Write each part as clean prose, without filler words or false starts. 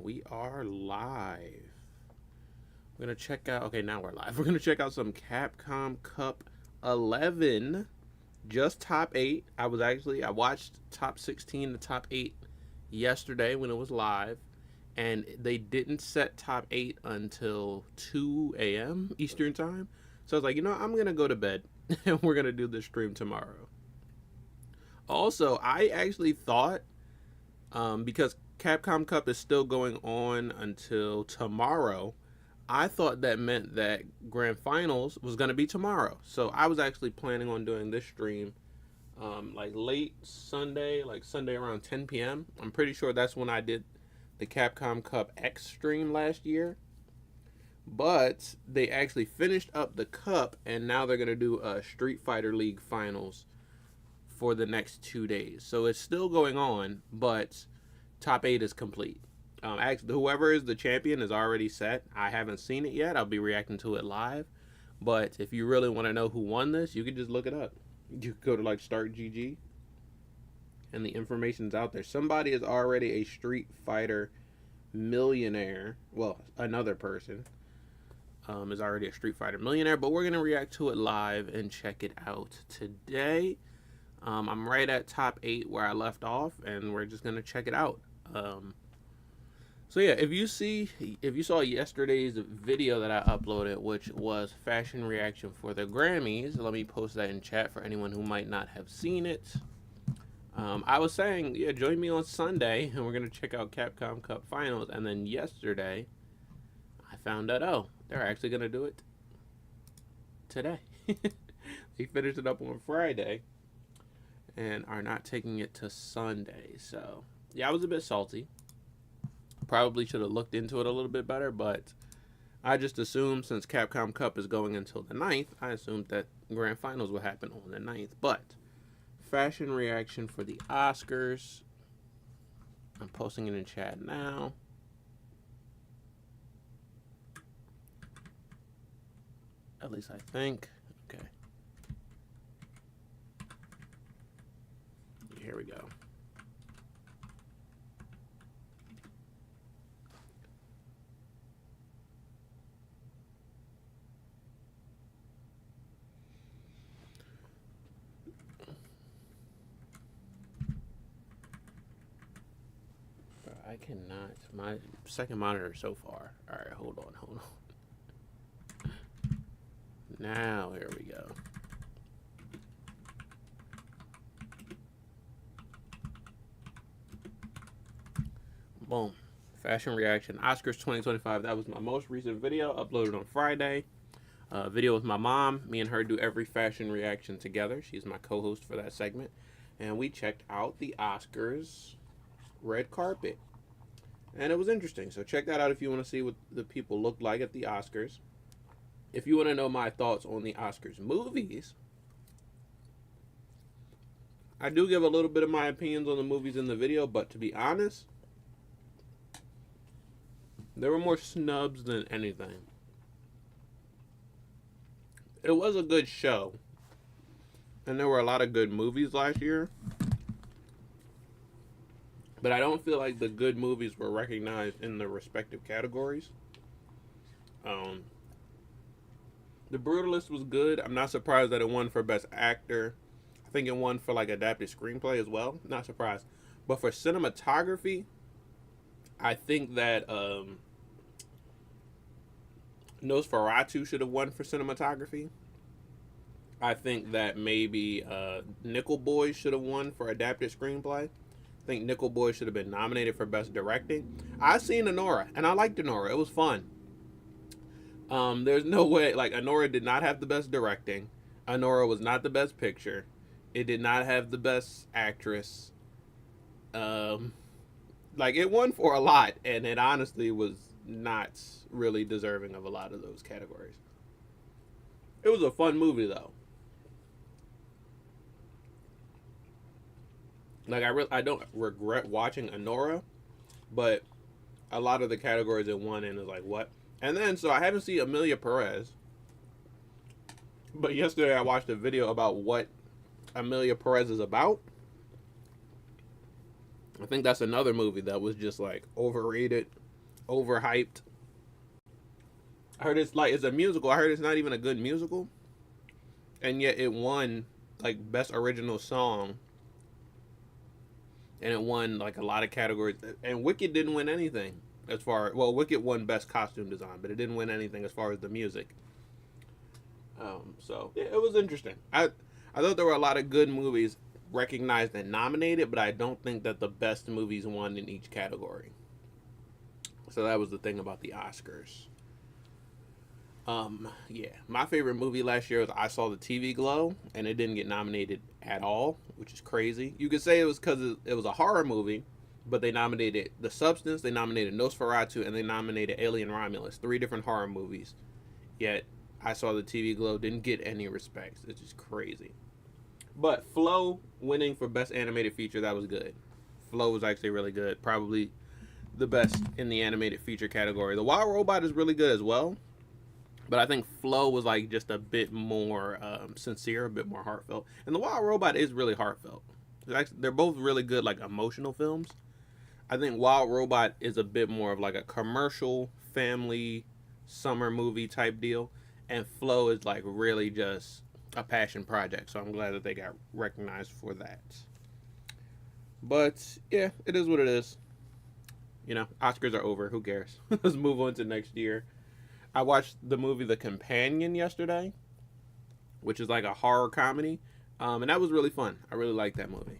We are live. We're gonna check out. Okay, now we're live. We're gonna check out some Capcom Cup 11. Just top 8. I watched top 16 to top 8 yesterday when it was live, and they didn't set top 8 until 2 a.m. Eastern time. So I was like, I'm gonna go to bed, and we're gonna do the stream tomorrow. Also, I actually thought, because Capcom Cup is still going on until tomorrow, I thought that meant that Grand Finals was going to be tomorrow. So I was actually planning on doing this stream like late Sunday, like Sunday around 10 p.m. I'm pretty sure that's when I did the Capcom Cup X stream last year. But they actually finished up the cup, and now they're going to do a Street Fighter League Finals for the next 2 days. So it's still going on, but top 8 is complete. Actually, whoever is the champion is already set. I haven't seen it yet. I'll be reacting to it live. But if you really want to know who won this, you can just look it up. You go to like Start GG, and the information's out there. Somebody is already a Street Fighter millionaire. Well, another person is already a Street Fighter millionaire. But we're gonna react to it live and check it out today. I'm right at top 8 where I left off, and we're just gonna check it out. So yeah, if you saw yesterday's video that I uploaded, which was fashion reaction for the Grammys, let me post that in chat for anyone who might not have seen it. I was saying, yeah, join me on Sunday, and we're gonna check out Capcom Cup Finals. And then yesterday, I found out, oh, they're actually gonna do it today. They finished it up on Friday, and are not taking it to Sunday. So yeah, I was a bit salty. Probably should have looked into it a little bit better, but I just assumed, since Capcom Cup is going until the 9th, I assumed that Grand Finals would happen on the 9th. But fashion reaction for the Oscars. I'm posting it in chat now. At least I think. Okay. Here we go. I cannot. My second monitor so far. All right, hold on. Now, here we go. Boom. Fashion reaction. Oscars 2025. That was my most recent video, uploaded on Friday. Video with my mom. Me and her do every fashion reaction together. She's my co-host for that segment. And we checked out the Oscars red carpet. And it was interesting. So check that out if you want to see what the people looked like at the Oscars. If you want to know my thoughts on the Oscars movies, I do give a little bit of my opinions on the movies in the video, but to be honest, there were more snubs than anything. It was a good show, and there were a lot of good movies last year, but I don't feel like the good movies were recognized in the respective categories. The Brutalist was good. I'm not surprised that it won for Best Actor. I think it won for like adapted screenplay as well. Not surprised. But for cinematography, I think that Nosferatu should have won for cinematography. I think that maybe Nickel Boy should have won for adapted screenplay. I think Nickel Boy should have been nominated for Best Directing. I've seen Anora, and I liked Anora. It was fun. There's no way, like, Anora did not have the best directing. Anora was not the best picture. It did not have the best actress. Like, it won for a lot, and it honestly was not really deserving of a lot of those categories. It was a fun movie, though. Like, I don't regret watching Anora, but a lot of the categories it won in is like, what? And then, so I haven't seen Emilia Perez, but yesterday I watched a video about what Emilia Perez is about. I think that's another movie that was just like overrated overhyped. I heard it's a musical. I heard it's not even a good musical, and yet it won like best original song, and it won like a lot of categories. And Wicked didn't win anything as far. Well, Wicked won best costume design, but it didn't win anything as far as the music. So yeah, it was interesting. I thought there were a lot of good movies recognized and nominated, but I don't think that the best movies won in each category. So that was the thing about the Oscars. Yeah, my favorite movie last year was I Saw the TV Glow, and it didn't get nominated at all, which is crazy. You could say it was because it was a horror movie, but they nominated The Substance, they nominated Nosferatu, and they nominated Alien Romulus, 3 different horror movies. Yet I Saw the TV Glow didn't get any respects. It's just crazy. But Flow winning for Best Animated Feature, that was good. Flow was actually really good. Probably the best in the animated feature category. The Wild Robot is really good as well. But I think Flow was like just a bit more sincere, a bit more heartfelt. And The Wild Robot is really heartfelt. They're both really good, like emotional films. I think Wild Robot is a bit more of like a commercial family summer movie type deal. And Flow is like really just a passion project. So I'm glad that they got recognized for that. But yeah, it is what it is. You know, Oscars are over. Who cares? Let's move on to next year. I watched the movie The Companion yesterday, which is like a horror comedy. And that was really fun. I really liked that movie.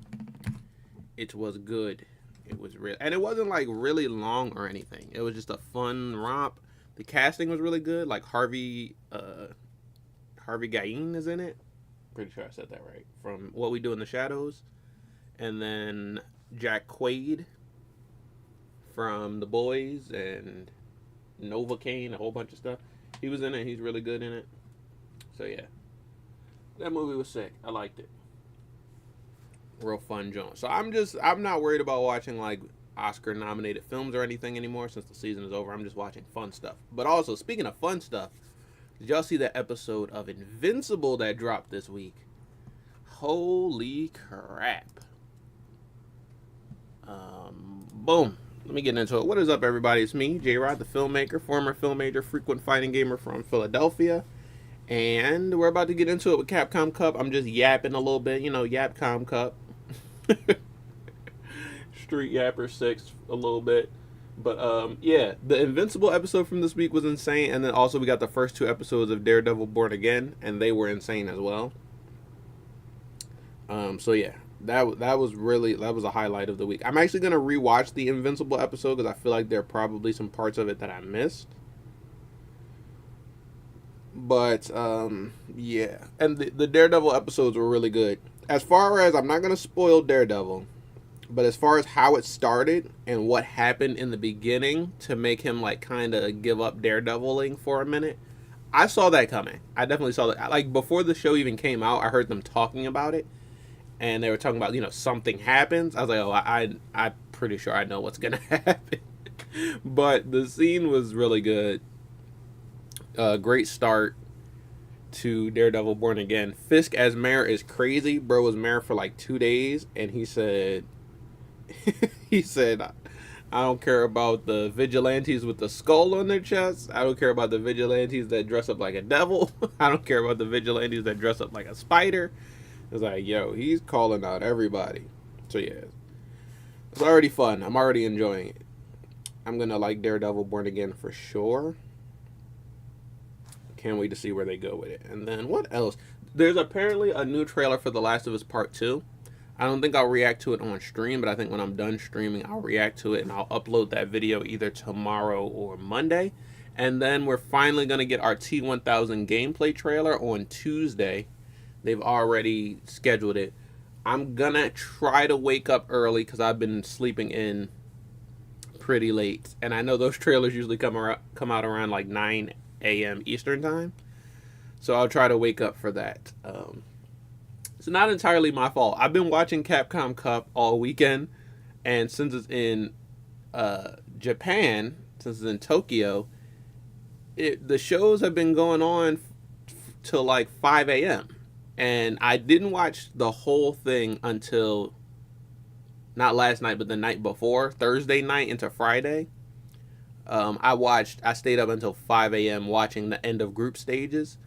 It was good. It was real. And it wasn't like really long or anything. It was just a fun romp. The casting was really good. Like Harvey Guillen is in it. Pretty sure I said that right. From What We Do in the Shadows. And then Jack Quaid from The Boys and Novocaine, a whole bunch of stuff. He was in it. He's really good in it. So yeah, that movie was sick. I liked it. Real fun joint. So I'm not worried about watching like Oscar nominated films or anything anymore since the season is over. I'm just watching fun stuff. But also, speaking of fun stuff, did y'all see that episode of Invincible that dropped this week? Holy crap. Boom. Let me get into it. What is up, everybody? It's me, Jrod, the filmmaker, former film major, frequent fighting gamer from Philadelphia. And we're about to get into it with Capcom Cup. I'm just yapping a little bit. You know, Yapcom Cup. Street Yapper 6 a little bit. But, yeah, the Invincible episode from this week was insane. And then also we got the first 2 episodes of Daredevil Born Again. And they were insane as well. So, yeah. That was a highlight of the week. I'm actually going to rewatch the Invincible episode because I feel like there are probably some parts of it that I missed. But, yeah. And the Daredevil episodes were really good. As far as, I'm not going to spoil Daredevil, but as far as how it started and what happened in the beginning to make him, like, kind of give up Daredeviling for a minute, I saw that coming. I definitely saw that. Like, before the show even came out, I heard them talking about it. And they were talking about, you know, something happens. I was like, oh, I'm pretty sure I know what's going to happen. But the scene was really good. Great start to Daredevil Born Again. Fisk as mayor is crazy. Bro was mayor for like 2 days. And he said, I don't care about the vigilantes with the skull on their chest. I don't care about the vigilantes that dress up like a devil. I don't care about the vigilantes that dress up like a spider. It's like, yo, he's calling out everybody. So, yeah. It's already fun. I'm already enjoying it. I'm going to like Daredevil Born Again for sure. Can't wait to see where they go with it. And then, what else? There's apparently a new trailer for The Last of Us Part 2. I don't think I'll react to it on stream, but I think when I'm done streaming, I'll react to it, and I'll upload that video either tomorrow or Monday. And then we're finally going to get our T-1000 gameplay trailer on Tuesday. They've already scheduled it. I'm going to try to wake up early because I've been sleeping in pretty late. And I know those trailers usually come out around like 9 a.m. Eastern time. So I'll try to wake up for that. It's not entirely my fault. I've been watching Capcom Cup all weekend. And since it's in Japan, since it's in Tokyo, the shows have been going on till like 5 a.m. And I didn't watch the whole thing until, not last night, but the night before, Thursday night into Friday. I stayed up until 5 a.m. watching the end of group stages.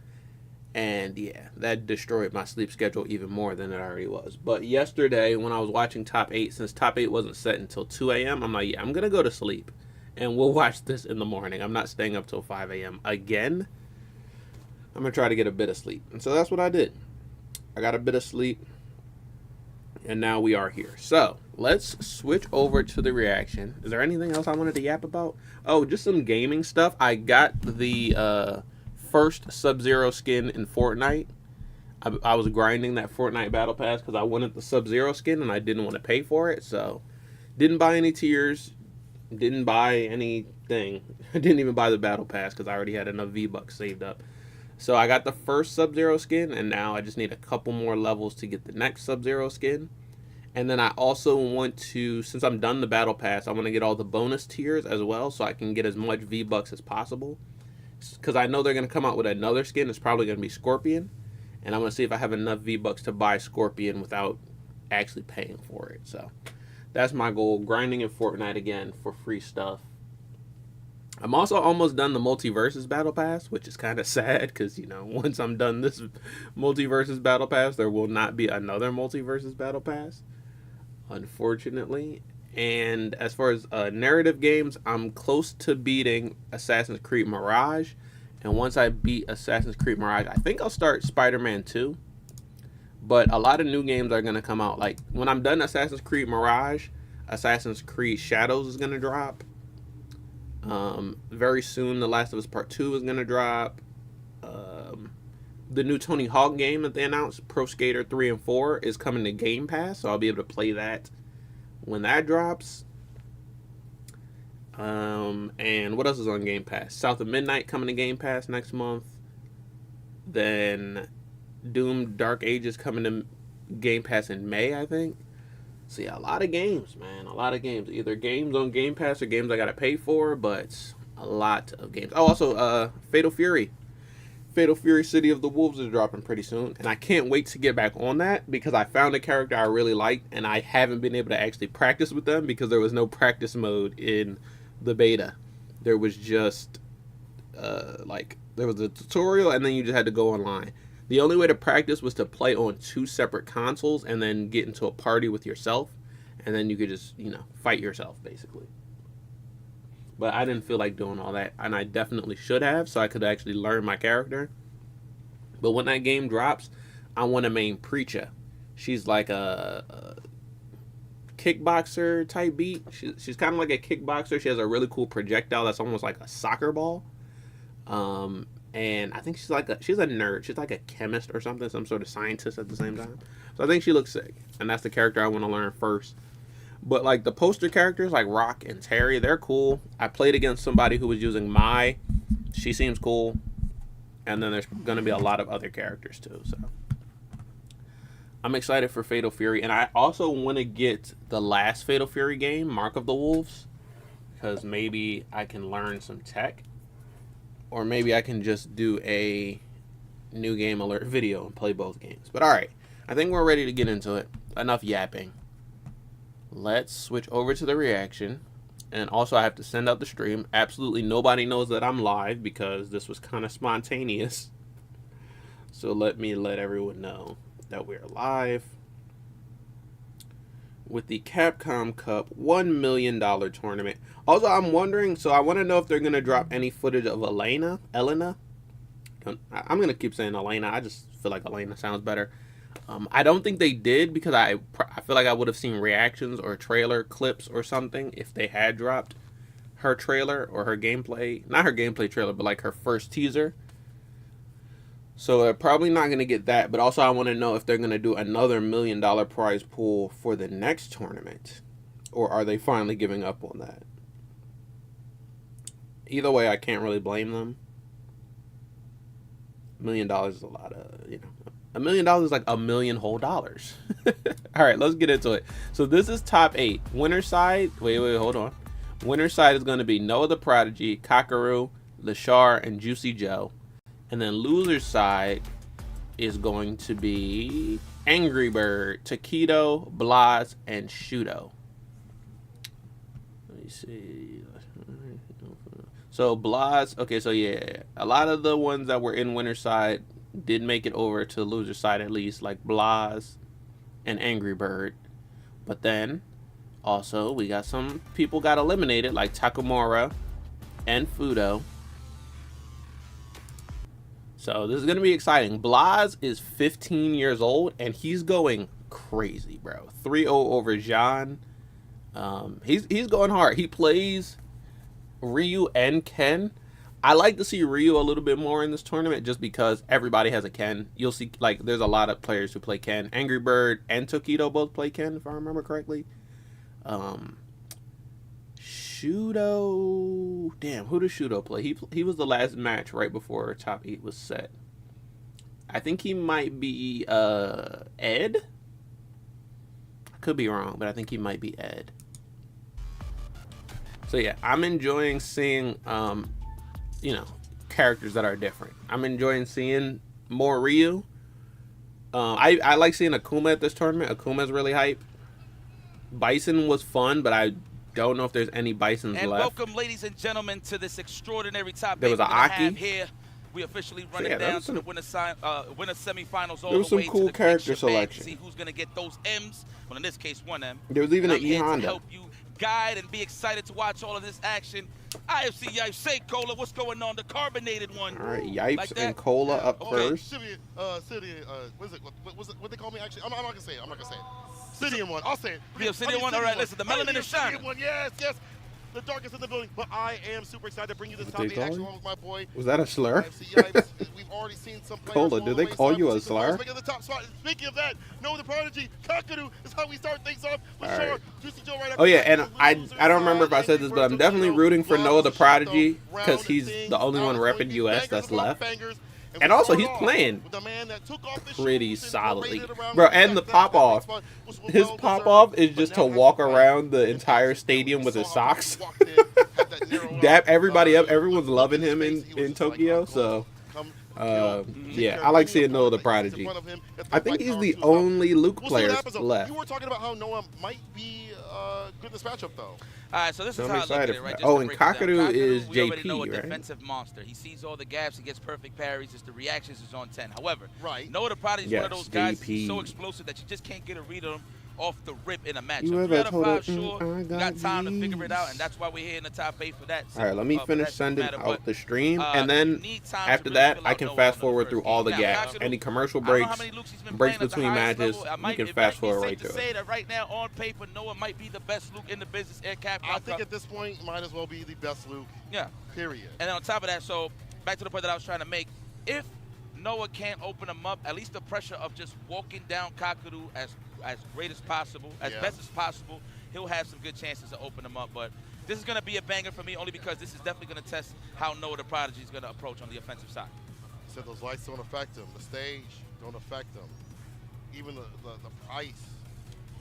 And yeah, that destroyed my sleep schedule even more than it already was. But yesterday, when I was watching Top 8, since Top 8 wasn't set until 2 a.m., I'm like, yeah, I'm going to go to sleep. And we'll watch this in the morning. I'm not staying up till 5 a.m. again. I'm going to try to get a bit of sleep. And so that's what I did. I got a bit of sleep. And now we are here. So let's switch over to the reaction. Is there anything else I wanted to yap about? Oh, just some gaming stuff. I got the first Sub-Zero skin in Fortnite. I was grinding that Fortnite Battle Pass because I wanted the Sub-Zero skin and I didn't want to pay for it. So didn't buy any tiers. Didn't buy anything. I didn't even buy the Battle Pass because I already had enough V-Bucks saved up. So I got the first Sub-Zero skin, and now I just need a couple more levels to get the next Sub-Zero skin. And then I also want to, since I'm done the Battle Pass, I want to get all the bonus tiers as well so I can get as much V-Bucks as possible. Because I know they're going to come out with another skin. It's probably going to be Scorpion. And I'm going to see if I have enough V-Bucks to buy Scorpion without actually paying for it. So that's my goal, grinding in Fortnite again for free stuff. I'm also almost done the Multiversus Battle Pass, which is kind of sad because, you know, once I'm done this Multiversus Battle Pass, there will not be another Multiversus Battle Pass, unfortunately. And as far as narrative games, I'm close to beating Assassin's Creed Mirage. And once I beat Assassin's Creed Mirage, I think I'll start Spider-Man 2. But a lot of new games are going to come out. Like, when I'm done Assassin's Creed Mirage, Assassin's Creed Shadows is going to drop. Very soon, The Last of Us Part 2 is going to drop. The new Tony Hawk game that they announced, Pro Skater 3 and 4, is coming to Game Pass, so I'll be able to play that when that drops. And what else is on Game Pass? South of Midnight coming to Game Pass next month. Then Doom Dark Ages coming to Game Pass in May, I think. So yeah, a lot of games, man. A lot of games. Either games on Game Pass or games I gotta pay for, but a lot of games. Oh, also, Fatal Fury. Fatal Fury City of the Wolves is dropping pretty soon. And I can't wait to get back on that because I found a character I really liked and I haven't been able to actually practice with them because there was no practice mode in the beta. There was just, there was a tutorial and then you just had to go online. The only way to practice was to play on 2 separate consoles and then get into a party with yourself. And then you could just, you know, fight yourself, basically. But I didn't feel like doing all that. And I definitely should have, so I could actually learn my character. But when that game drops, I want to main Preacher. She's like a kickboxer type beat. She's kind of like a kickboxer. She has a really cool projectile that's almost like a soccer ball. And I think she's a nerd. She's like a chemist or something, some sort of scientist at the same time. So I think she looks sick. And that's the character I want to learn first. But like the poster characters like Rock and Terry, they're cool. I played against somebody who was using Mai. She seems cool. And then there's going to be a lot of other characters too. So I'm excited for Fatal Fury. And I also want to get the last Fatal Fury game, Mark of the Wolves. Because maybe I can learn some tech. Or maybe I can just do a new game alert video and play both games. But alright, I think we're ready to get into it. Enough yapping. Let's switch over to the reaction. And also I have to send out the stream. Absolutely nobody knows that I'm live because this was kind of spontaneous. So let me let everyone know that we're live with the Capcom Cup $1 million tournament. Also, I'm wondering, so I want to know if they're going to drop any footage of Elena. I'm going to keep saying Elena. I just feel like Elena sounds better. I don't think they did because I feel like I would have seen reactions or trailer clips or something if they had dropped her trailer or her gameplay. Not her gameplay trailer, but like her first teaser. So they're probably not going to get that. But also I want to know if they're going to do another $1 million prize pool for the next tournament. Or are they finally giving up on that? Either way, I can't really blame them. $1 million is a lot of, you know. $1 million is like $1 million whole dollars. All right, let's get into it. So this is top 8. Winner side, wait, hold on. Winner side is going to be Noah the Prodigy, Kakaru, Lashar, and Juicy Joe. And then loser side is going to be Angry Bird, Taquito, Blas, and Shudo. Let me see. So Blas, okay, so yeah, a lot of the ones that were in winner side did make it over to loser side at least, like Blas and Angry Bird. But then also we got some people got eliminated like Takamura and Fudo. So this is gonna be exciting. Blas is 15 years old and he's going crazy, bro. 3-0 over Jean. He's going hard. He plays Ryu and Ken. I like to see Ryu a little bit more in this tournament just because everybody has a Ken. You'll see, like, there's a lot of players who play Ken. Angry Bird and Tokido both play Ken, if I remember correctly. Shudo, damn, who does Shudo play? He was the last match right before top 8 was set. I think he might be Ed. I could be wrong, but I think he might be Ed. So yeah, I'm enjoying seeing you know, characters that are different. I'm enjoying seeing more Ryu. I like seeing Akuma at this tournament. Akuma's really hype. Bison was fun, but I don't know if there's any Bisons and left. Welcome, ladies and gentlemen, to this extraordinary top 8 There was an Aki here. We officially run So, yeah, it down some, to the winner semifinals all there was the way some cool to the character big shebang to selection. see who's going to get those M's. Well, in this case, 1 M. There was even and an I'm here to E-Honda. help you guide and be excited to watch all of this action. IFC Yipes, say Cola, what's going on? The carbonated one. All right, Yipes Like and Cola up first. What they call me actually? I'm not gonna say it. I'm not gonna say it. Obsidian one. I'll say it. The Obsidian one? All right, listen, the melanin is shining. One. Yes, yes. The darkest in the building. But I am super excited to bring you this top 8 action along with my boy. Was that a slur? IFC Yipes. We've already seen some players. Cola, did they call you a slur? The top spot. Speaking of that, no, the prodigy, Kakadu is how we start things off. With All right. Juicy Joe right Oh yeah, and I don't remember if I said this, but I'm definitely rooting for Noah the Prodigy because he's the only one repping US that's left. And also, he's playing pretty solidly. Bro, and the pop-off. His pop-off is just to walk around the entire stadium with his socks. Dap everybody up. Everyone's loving him in Tokyo, so... yeah, I like seeing Noah the Prodigy. I think he's the only Luke player left. You were talking about how Noah might be good in this matchup, though. All right, so this is I'm how I look at excited it, right? for that. Just Oh, to and break it down. Kakadu is we already JP, know a right? defensive monster. He sees all the gaps, he gets perfect parries, just the reactions is on 10. However, Right. Noah the Prodigy is Yes, one of those guys, JP. he's so explosive that you just can't get a read on him off the rip in a matchup. You 3 ever out of told 5, her, sure. I You got got time to figure it out, these? and that's why we're here in the top 8 for that. All right, let me for finish that sending matter, out but, the stream, and then you need time to after really that, fill I out can Noah fast on the forward first through game. all the Now, gaps. Kakadu, Any commercial I don't know breaks, how many Lukes he's been breaks playing at the between highest matches, level. you can It fast might be forward safe right to to say it. that right now, on paper, Noah might be the best Luke in the business at CAPCOM. I think at this point, might as well be the best Luke. Yeah. Period. And then on top of that, so back to the point that I was trying to make, if Noah can't open him up, at least the pressure of just walking down Kakadu as great as possible, as best as possible, he'll have some good chances to open him up. But this is going to be a banger for me only because this is definitely going to test how Noah the Prodigy is going to approach on the offensive side. Said those lights don't affect him. The stage don't affect him. Even the price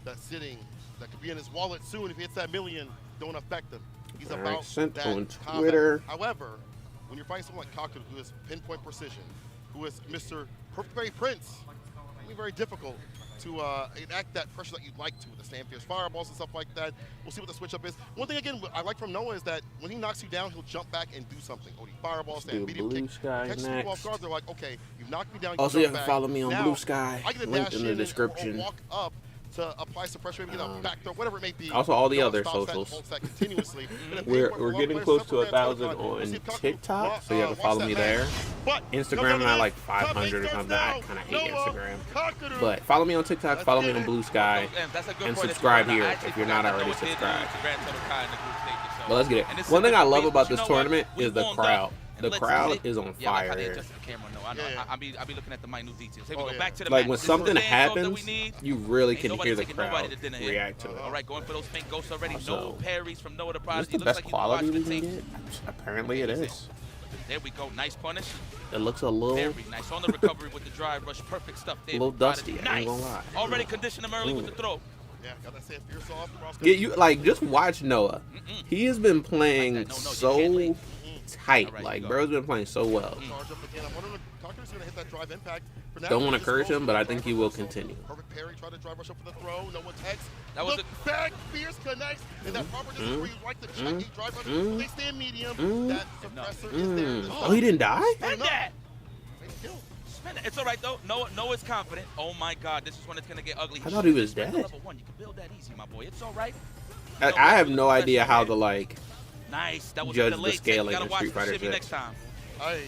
that's sitting, that could be in his wallet soon if he hits that million, don't affect him. He's All about right, sent that on combat. Twitter. However, when you're fighting someone like Kakadu, who has pinpoint precision, who is Mr. Perfect Berry Prince, it'll be very difficult to enact that pressure that you'd like to with the stand fierce fireballs and stuff like that. We'll see what the switch up is. One thing again I like from Noah is that when he knocks you down, he'll jump back and do something. OD fireball, stand medium Blue kick. Sky Catches people off next. guard, they're like, okay, you've knocked me down. Also, you jump can back. follow me on Now, Blue Sky, I get to linked dash in the or description. walk up to apply some pressure, maybe get a back throw, whatever it may be. Also, all the Noah other stops that and socials. holds that continuously. We're getting close to 1,000 on TikTok, so you have to follow me there. Instagram, I'm at like 500 or something. I kind of hate Instagram. But follow me on TikTok, follow me on Blue Sky, and subscribe here if you're not already subscribed. But let's get it. One thing I love about this tournament is the crowd. The crowd is on fire here. I'll be looking at the minute details. Here we go. Back to the Like match. when This is something the dance off that happens, we need. you really Ain't can nobody hear the taking nobody crowd to dinner here. react to it. All right, going for those pink ghosts already. So, No parries from Noah the Is this Prodigy. the Looks best like he's quality we watching can the get? tape. Apparently it is. There we go. Nice punish. It looks a little, Very nice. On the recovery with the drive rush. Perfect stuff there. a little dusty. I Nice. ain't gonna lie. Already conditioned him early with the throw. Yeah, got that sand fierce off. Yeah, you like just watch Noah. He has been playing Like that. No, you can't leave. tight. All right, Like, go. bro's been playing so well. Charge up again. I'm wondering if Kakuru's going to hit that drive impact. For now, Don't want to just encourage goes him, but for I the think he drive will reversal. continue. Perfect parry, try to drive rush up for the throw. No one text. That was the back fierce connects. And that proper distance where you like the checky drive rush. They stay in medium. That suppressor is there. Oh, he didn't die? Spend that. Kill. Spend that. It's all right, though. Noah's confident. Oh, my God. This is when it's going to get ugly. I thought he was Spend dead. Level 1. You can build that easy, my boy. It's all right. I have no idea how to, like, Nice. That was judge a the delay take. scaling You got to in watch Street the Fighter shimmy 6. next time. Aye.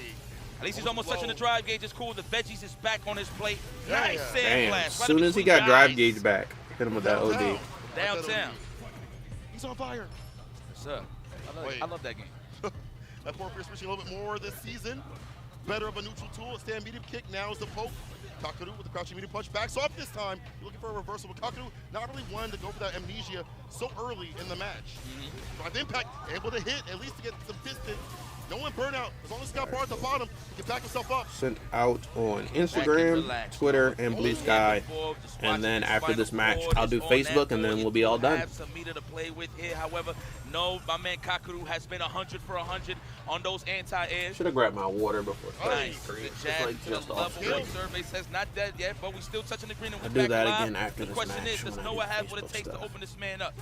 At least he's almost touching the drive gauge. It's cool. The veggies is back on his plate. Yeah, Nice yeah. sand Damn. blast. As Right soon as he between got your drive eyes. gauge back, hit him with that OD. Downtown. He's on fire. Yes, sir. I love that game. That poor Fierce switching a little bit more this season. Better of a neutral tool. A stand medium kick. Now is the poke. Kakeru with the crouching medium punch. Backs off this time. You're looking for a reversal. But Kakeru not really wanting to go for that amnesia so early in the match. Drive impact. Able to hit at least to get some distance. No one burnout. As long as he's got bar at the bottom, he can back himself up. Sent out on Instagram, Twitter, and Blue Sky. And then after this match, I'll do Facebook, and then we'll be all done. Have some meter to play with here. However, no, my man Kakeru has been 100 for 100 on those anti-airs. Should have grabbed my water before starting. Nice. Good It's jab like to just the off level. screen. Survey says not dead yet, but we still touching the green and we're I'll do back that live. again after The this question match is, does when I do Noah have what it Facebook takes to stuff. open this man up?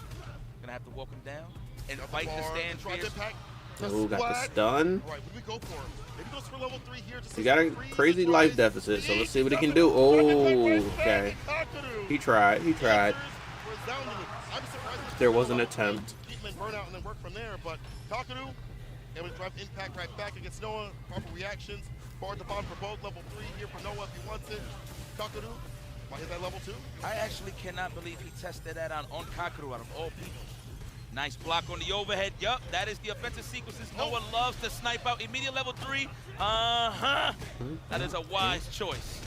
Gonna have to walk him down and Got the fight the bar, stand drive fierce. impact. Ooh, got the Splat. stun. All right, what do we go for? Maybe goes for level 3 here. Just He got a crazy life deficit, so let's see what he can do. Oh, okay. He tried. He tried. There was an attempt. Keep him in burnout and then work from there. But Kakeru able to drive impact right back against Noah. Proper reactions. Bar at the bottom for both. Level 3 here for Noah if he wants it. Kakeru might hit that level 2. I actually cannot believe he tested that out on Kakeru out of all people. Nice block on the overhead. Yup, that is the offensive sequences. Noah loves to snipe out. Immediate level 3. That is a wise choice.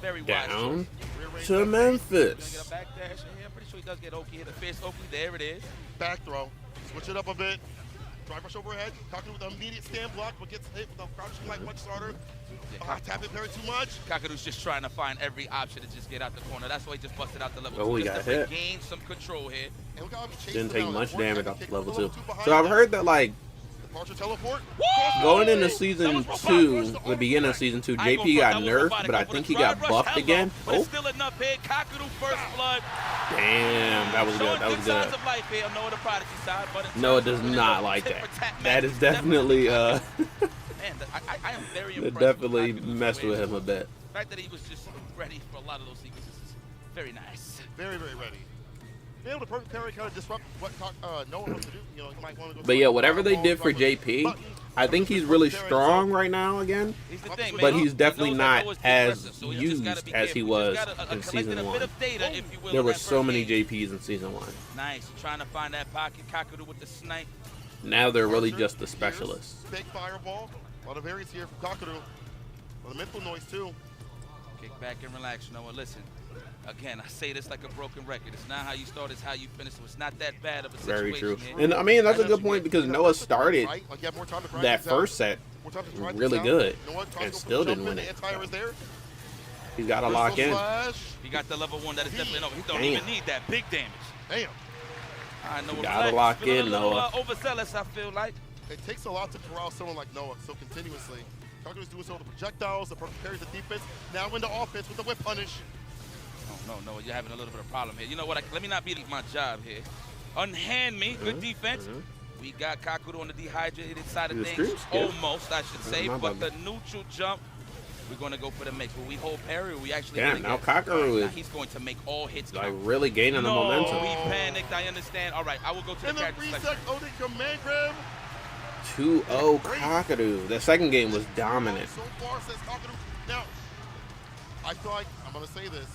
Very wise Down choice. to Gonna Memphis. get a back dash in here. I'm pretty sure he does get Oki here. The fierce Oki. There it is. Back throw. Switch it up a bit. Drive rush overhead. Kakeru with an immediate stand block, but gets hit with a crouching light punch starter. Tap it very too much. Kakeru's just trying to find every option to just get out the corner. That's why he just busted out the level 2. Oh, he Just got to hit. Regain some control here. And look how he chased Didn't him take down. much That damage forward off kick level with 2. the behind So I've him. heard that, like, Departure teleport. going into season 2, the beginning of season 2, JP got nerfed, but I think he got buffed again. But it's Oh, still enough here. Kakeru first blood. damn, that was good. Showing That was good good. signs of life here on Noah the Prodigy side, but in No, it terms does of not like tit that. for tat That match, is definitely, man, I am very it impressed. definitely with messed with him a bit. The fact that he was just ready for a lot of those sequences is very nice. Very, very ready. Being able to perfect parry kind of disrupt what Noah wants to do. You know, he might want to go. But yeah, whatever they did for JP, I think he's really strong right now again. He's the thing, But man. he's definitely knows not that Noah's as aggressive, so you just gotta used be as he careful. You was just gotta, in collecting season a 1. bit of data, if you will, There on were that so first many game. JPs in season 1. Nice, trying to find that pocket. Kakeru with the snipe. Now they're really just the specialists. Big fireball. A lot of variance here from Kakeru. A lot of mental noise too. Kick back and relax, Noah. Listen, again, I say this like a broken record. It's not how you start, it's how you finish. So it's not that bad of a situation. Very true. here. And I mean, that's a good point because Noah started Right? Like you have more time to grind that things out. first set More time to try really things out. good You know what? Try to and go for still the didn't jump win in. it. The anti-air is there. He's got to lock in. Slash. He got the level 1 that is definitely no. He don't Damn. even need that big damage. Damn. I know. Gotta lock in, Noah. Overzealous, I feel like. It takes a lot to corral someone like Noah so continuously. Kakeru's doing so with the projectiles, the perfect parries, the defense. Now into offense with the whip punish. No, you're having a little bit of problem here. You know what? Let me not beat my job here. Unhand me. Good defense. We got Kakeru on the dehydrated side of The things. stream skip. Almost, I should say. my But bad. the neutral jump, we're going to go for the mix. Will we hold parry or we actually Damn, really now get- Kakeru Now is he's going to make all hits like count. really gaining the No, momentum. we panicked. I understand. All right, I will go to the And the character reset selection. Odin command grab. 2-0 Cockadoo. The second game was dominant. So far, says Kakeru. Now, I feel like, I'm going to say this.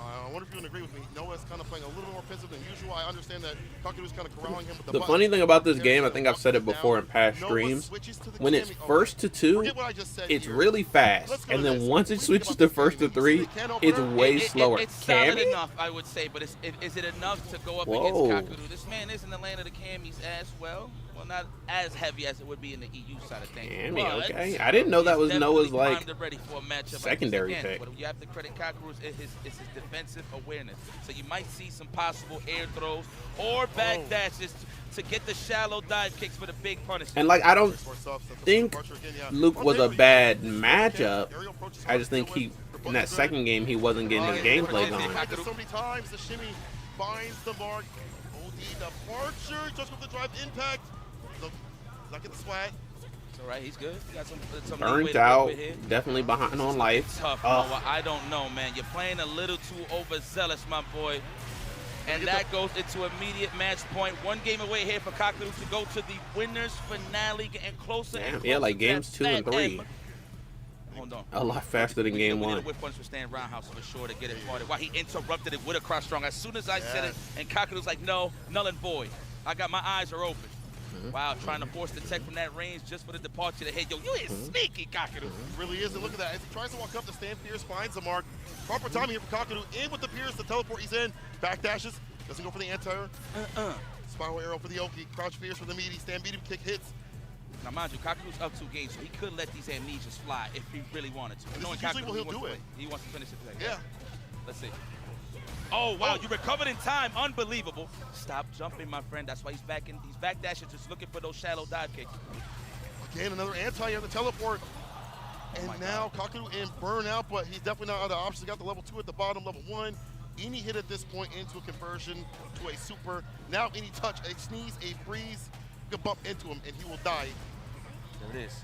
I wonder if you would agree with me. Noah's kind of playing a little more offensive than usual. I understand that Kakeru's kind of corralling him with the The button. funny thing about this game, I think I've said it before in past streams, when it's first to 2, Forget what I just said it's here. really fast. Let's go And to then this. once it What do you switches think to about first to this game? 3, You see the can it's opener? way slower. It's solid Cammy? enough, I would say, but is it enough to go up Whoa. against Kakeru? This man is in the land of the Cammies as well. Well, not as heavy as it would be in the EU side of things. Damn, okay. I didn't know that was Noah's like ready for a matchup secondary like this. pick. What you have to credit Kakaru's is his defensive awareness. So you might see some possible air throws or back dashes to get the shallow dive kicks for the big punish. And like I don't think Luke was a bad matchup. I just think he in that second game he wasn't getting his gameplay going. So many times the shimmy finds the mark. OD departure just with the drive impact. Not get the swag. It's all right. He's good. He got some burnt out. Definitely behind on life. It's tough, Noah. I don't know, man. You're playing a little too overzealous, my boy. And that goes into immediate match point. 1 game away here for Kakaru to go to the winners finale, getting closer and closer. Yeah, like games 2 and 3. Hold on. A lot faster than game 1. Whip punch for Stan Roundhouse for sure to get it started. While he interrupted it with a cross strong. As soon as I said it, and Kakaru's like, no, null and void. I got my eyes are open. Wow, trying to force the tech from that range just for the departure to hit. Yo, you is sneaky, Kakaru. He really is, and look at that. As he tries to walk up, the Stan Fierce finds the mark. Proper timing here for Kakaru. In with the Pierce, the teleport he's in. Back dashes. Doesn't go for the anti-air. Spiral arrow for the Oki. Crouch Fierce for the meaty. Stand medium kick hits. Now, mind you, Kakaru's up 2 games, so he could let these amnesias fly if he really wanted to. And this is usually what he'll do it. He wants to finish it today. Yeah. Let's see. Oh, wow, you recovered in time. Unbelievable. Stop jumping, my friend. That's why he's back in. He's back dashing, just looking for those shallow dive kicks. Again, another anti on the teleport. And now Kakaru in burnout, but he's definitely not out of options. He got the level 2 at the bottom, level 1. Any hit at this point into a conversion to a super. Now any touch, a sneeze, a freeze, you can bump into him and he will die. There it is.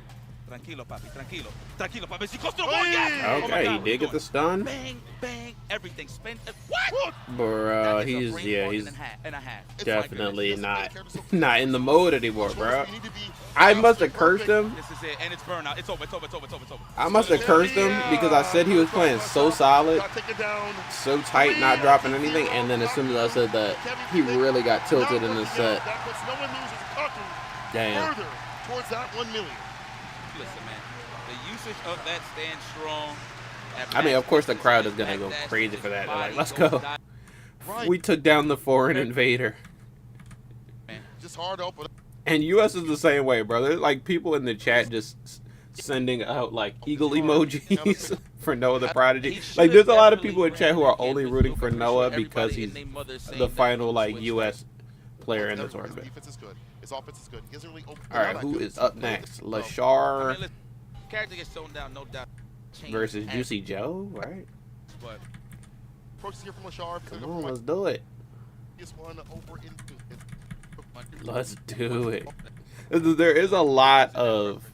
Tranquilo, papi. Tranquilo. Tranquilo, papi. He goes to the wall. Yes! Okay, he did get the stun. Bang, bang. Everything. Spin. What? Bro, he's and a half. Definitely not in the mode anymore, bro. I must have cursed him. This is it, and it's burnout. It's over. I must have cursed him because I said he was playing so solid, so tight, not dropping anything, and then as soon as I said that, he really got tilted in the set. Damn. Towards that 1 million. Listen, man, the usage of that stands strong. I mean, of course the crowd is going to go crazy for that. They're like, let's go. We took down the foreign invader. Just hard to open. And US is the same way, brother. Like, people in the chat just sending out, like, eagle emojis for Noah the Prodigy. Like, there's a lot of people in chat who are only rooting for Noah because he's the final, like, US player in the tournament. His offense is good. He doesn't really open. All right, who is up next? Lashar character gets thrown down, no doubt. versus Juicy Joe, right? But approaches here from Lashar. Come on, let's do it. Let's do it. There is a lot of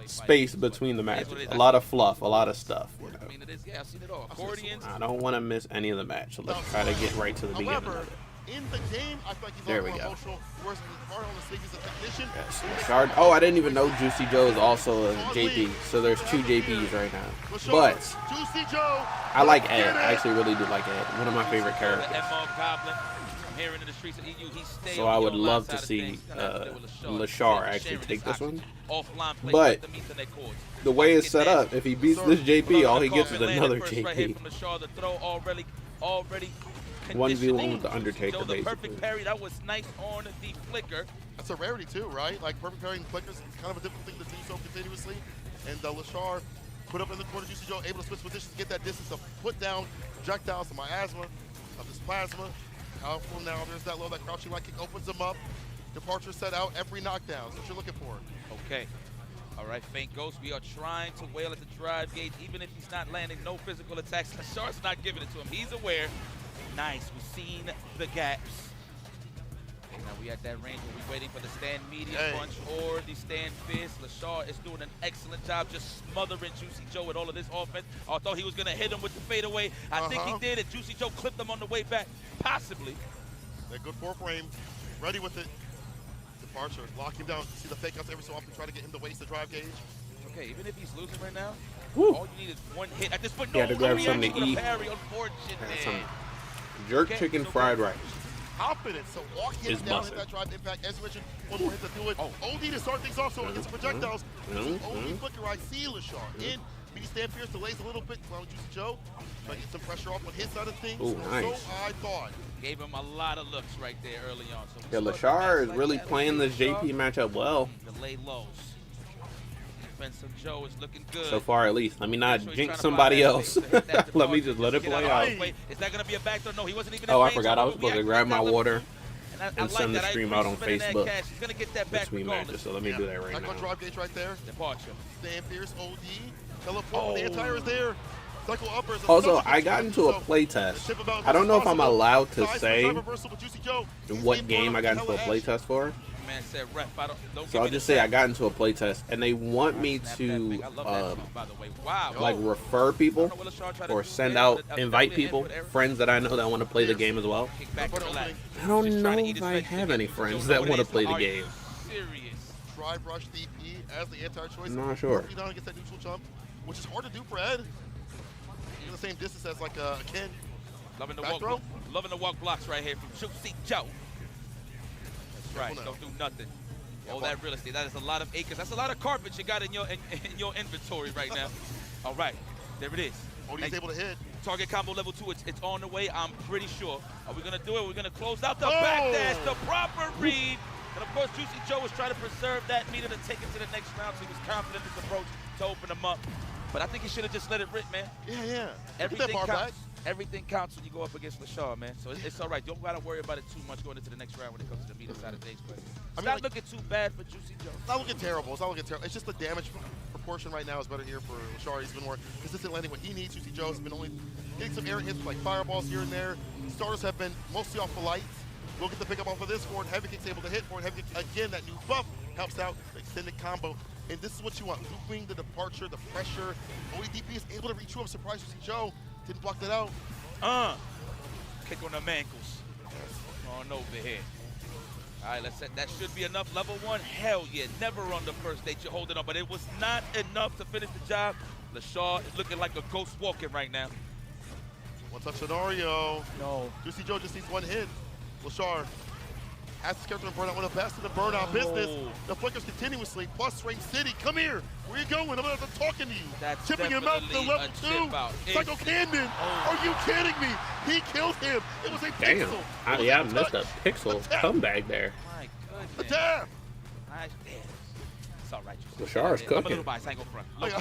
space between the matches. A lot of fluff, a lot of stuff. You know? I mean, it is. Yeah, I've seen it all. Accordions. I don't want to miss any of the match, so let's try to get right to the beginning of it. In the game, I feel like he's there we more go. emotional. Whereas hard on the stage as a technician. Yes, Lashard. Oh, I didn't even know Juicy Joe is also a JP. So there's 2 JPs right now. But Juicy Joe, I like Ed. I actually really do like Ed. One of my favorite characters. So I would love to see Lashar actually take this one. But the way it's set up, if he beats this JP, all he gets is another JP. 1v1 with the Undertaker, basically. Perfect parry, that was nice on the flicker. That's a rarity too, right? Like perfect parry and flickers, kind of a difficult thing to do so continuously. And Lashar put up in the corner, Juicy Joe able to switch positions, get that distance to put down projectiles, the miasma of this plasma. Powerful now, there's that low, that crouching light kick opens them up. Departure set out, every knockdown. That's what you're looking for. Okay. All right, Faint Ghost, we are trying to wail at the drive gauge, even if he's not landing no physical attacks. Lashar's not giving it to him. He's aware. Nice, we've seen the gaps. And now we at that range where we're waiting for the stand medium punch or the stand fist. Lashar is doing an excellent job just smothering Juicy Joe with all of this offense. I thought he was gonna hit him with the fadeaway. I think he did, and Juicy Joe clipped him on the way back, possibly. That good 4-frame, ready with it. Departure, lock him down. See the fake outs every so often, try to get him to waste the drive gauge. Okay, even if he's losing right now, Woo. all you need is one hit. At this point, Yeah, to grab something to eat. Parry, unfortunate. Some jerk chicken fried rice. Confident, so walk him down with that drive impact. As you mentioned, one more hit to do it. OD to start things off, so it gets projectiles. OD flicker, I see Lashar. In, Mini Stand Fierce delays a little bit. Juicy Joe, trying to get some pressure off on his side of things. Ooh, nice. So I thought. Gave him a lot of looks right there early on. So Yeah, Lashar is really playing this JP matchup well. The lay lows. Defensive Joe is looking good. So far, at least. Let me not jinx somebody else. Let me just let it play out. Is that going to be a backdoor? No, he wasn't even. Oh, I forgot I was supposed to grab my water and send the stream out on Facebook. He's going to get that back Sweet matches, so let me do that right now. Drop gauge right there. Departure. Stand fierce, OD. Teleport. The entire is there. Cycle uppers. Also, I got into a playtest. I don't know if I'm allowed to say what game I got into a playtest for. Man said, ref, so I'll just say I got into a playtest, and they want me to like refer people or send out, invite people, friends that I know that want to play the game as well. I don't know if I have any friends that want to play the game. Drive rush DP as the anti-choice. I'm not sure. Gets that neutral jump, which is hard to do for Ed. You're the same distance as like a Ken. Loving the walk blocks right here from Juicy Joe. Right, don't do nothing. Oh, that real estate. That is a lot of acres. That's a lot of carpet you got in your inventory right now. All right, there it is. Oh, he's able to hit. Target combo level 2. It's on the way. I'm pretty sure. Are we gonna do it? We're gonna close out the back dash, the proper read, and of course, Juicy Joe was trying to preserve that meter to take it to the next round. So he was confident in his approach to open them up. But I think he should have just let it rip, man. Yeah. Everything counts. Everything counts when you go up against Lashar, man. So it's all right. Don't gotta worry about it too much going into the next round when it comes to the meter side of things. But it's not looking too bad for Juicy Joe. It's not looking terrible. It's just the damage proportion right now is better here for Lashar. He's been more consistent landing what he needs. Juicy Joe has been only getting some air hits like fireballs here and there. Starters have been mostly off the lights. We'll get the pickup off of this. Forward heavy kick's able to hit. Forward heavy kick again. That new buff helps out. The extended combo. And this is what you want. Looping, the departure, the pressure. OEDP is able to reach you up. Surprise Juicy Joe. Didn't block that out. Kick on the ankles. On over here. All right, let's set. That should be enough. Level 1, hell yeah. Never on the first date you hold it on, but it was not enough to finish the job. Lashar is looking like a ghost walking right now. One touch scenario. No. Juicy Joe just needs one hit. Lashar has his character in burnout, one of the best in the burnout business. The flickers continuously, plus Ring City. Come here. Where you going? I'm not talking to you. That's tipping him out to level 2. Psycho Cannon. Are you kidding me? He killed him. It was a damn. pixel. I missed a pixel comeback there. My goodness. The dab. It's all right. Lashar is cooking. I'm a little biased. I ain't gonna front. Loki.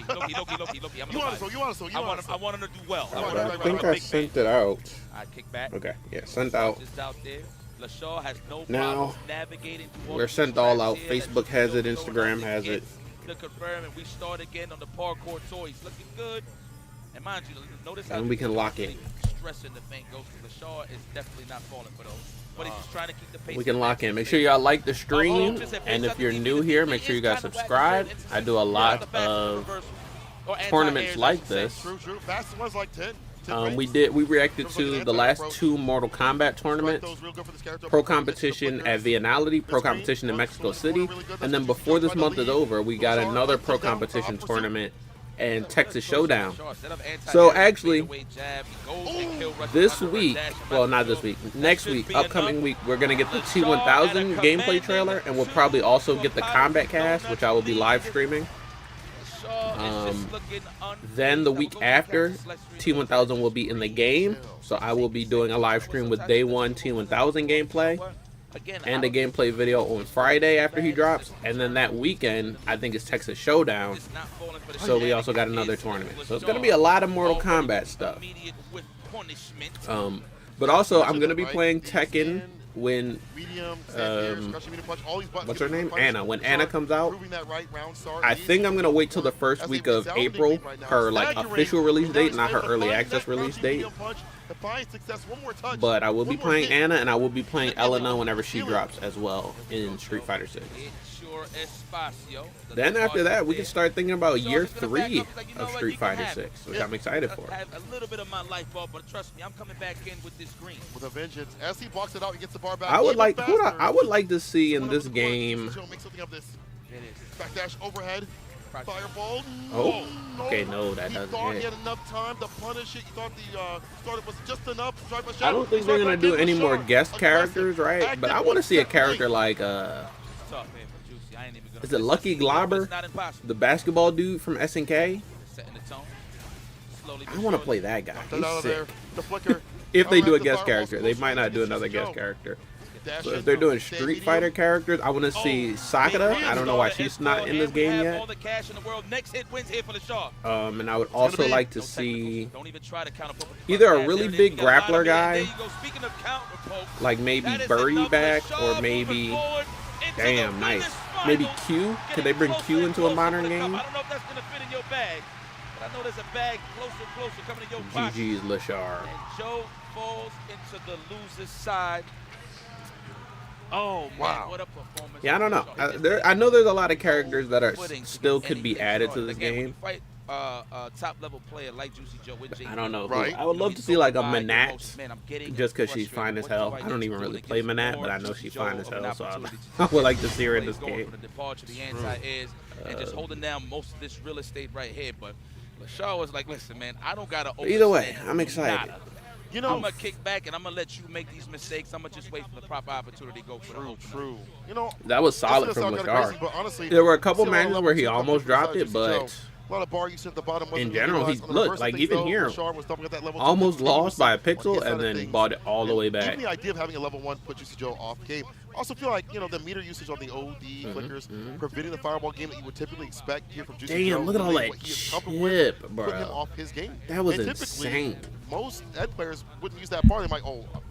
I'm you want to I want him to do well. I think I sent it out. I kick back. Okay, yeah, sent out. Just out there. Lashar has no now navigating. we're sent all out. Facebook has it. Instagram has it. To confirm, and we start again on the parkour toys. Looking good. And mind you, notice how and we can lock in. Stressing the thing goes to Lashar is definitely not falling for those. But he's just trying to keep the pace. We can lock in. Make sure y'all like the stream, and if you're new here, make sure you guys subscribe. I do a lot of tournaments like this. True. Fast was like 10. We reacted to the last 2 Mortal Kombat tournaments, pro competition at Vianality, pro competition in Mexico City, and then before this month is over, we got another pro competition tournament and Texas Showdown. So actually, this week, well not this week, next week, upcoming week, we're going to get the T1000 gameplay trailer, and we'll probably also get the Combat Cast, which I will be live streaming. Then the week after, T1000 will be in the game, so I will be doing a live stream with Day 1 T1000 gameplay and a gameplay video on Friday after he drops, and then that weekend I think it's Texas Showdown, so we also got another tournament. So it's going to be a lot of Mortal Kombat stuff. But also I'm going to be playing Tekken when what's her name? Anna. When Anna comes out, I think I'm gonna wait till the first week of April, her like official release date, not her early access release date. But I will be playing Anna, and I will be playing Elena whenever she drops as well in Street Fighter 6. Then after that, we can start thinking about year 3 of Street Fighter 6, which I'm excited for. A little bit of my life off, but trust me, I'm coming back in with this green. With a vengeance. As he blocks it out, he gets the bar back. I would like to see in this game. Backdash overhead. Fireball. Oh, okay, no, that doesn't He hit. had enough time to punish it. You thought the startup was just enough. I don't think they're gonna do any more guest characters, right? But I want to see a character like is it Lucky Glauber, the basketball dude from SNK? I want to play that guy. He's sick. if they do a guest character. They might not do another guest character. So if they're doing Street Fighter characters, I want to see Sakura. I don't know why she's not in this game yet. And I would also like to see either a really big grappler guy, like maybe Birdie back, or maybe, damn, nice. Maybe Q. Could they bring Q into a modern game? I don't know if that's gonna fit in your bag, but I know there's a bag closer and closer coming in your box. GG's Lashar. And Joe falls into the loser's side. Oh, wow. What a performance. Yeah, I don't know. I know there's a lot of characters that are still could be added to this game. Fight top level player like Juicy Joe with I don't know. Right. I would love to see like a Manat, just because she's fine as hell. I don't even really play Manat, but I know she's fine as hell, so I would like to see her in this game. And just holding down most of this real estate right here. But Lashar was like, listen, man, I don't got to. Either way, I'm excited. You know, I'm gonna kick back and I'm gonna let you make these mistakes. I'm gonna just wait for the proper opportunity to go for the opener. True. You know, that was solid from Lashar. There were a couple matches where he almost dropped it, but a lot of bar use at the bottom. In general, he looked like even here, almost lost by a pixel and then bought it all the way back. Even the idea of having a level 1 put Juicy Joe off game. I also feel like, you know, the meter usage on the OD flickers, preventing the fireball game that you would typically expect here from Juicy Joe. Damn, look at all that chip, bro. Putting him off his game. That was insane. Most Ed players wouldn't use that bar. They might,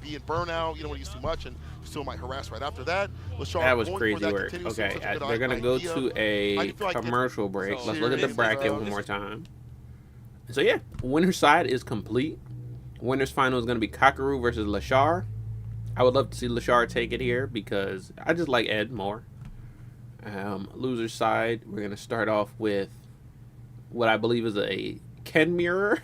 be in burnout, you don't want to use too much, and still might harass right after that. Lashar that was crazy work. Okay, they're going to go to a commercial break. Let's look at the bracket one more time. So, yeah, winner's side is complete. Winner's final is going to be Kakeru versus Lashar. I would love to see Lashar take it here because I just like Ed more. Loser's side, we're going to start off with what I believe is a Ken mirror.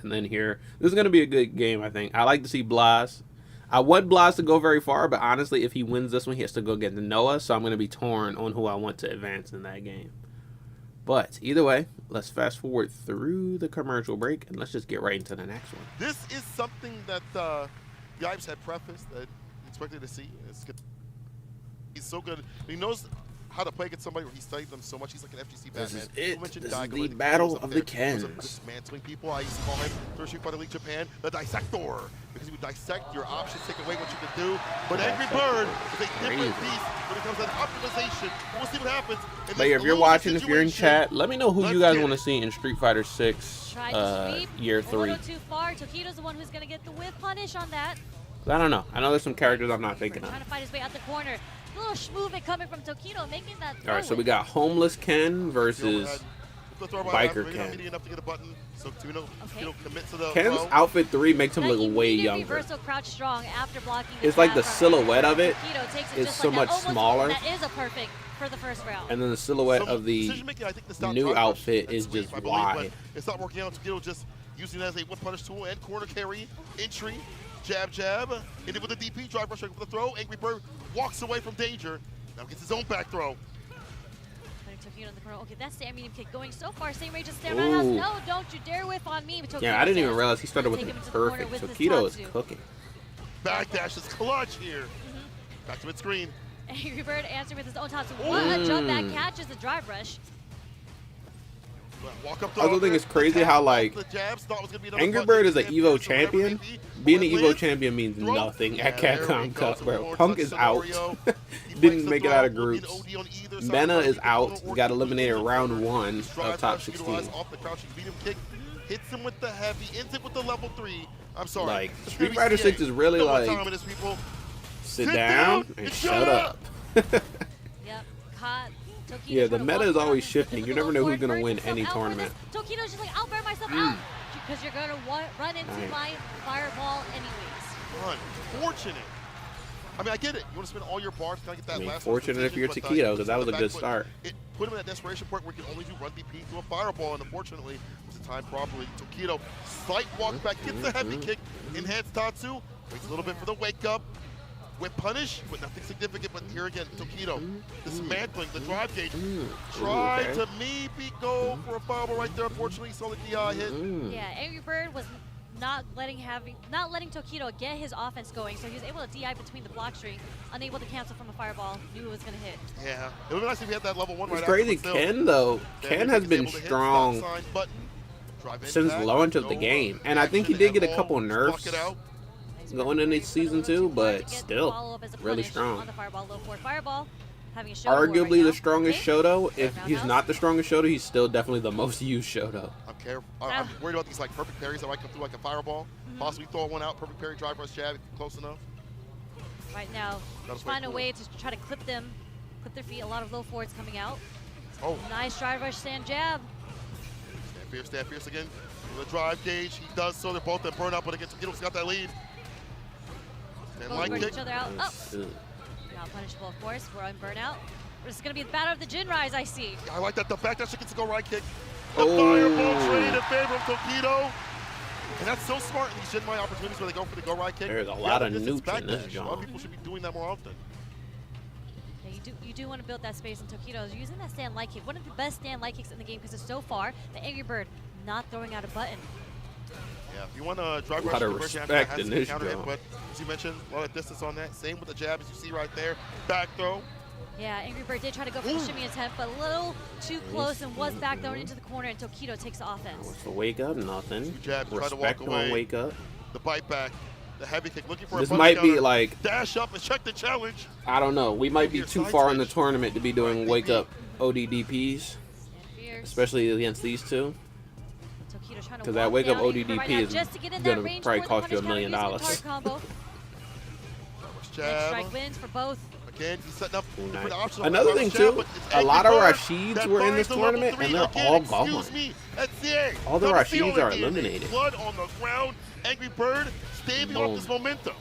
And then here, this is going to be a good game, I think. I like to see Blas. I want Blas to go very far, but honestly, if he wins this one, he has to go get the Noah. So I'm going to be torn on who I want to advance in that game. But either way, let's fast forward through the commercial break, and let's just get right into the next one. This is something that the Ives had prefaced that he expected to see. He's so good. He knows how to play against somebody where he studied them so much. He's like an FGC Batman. This is it. This is the battle of the Kens. Dismantling people. I used to call him, through Street Fighter League Japan, the Dissector. Because he would dissect your options, take away what you could do. But Angry Bird is a different beast when it comes to optimization. We'll see what happens. But yeah, if you're watching, if you're in chat, let me know who you guys want to see in Street Fighter 6 Year 3. A little too far. Tokido's the one who's going to get the whip punish on that. I don't know. I know there's some characters I'm not thinking of. Trying to fight his way out the corner. A little schmoving coming from Tokido, making that. All right, so we got Homeless Ken versus Biker Ken. Ken's outfit 3 makes him look way younger. It's like the silhouette of it is so much smaller. That is a perfect for the first round. And then the silhouette of the new outfit is just wide. It's not working out. Tokido just using it as a whip punish tool and corner carry entry. Jab, jab, hit it with a DP, drive rush with the throw. Angry Bird walks away from danger. Now gets his own back throw. Tokido in the corner. Okay, that's the medium kick going so far. Same range as Stamina has. No, don't you dare whiff on me. Yeah, I didn't even realize he started with the perfect. Tokido is cooking. Backdash is clutch here. Back to mid-screen. Angry Bird answering with his own Tatsu. What a jump back catches the drive rush. I also think it's crazy how, like, Angry Bird is an Evo champion. Being an Evo champion means nothing at CAPCOM Cup, bro. Punk is out. Didn't make it out of groups. Mena is out. Got eliminated round 1 of top 16. Hits him with the heavy, ends it with the level 3. I'm sorry. Like, Street Fighter 6 is really like, sit down and shut up. Yep, caught. Yeah, the meta is always shifting. You never know who's going to win any tournament. Tokido's just like, I'll bear myself out because you're going to run into my fireball anyways. Unfortunate. I mean, I get it. You want to spend all your bars to kind of get that last fortunate if you're Tokido, because that was a good start. It put him in that desperation point where he can only do run BP to a fireball, and unfortunately, was timed properly. Tokido, slight walk back, gets the heavy kick, enhanced Tatsu, waits a little bit for the wake up. Whip punish, but nothing significant. But here again, Tokido dismantling the drive gauge. Tried to maybe go for a fireball right there. Unfortunately, saw the DI hit. Yeah, Angry Bird was not letting Tokido get his offense going, so he was able to DI between the block string, unable to cancel from a fireball. Knew it was going to hit. Yeah, it would be nice if he had that level 1 right after. It's crazy, Ken though. Ken has been strong since launch of the game. And I think he did get a couple nerfs going into season 2, but still really strong. On the fireball, low forward fireball. Arguably the strongest Shoto. If he's not the strongest Shoto, he's still definitely the most used Shoto. I'm worried about these like perfect parries that might come through like a fireball. Possibly throw one out, perfect parry, drive rush jab if you're close enough. Right now, just find a way to try to clip their feet. A lot of low forwards coming out. Oh. Nice drive rush stand jab. Stand fierce again. The drive gauge, he does so. They're both at burnout, but against Tokido's got that lead. And Both light burn kick. each other out. Oh. Not punishable, of course. We're on burnout. This is going to be the battle of the Jin Rise, I see. I like that. The back dash gets to go right kick. The fireball trade in favor of Tokido. And that's so smart in these Jin Rise opportunities where they go for the go right kick. There's a lot of nukes in this A jump. lot of people should be doing that more often. Yeah, you do want to build that space, and Tokido is using that stand light kick. One of the best stand light kicks in the game because so far, the Angry Bird not throwing out a button. Yeah, if you want to drive rush, A lot of respect in this counter hit, jump. but as you mentioned, a lot of distance on that. Same with the jab, as you see right there. Back throw. Yeah, Angry Bird did try to go for the shimmy attempt, but a little too close and was back thrown into the corner, and Tokido takes the offense. What's the wake up? Nothing. Two jabs, try to walk Respect away. on wake up. The bite back. The heavy kick, looking for This a might be counter. like, Dash up and check the challenge. I don't know. We might be Your too side far in the switch. tournament to be doing Right, wake DP. up ODDPs, Stand fierce. especially against these two. Tokido trying to Because that walk wake up down Angry Bird ODDP right now is just to get in gonna that range probably for the cost you $1 punish million. counter using the hard combo. Next Jab. strike wins for both. Again, he's setting up different options. Another thing Jab, too, but it's a Angry lot of Bird Rashids that were in this finds the level tournament, three and they're again. all gone. Excuse me, that's it. All the Not Rashids feeling are it. eliminated. Blood on the ground. Angry Bird staving off this momentum.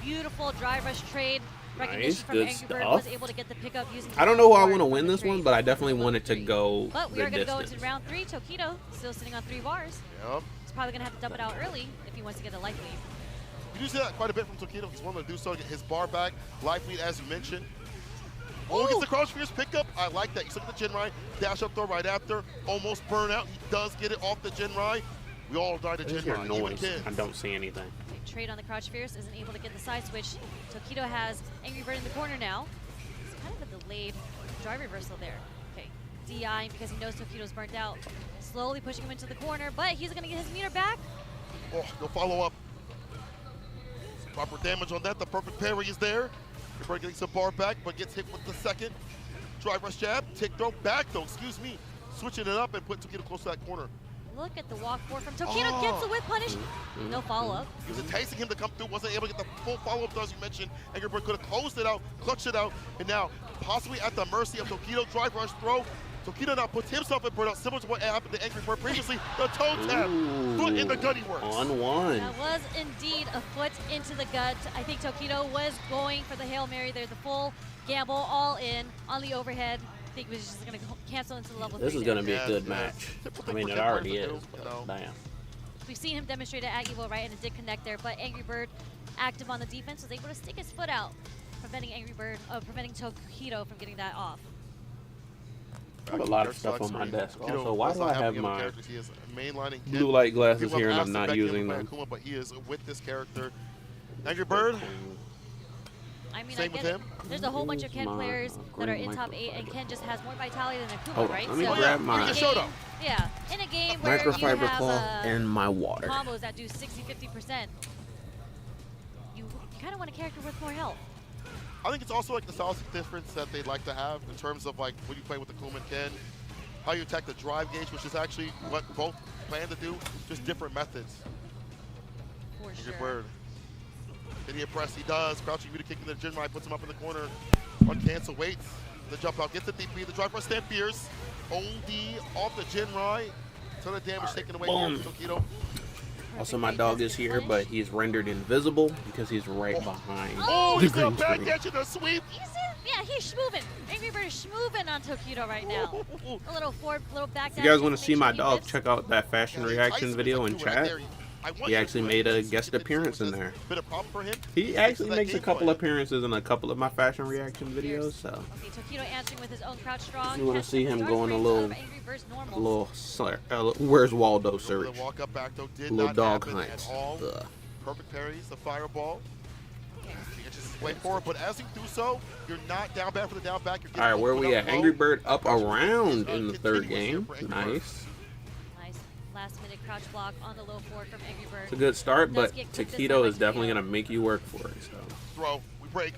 Beautiful drive rush trade. Recognition Nice, from good Angry Bird stuff. was able to get the pickup using I don't know who I forward want to from win the this one, trade. but I definitely want it to go But we the are going to go distance. into round 3. Tokido still sitting on 3 bars. Yep. He's probably going to have to dump it out early if he wants to get a life lead. You do see that quite a bit from Tokido. He's willing to do so to get his bar back. Life lead, as you mentioned. Oh, gets the cross fierce pickup. I like that. You look at the Jinrai. Dash up throw right after. Almost burnout. He does get it off the Jinrai. We all died to What is your Jinrai. Even noise? kids. I don't see anything. Okay, trade on the crouch fierce. Isn't able to get the side switch. Tokido has Angry Bird in the corner now. It's kind of a delayed drive reversal there. Okay, DI because he knows Tokido's burnt out. Slowly pushing him into the corner, but he's going to get his meter back. Oh, no follow up. Proper damage on that. The perfect parry is there. Bird getting some bar back, but gets hit with the second. Drive rush jab. Tick throw. Back throw. Excuse me. Switching it up and putting Tokido close to that corner. Look at the walk forward from Tokido. Gets the whip punish. No follow-up. He was enticing him to come through. Wasn't able to get the full follow-up, as you mentioned. Angry Bird could have closed it out, clutched it out, and now possibly at the mercy of Tokido. Drive rush throw. Tokido now puts himself in burnout, similar to what happened to Angry Bird previously. The toe tap. Foot in the gut, he works. On one. That was indeed a foot into the gut. I think Tokido was going for the Hail Mary there. The full gamble, all in on the overhead. I think he was just going to cancel into the level 3. This is going to be a Yes, good yes. match. Typical I mean, it for already Jin Bird is, to do, but you know. damn. We've seen him demonstrate it at Evo, right, and it did connect there, but Angry Bird, active on the defense, was able to stick his foot out, preventing Tokido from getting that off. I have a lot of stuff on my desk. Also, why do I have my blue light glasses here and I'm not using them? But he is with this character. Angry Bird. I mean, Same I with get it. him. There's a whole bunch of Ken My players that are in green top 8, and Ken just has more vitality than Akuma, Hold on, right? let me So grab in my a Shoto. game, yeah, in a game where you Microfiber have cloth and my water. combos that do 60-50%, you kind of want a character with more health. I think it's also like the stylistic difference that they'd like to have in terms of like when you play with the Kuma and Ken, how you attack the drive gauge, which is actually what both plan to do, just different methods. For Angry sure. Bird. Did he press? He does. Crouching Vita kicking the Jinrai, puts him up in the corner. On cancel, waits. The jump out, gets the DP. The drive rush stand fierce. OD off the Jinrai. Ton of damage taken away here boom. from Tokido. Also, my dog is here, but he's rendered invisible because he's right behind Oh, the he's gonna green back screen. at you, the sweep. Yeah, he's schmoovin'. Angry Bird is schmoovin' on Tokido right now. A little forward, little back. If you guys want to see my dog, check out that fashion reaction video in chat. He actually made a guest appearance in there. Bit of problem for him. He actually makes a couple appearances in a couple of my fashion reaction videos, so Okay, Tokido answering with his own crouch strong. you want to Catches see the him dark going a range little, of Angry Bird's normal. where's Waldo The search, walk up back though did little not dog happen hunts. at all. Ugh. Perfect parries, the fireball. He inches his way forward, but as you do so, you're not down bad for the down back. You're All right, where opened we up at? low. Angry Bird up around in the Continuous third here game. for Angry Bird. Nice. Nice. last-minute crouch block on the low forward from Angry Bird. It's a good start, Does but get clipped this Taquito time by is definitely Taquito. going to make you work for it. So Throw. We break.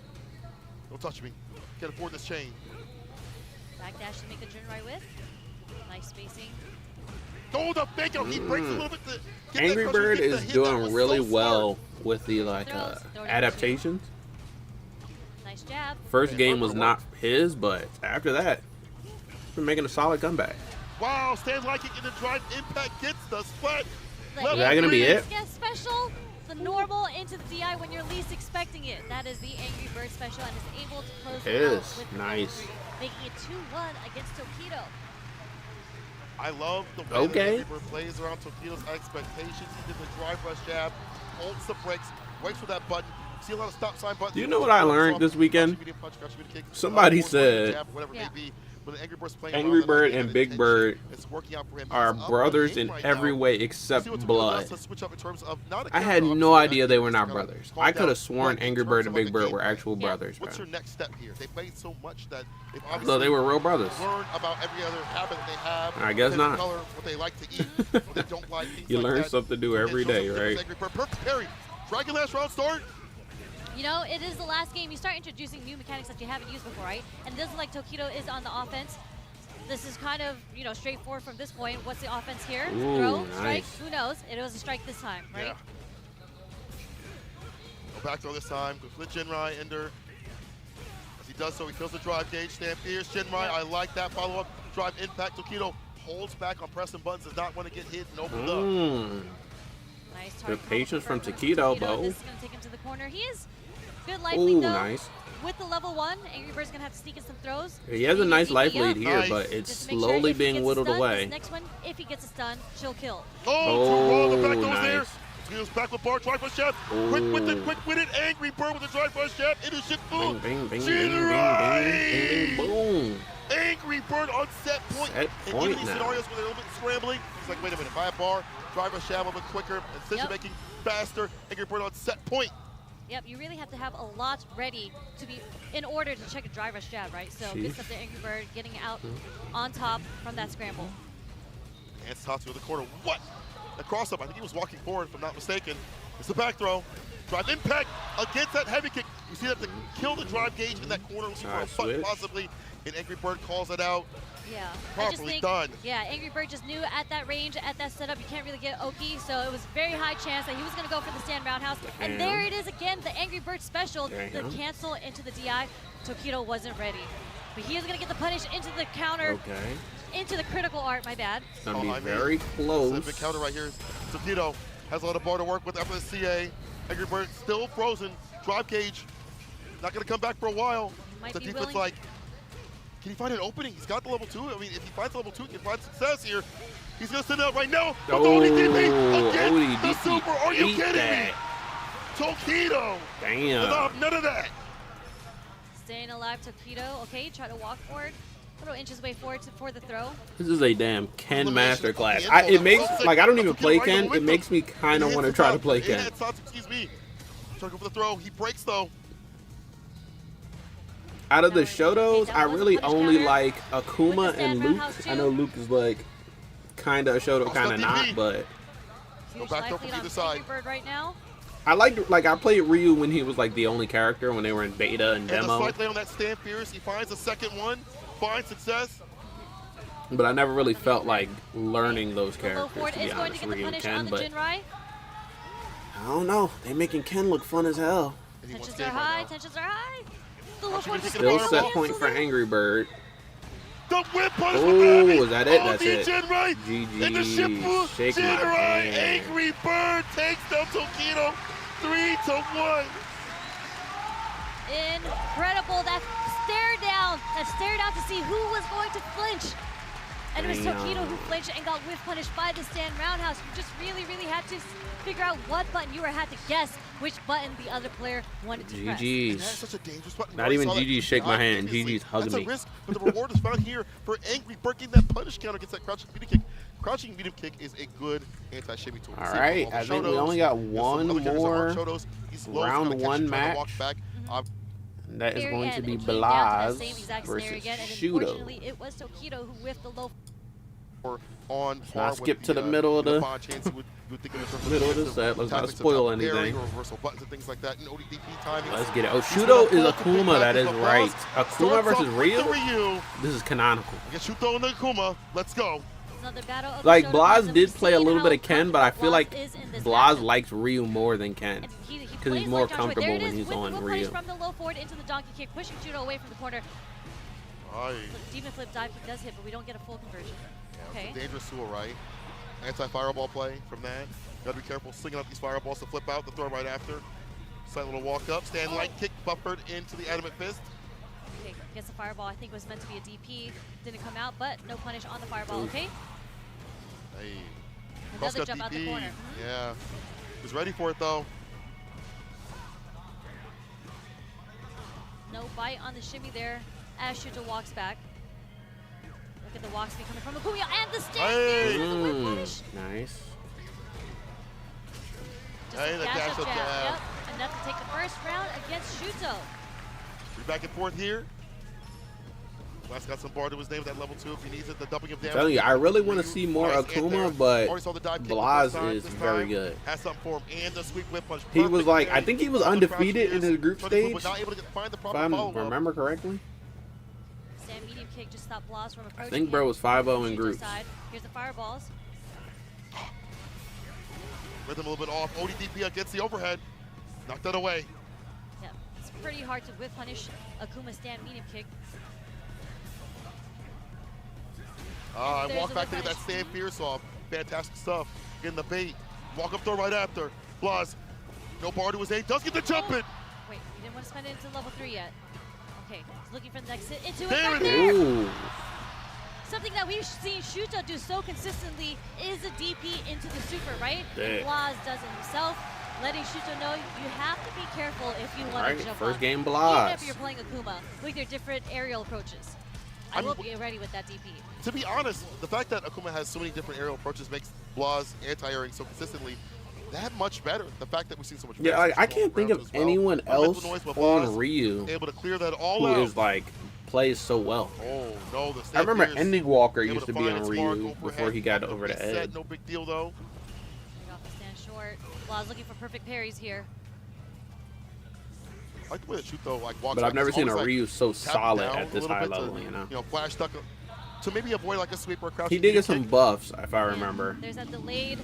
Don't touch me. Can't afford this chain. Backdash to make the Jinrai with. Nice spacing. Oh, the fake out. He breaks a little bit. To get Angry that pressure, Bird get the is hit. That doing was really so smart. well with the Throwing adaptations. Nice jab. First Man, game Bird was not his, but after that, he's been making a solid comeback. Wow, stands like it in the drive. Impact gets the split. The Level Is that gonna be Angry it? Bird gets special. The normal into the DI when you're least expecting it. That is the Angry Bird special and is able to close It it out is. with the Nice. level 3, making it 2-1 against Taquito. I love the way that Angry Bird plays around Taquito's expectations. He did the drive rush jab, holds the brakes, waits for that button. See a lot of stop sign buttons. Do you know what I learned this weekend? Somebody said Angry Bird and Big Bird are brothers in every way except blood. I had no idea they were not brothers. I could have sworn Angry Bird and Big Bird were actual brothers, What's your man. next step here? They played so much that they've I thought obviously they were real brothers. learned about every other habit that they have. I guess favorite not. Color, what they like to eat, what they don't like. Things You like learn that. something new every Again, day, shows up right? Angry Bird. Perfect parry. Dragon last round start. You know, it is the last game. You start introducing new mechanics that you haven't used before, right? And it doesn't like Taquito is on the offense. This is kind of, you know, straightforward from this point. What's the offense here? Ooh, Throw, strike, nice. who knows? It was a strike this time, right? Yeah. Go back throw this time. Go split Jinrai, Ender. As he does so, he kills the drive gauge. Stand fierce. Jinrai, Yep. I like that follow-up. Drive impact. Taquito holds back on pressing buttons. Does not want to get hit and opened up. Nice Good target patience from confirmed Taquito, Bo. This is going to take him to the corner. He is good life lead, Ooh, though. nice. With the level 1, Angry Bird's going to have to sneak in some throws. He has a Maybe nice DP life up. lead here, Nice. but it's Just to make sure slowly if he being gets a whittled stun, away. This next one, if he gets a stun, she'll kill. Oh, the back goes Oh, there. nice. Taquito's back with bar. Drive rush jab. Quick with it. Angry Bird with the drive rush jab. It is shit Bing, food. bing, bing, bing, bing, bing, bing, boom. Angry Bird on set point. Set and point even these now. scenarios where they're a little bit scrambling, it's like, wait a minute, if I have bar, drive rush jab a little bit quicker, decision making faster. Angry Bird on set point. Yep, you really have to have a lot ready to be in order to check a drive rush jab, right? So good Sheesh. stuff there, Angry Bird getting out on top from that scramble. And it's tossed to the corner. What? A cross up. I think he was walking forward, if I'm not mistaken. It's the back throw. Drive impact against that heavy kick. You see that to kill the drive gauge in that corner. Looking for a Nice butt switch. possibly. And Angry Bird calls it out. Yeah, I just Properly think, done. yeah, Angry Bird just knew at that range, at that setup, you can't really get Oki, so it was very high chance that he was going to go for the stand roundhouse. And Damn. there it is again, the Angry Bird special, the Damn. cancel into the DI. Taquito wasn't ready, but he is going to get the punish into the counter, Okay. into the critical art, my bad. It's going to Oh, be I mean, very It's a close. big counter right here. Taquito has a lot of bar to work with after the CA. Angry Bird still frozen. Drive gauge. Not going to come back for a while. Might The be defense willing. like, can he find an opening? He's got the level 2. I mean, if he finds level 2, he can find success here. He's going to send out right now. Oh, ODDP against the ODDP super. Are you ate kidding that. me? Taquito. Damn. None of that. Staying alive, Taquito. Okay, try to walk forward. Little inches way forward for the throw. This is a damn Ken Elimination masterclass. at the end It makes, zone. like, I don't even Taquito play right Ken. momentum. It makes me kind of He want to hits try the to play top. Ken. Yeah, it's excuse me. Trying to go for the throw. He breaks though. Out of the Okay, Shotos, that I was a really punish only counter like with Akuma the and stand Luke. roundhouse I know too. Luke is like kind of a Shoto, kind of not, but Huge back life up from lead on either side. Angry Bird right now. I like I played Ryu when he was like the only character when they were in beta and And the demo, slight lane on that stand fierce. He finds the second one. Finds success. but I never really felt like learning those The low characters, forward to be is going to honest, get the Ryu and punish Ken, on the but Jinrai. I don't know. They making Ken look fun as hell. And he wants Tensions are game right high, now. tensions are high. The low Actually, forward he's just gonna Still fire set ball. point for Angry Bird. The whip punish Oh, with Abby. is that it? Oh, That's the it. Jinrai. GG. And the Shifu. Shake my Jinrai. hand. Angry Bird takes down Taquito 3-1. incredible. That stare down to see who was going to flinch. And it was Damn. Taquito who flinched and got whiff punished by the stand roundhouse. You just really had to figure out what button you had to guess which button the other player wanted to press. And that is GG's. such a dangerous button. Not We even saw that GG shake my hand. previously. GG's hugging That's me. a risk, but the reward is found here for Angry Bird getting that punish counter against that crouching medium kick. Crouching medium kick is a good anti-shimmy tool. All right, I think we only got one more round one match. That is Very going to end, be it came down to that Blas same exact snare versus again, and Shudo. unfortunately, it was Taquito who whiffed the low. on Let's par not with skip to the middle of the bond chance you would think of in terms of middle of the defensive set. Let's not tactics of spoil parry anything. or reversal buttons and things like that. And ODDP timing. Let's get it. Oh, He's Shuto gonna is pull the Akuma. big That is back of right. Starts Akuma versus off with the Ryu. Ryu. This is canonical. I guess Shuto and the Akuma. Let's go. Another battle of Like the Blas Shotokan. did play a We've little seen bit of Ken, but I feel how like comfortable is in this Blas matchup. likes Ryu more than Ken And he because plays he's more like Joshua. comfortable There it when is he's with on the Ryu. punish from the low forward into the donkey kick, pushing Judo away from the corner. Aye. Demon flip dive kick does hit, but we don't get a full conversion. Okay. It's a dangerous tool, right? Anti-fireball play from that. Gotta be careful slinging out these fireballs to flip out the throw right after. Slight little walk up, stand light kick buffered into the adamant fist. Okay, gets the fireball. I think it was meant to be a DP. Didn't come out, but no punish on the fireball. Okay. Hey. Another Crosscut jump out the DP. corner. Yeah. He's ready for it though. No bite on the shimmy there as Shuto walks back. Look at the walk speed coming from Akuma and the stand Hey. there with the whip punish. Nice. Just Hey, a the dash dash up up jab. jab. Yep. Enough to take the first round against Shuto. We're back and forth here. Last got some bar to his name with that level 2 if he needs it. The doubling of damage. I'm telling you, I really want to Ryu, see more nice and there. Akuma, but Already saw the dive kick Blas the first time, is this very time. good. Has something for him and the sweep whip punch. He was Perfect like, I parry. think he was All the crouch undefeated in years, his group trying to move, stage, but not able to find the if proper I follow-up. remember correctly. Stand medium kick just stopped Blas from approaching I think bro him. was 5-0 in Shuto groups. side. Here's the fireballs. Rhythm a little bit off. ODDP against the overhead. Knocked that away. Yeah, it's pretty hard to whip punish Akuma stand medium kick. I There's walk a back to whip get that punish. stand fierce off. Fantastic stuff. Getting the bait. Walk up throw right after. Blas. No bar to his aim. Does get the jump in. Wait, we didn't want to spend it into level 3 yet. Okay, he's looking for the next hit into it. There Right it there. Ooh. Something that we've seen Shuto do so consistently is a DP into the super, right? Dang. And Blas does it himself, letting Shuto know you have to be careful if you want Right, to jump first on. game Even Blas. if you're playing Akuma with your different aerial approaches. I I will mean, get ready with that DP. To be honest, the fact that Akuma has so many different aerial approaches makes Blas anti-airing so consistently that much better. The fact that we've seen so much. Yeah, I can't think of anyone else on Ryu Able to clear that all who out. is like plays so well. Oh no, the I remember Ending Ending Walker used to be on Ryu before he got over the Set, edge. no big deal though. Take off the stand short. Blas looking for perfect parries here. I like the way that shoot though, like walks. But back. I've never It's seen a almost like Ryu so tap solid down at a this little high bit level, to, you know. flash stuck to maybe avoid like a sweep or a crouch. He did get kick. some buffs, if I And remember. there's that delayed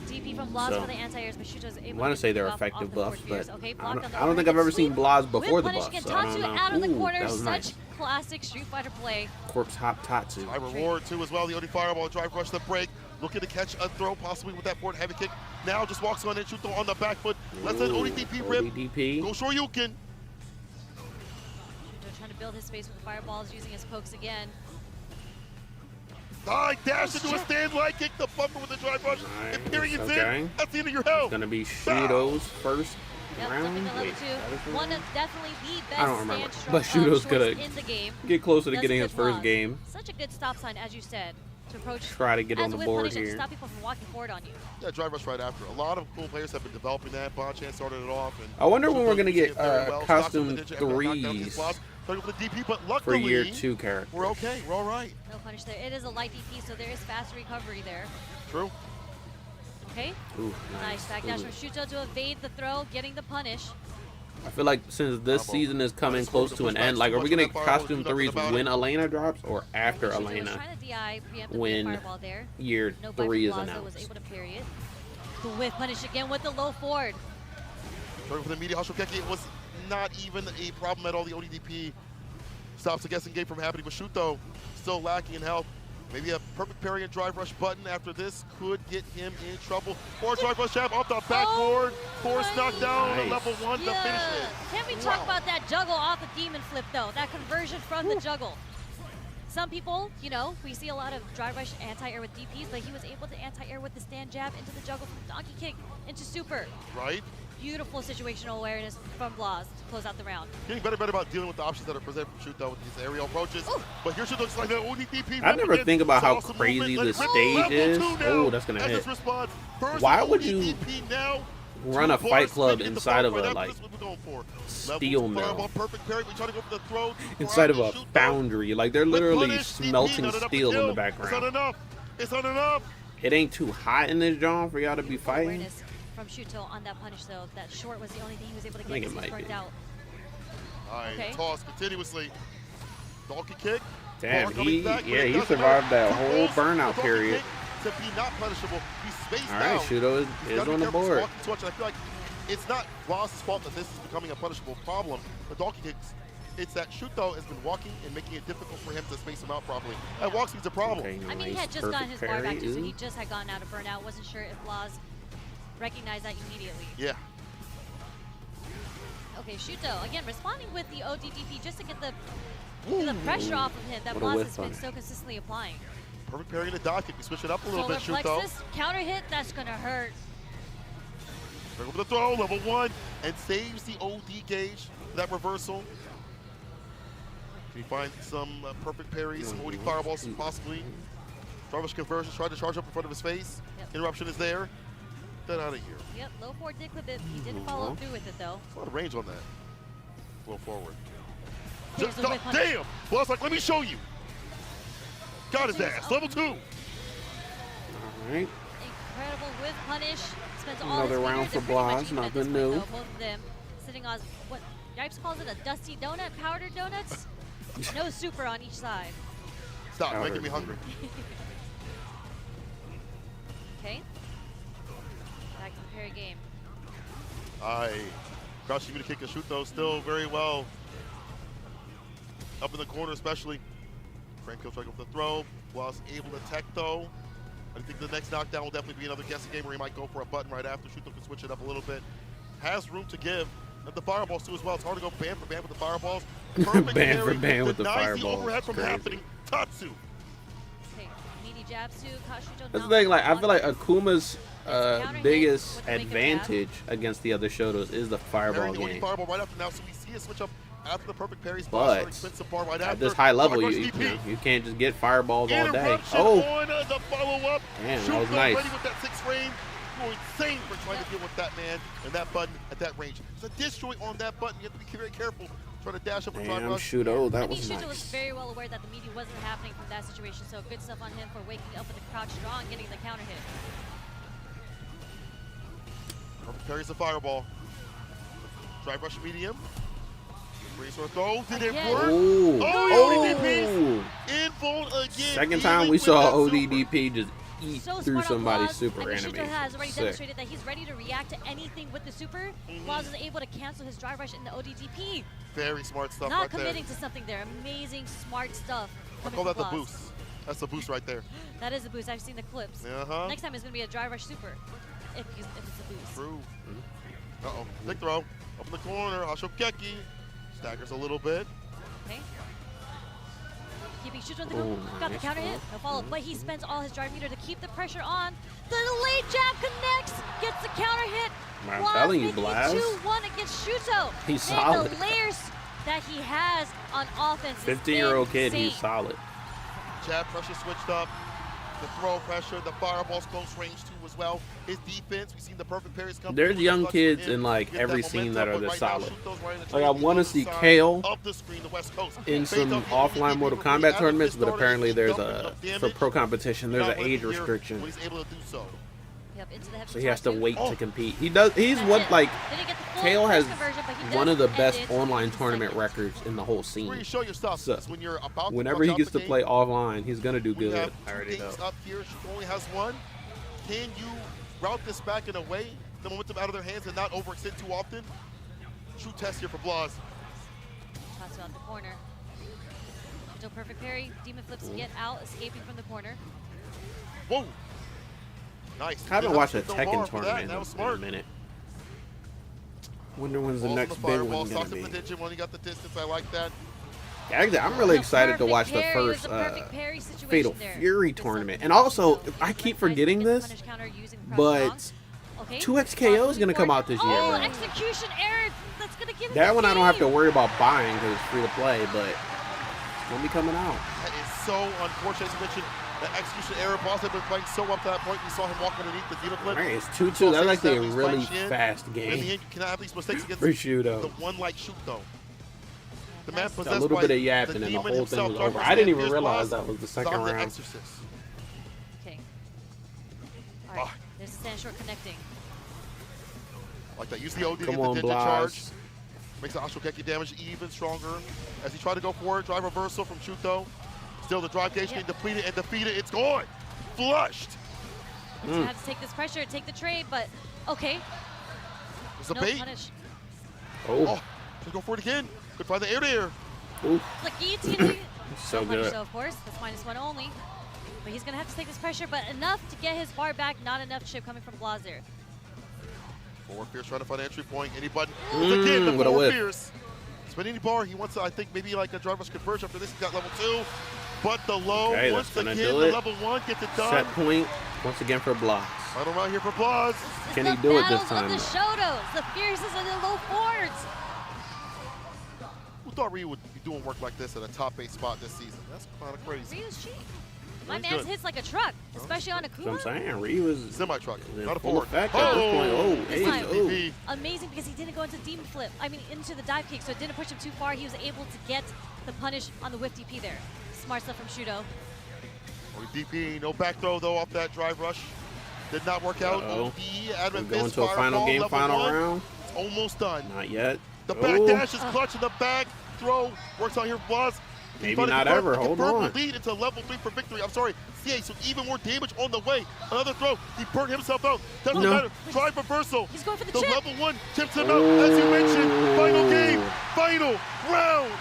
DP from Blas So, for the anti-airs, but Shuto's able I to want to get say the they're buff off effective the buffs, forward but gears. Okay, I blocked don't, on the I don't think I've overhead ever seen sweep. Blas before Whip the punish buff. again. So I don't Tatsu know. out of the Ooh, corner. that was Such nice. classic Street Fighter play. Corpse hop Tatsu. High reward too as well. The OD fireball, drive rush the break. Looking to catch a throw, possibly with that forward heavy kick. Now just walks on in, shoot on the back foot. Let's let ODDP rip. ODDP. Go Shoryuken. Shuto trying to build his space with the fireballs, using his pokes again. Dash into a stand light kick, the bumper with the drive rush. And Nice, periods okay. in. That's the end of your health. Gonna be Shudo's first Yep, round. jumping to level Wait, 2. that is One of definitely the best I don't remember, stand but Shuto's gonna in the game. get closer to Does getting it his with first Blas. game. Such a good stop sign, as you said, to approach. Try to get as on a the whip board punish and to here. stop people from walking forward on you. Yeah, drive rush right after. A lot of cool players have been developing that. Bonchan started it off. And I wonder when we're gonna using get it very well. Stops costume with the ninja, able to knock down these 3s blocks. Starting with the DP, but for luckily, year 2 characters. we're okay. We're all right. No punish there. It is a light DP, so there is fast recovery there. True. Okay. Ooh, Nice backdash Ooh. from Shuto to evade the throw, getting the punish. I feel like since this season is coming close to an end, like, are we gonna costume 3s when Elena drops or after Shuto was Elena? trying to DI preemptively when fireball there. Year No bite 3 is from Blas, though, was announced. able to parry it. The whip punish again with the low forward. Starting for the media hustle kick. It was not even a problem at all. The ODDP stops the guessing game from happening. But Shuto still lacking in health. Maybe a perfect parry and drive rush button after this could get him in trouble. Or drive rush jab off the backboard. Force knockdown Nice. level 1 to finish Yeah. it. Can we talk about that juggle off the demon flip, though? That conversion from the juggle. Some people, you know, we see a lot of drive rush anti-air with DPs, but he was able to anti-air with the stand jab into the juggle from donkey kick into super. Right? Beautiful situational awareness from Blas to close out the round. Getting better and better about dealing with the options that are presented from Shuto with these aerial approaches. Ooh. But here Shuto looks like that ODDP. I never again. think about how Awesome crazy movement. the Let it rip. stage Level is. 2 now Oh, that's gonna as hit. this response. First Why would you ODDP now run a Two fight bars, club spin, get the inside of ball a right like after this, what we're going for. steel Level two fireball, mill? perfect parry. We try to go for the throw. Inside of a Shuto. foundry? Like they're Whip literally punish, DP, smelting not enough to steel in kill. the It's not background. enough. It's not enough. It ain't too hot in this zone for y'all to be fighting. Awareness from Shuto on that punish, though. That short was the only thing he was able to get think it because he was might burnt be. out. All right, Okay. toss continuously. Donkey kick. Damn, Bar coming he back, but yeah, it he doesn't survived hurt. that Two whole rolls, burnout the donkey period. kick to be not punishable. He's spaced All right, out. Shuto He's is gotta on be the careful board. walking too much, and I feel like it's not Ross's fault that this is becoming a punishable problem. The donkey kicks, it's that Shuto has been walking and making it difficult for him to space him out properly. And walk speed's a problem. Okay, I mean, he nice, had just gotten his perfect bar back parry. too, so Ooh. he just had gotten out of burnout. Wasn't sure if Laws recognized that immediately. Yeah. Okay, Shuto, again, responding with the ODDP just to get the pressure off of him that What a Laws whiff has been on it. so consistently applying. Perfect parry in the dodge kick. We switch it up a little Solar bit, Shuto. plexus, counter hit, that's gonna hurt. Over the throw, level 1, and saves the OD gauge, that reversal. Can he find some perfect parries, some OD fireballs possibly? Driver's conversions, tried to charge up in front of his face. Yep. Interruption is there. Get out of here. Yep, low forward did clip it. He didn't follow through with it though. A lot of range on that. Low forward. Here's the whip punish. Damn! Blast like, let me show you. Got his ass. Level 2. All right. Incredible whip punish. Spends all Another his round fingers. for They're pretty much Blas, even at this nothing point, new. though, both of them sitting on what Yipes calls it a dusty donut, powdered donuts. No super on each side. Stop Powder. making me hungry. Okay. Back to the parry game. Crouching me to kick and shoot though, still very well. Up in the corner especially. Frank Kill trying to go for the throw. Was able to tech though. I think the next knockdown will definitely be another guessing game where he might go for a button right after. Shuto can switch it up a little bit. Has room to give. And the fireballs too as well. It's hard to go band for band with the fireballs. Perfect Band for parry, band with the denies fireballs. the overhead from Crazy. happening. Tatsu. Okay, meaty jab to caught Shuto. That's the not thing. Like, I on feel like it. Akuma's counter hit biggest with the wake of jab. advantage against the other Shotos is the fireball Parrying the only game. fireball right after now, so we see a switch up after the perfect parries. But expensive bar right at after. this high level, Forward you DP. can't just get fireballs all day. Interruption Oh, on the follow-up. Damn, that Shuto was nice. ready with that 6 frame. Going insane for trying to deal with that man and that button at that range. There's a disjoint on that button. You have to be very careful. Try to dash up and try to damn, rush. Shuto, I that mean, was Shuto nice. was very well aware that the meaty wasn't happening from that situation, so good stuff on him for waking up with the crouch draw and getting the counter hit. Perfect parries the fireball. Drive rush medium. Raise or throw. Did it Again. work? Oh, Oh, ODDPs. In full again. Second time dealing we with saw that super. ODDP just eat So through smart on somebody's Blas. super I mean, animation. Shuto has already Sick. demonstrated that he's ready to react to anything with the super. Blas is able to cancel his drive rush in the ODDP. Very smart stuff Not right there. committing to something there. Amazing, smart stuff. I coming call that from the Blas. boost. That's the boost right there. That is a boost. I've seen the clips. Uh-huh. Next time it's going to be a drive rush super. If it's a boost. True. Uh-oh. Big throw. Up in the corner. Ashokeki. Staggers a little bit. Okay. Keeping Shuto in the go. Got the nice counter hit. move. No follow, but he spends all his drive meter to keep the pressure on. The delayed jab connects. Gets the counter hit. I'm Blas telling you, making it Blas. 2-1 against Shuto. He's Man, solid. the layers that he has on offense is 15-year-old kid, insane. he's solid. Jab pressure switched up. The throw pressure. The fireball's close range too as well. His defense. We've seen the perfect parries come. There's through. young Clutch for kids him. in, like, Get every that scene momentum, that are but this right now, solid. Shuto's right in the Like, I training wanna on the see side Kale of the screen, the West Coast. in Based some off the offline ODDP Mortal for Kombat after tournaments, this but started, apparently he's there's dumping a enough damage. for pro competition. There's Now an let age him hear restriction, when he's able to do so. Yep, into the heavy so he has to tattoo. wait Oh. to compete. He does. He's That's what it. like Didn't get the full Kale first has conversion, but he one does of the end best it online in tournament second. records in the whole Where scene. you show your stuff So, is when you're about Whenever to he punch gets out to the play game. offline, he's gonna do We good. have I two already know. things up here. She only has one. Can you route this back in a way, the momentum out of their hands and not overextend too often? True test here for Blas. Tatsu out the corner. Still perfect parry. Demon flips to get out, escaping from the corner. Whoa. Nice. I haven't Didn't watched a have to no bar Tekken for that, tournament and that was in a smart. minute. Wonder when's the Balls on next big fireball, one stock gonna in be. position when he got the distance. I like that. Actually, I'm really The excited to perfect watch the parry first is a perfect parry situation Fatal there. Fury Good stuff. tournament. And also, I keep Recognizing forgetting the this, punish counter using the crouch but strong. Okay. 2XKO is gonna come out this year, Oh, bro. execution error. That's gonna give him That the one I don't have to game. worry about buying because it's free to play, but it's gonna be coming out. That is so unfortunate. As you mentioned, the execution error. Blas had been playing so up to that point. We saw him walk underneath the demon flip. All right, it's 2-2. That's actually a really fast In the game end, you cannot have these mistakes against for Shuto. the one like shoot though. The man Nice. possessed A little by bit of yapping and the demon whole thing himself, was Dark over. Lord I didn't even Here's realize Blas, that was the second Zom the round. Exorcist. Okay. stand short connecting. Like that. Use the OD to Come get the on, ninja Blas. charge. Makes the Ashokeki damage even stronger. As he tried to go for it, drive reversal from Shuto. Still the drive gauge getting depleted and defeated. It's gone. Flushed. So have to take this pressure, take the trade, but okay. There's a No bait. punish. Oh, should go for it again. Could find the air to air. Oof. Like guillotining. So No punish good. though, of course. That's -1 only. But he's gonna have to take this pressure, but enough to get his bar back. Not enough chip coming from Blas there. Forward Fierce trying to find an entry point. Any button. Again, the what a forward whip. Fierce. Spinning bar. He wants to, I think, maybe like a drive rush converge after this. He's got level 2. But the low, Okay, once that's gonna again, do the it. level 1 gets it done. Set point once again for Blas. Final round here for Blas. Can The he do it this battles time? of the Shotos, the Fierces and the low forwards. Who thought Ryu would be doing work like this at a top 8 spot this season? That's kind of crazy. Ryu's cheap. My He's man's good. hits like a truck, especially on That's what I'm Akuma. saying. Ryu is Semi-truck, in not a full forward. effect at this point. Oh, This hey, time. oh. DP. Amazing because he didn't go into demon flip. I mean, into the dive kick, so it didn't push him too far. He was able to get the punish on the whiff DP there. Smart stuff from Shuto. Or DP, no back throw though off that drive rush. Did not work out. Uh-oh. OD, We're Advent going Fist, to a final fireball, game, level final 1. round. It's almost done. Not yet. The back Oh. dash is clutch in the back throw. Works out here for Blas. Maybe not ever. Hold on. Lead into level 3 for victory. I'm sorry. CA, so even more damage on the way. Another throw. He burnt himself out. Doesn't No. matter. Drive reversal. He's going for the The chip. level 1 chips him out. As you mentioned, final game, final round.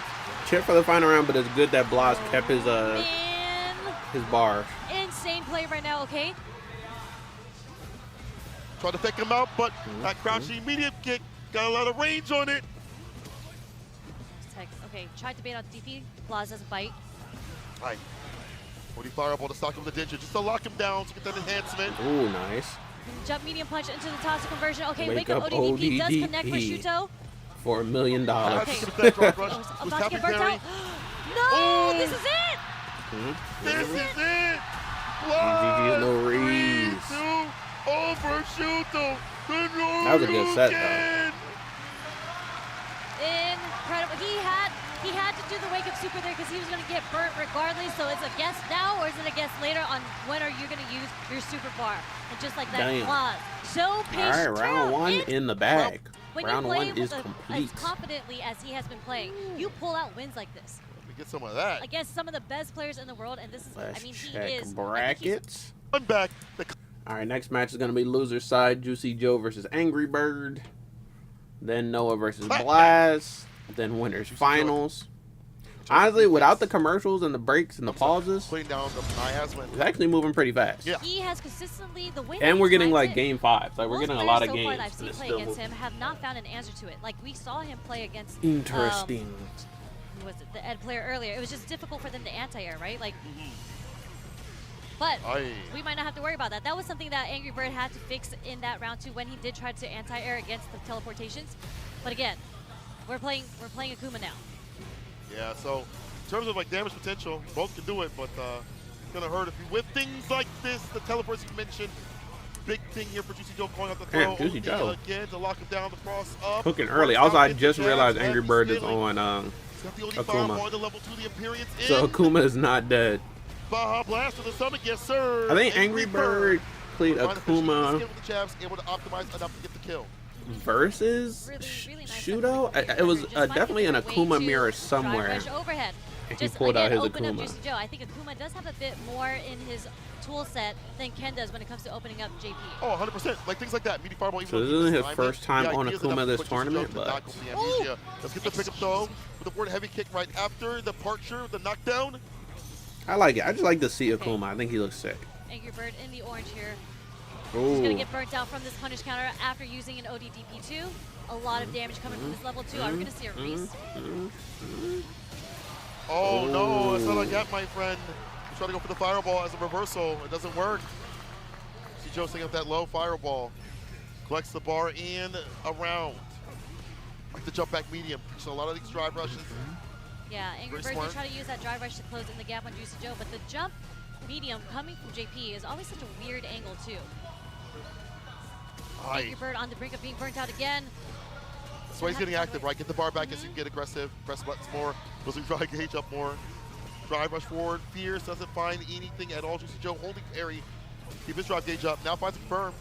Chip for the final round, but it's good that Blas kept his Man, bar. insane play right now, okay? Tried to fake him out, but that crouching medium kick got a lot of range on it. Okay, tried to bait out DP. Blas doesn't bite. All right. 40 fireball to stock him with the danger, just to lock him down to get that enhancement. Ooh, nice. Jump medium punch into the toxic conversion. Okay, Wake wake up up ODDP does ODDP. connect for Shuto. For $1 million. That's Okay. gonna that drive rush. Oh, Was about to get Happy burnt Perry. out. No, this is it. This is it. GG's no Reese. 3-2 over Shuto. That was a good set, though. Incredible. He had to do the wake up super there because he was going to get burnt regardless. So it's a guess now or is it a guess later on when are you going to use your super bar? And just like that, Damn. Blas. So patient. All right, round 1 in the bag. When Round you play 1 with is complete. as confidently as he has been playing, you pull out wins like this Let me get some of that. against some of the best players in the world. And this is, Let's I mean, he check is. I think he's- brackets. I'm back. All right, next match is going to be loser side, Juicy Joe versus Angry Bird. Then Noah versus Blas. Then winners finals. Honestly, without the commercials and the breaks and the pauses, Putting down the Miasma. it's actually moving pretty fast. Yeah. He has consistently the way. And he we're getting finds like it, game 5s. Like we're most getting a players lot of so far games. that I've and seen it's play still against moving. him have not found an answer to it. Like we saw him play against Interesting. who was it, the Ed player earlier. It was just difficult for them to anti-air, right? Like, but we might not have to worry about that. That was something that Angry Bird had to fix in that round 2 when he did try to anti-air against the teleportations. But again, we're playing Akuma now. Yeah, so in terms of like damage potential, both can do it, but it's gonna hurt if you with things like this. The teleports you mentioned, big thing here for Juicy Joe going out the throw. Damn, Juicy Joe. Again to lock him down, the cross up. Cooking early. Also, I just realized Angry Bird is on Got the OD Akuma. fireball, the level 2, the Imperience in. so Akuma is not dead. Baja Blast to the stomach, yes sir. I think Angry Bird played Trying to finish the Akuma skin with the jabs, able to optimize enough to get the kill. versus Really nice Shudo. It was definitely an Akuma mirror somewhere. Overhead. And he Just pulled out again, his open up Akuma. Juicy Joe. I think Akuma does have a bit more in his tool set than Ken does when it comes to opening up JP. Oh, 100%. Like things like that. Meaty fireball. Even So though this he isn't his misalignment, first time the on idea is Akuma enough to this put Juicy tournament, Joe to but- knock off the amnesia. Let's get the pickup though. With the forward heavy kick right after the departure, the knockdown. I like it. I just like to see Akuma. I think he looks sick. Angry Bird in the orange here. He's Ooh. going to get burnt out from this punish counter after using an ODDP2. A lot of damage coming from this level 2. Are we going to see a Reese? Oh no, it's not like that, my friend. He's trying to go for the fireball as a reversal. It doesn't work. See Joe setting up that low fireball. Collects the bar in around. Like the jump back medium. So a lot of these drive rushes. Yeah, Angry Very Bird smart. did try to use that drive rush to close in the gap on Juicy Joe, but the jump medium coming from JP is always such a weird angle too. Angry Bird on the brink of being burnt out again. That's why he's getting active, right? Get the bar back as you can get aggressive. Press buttons more. Closing drive gauge up more. Drive rush forward. Fierce doesn't find anything at all. Juicy Joe holding parry. Keep his drive gauge up. Now finds a confirm.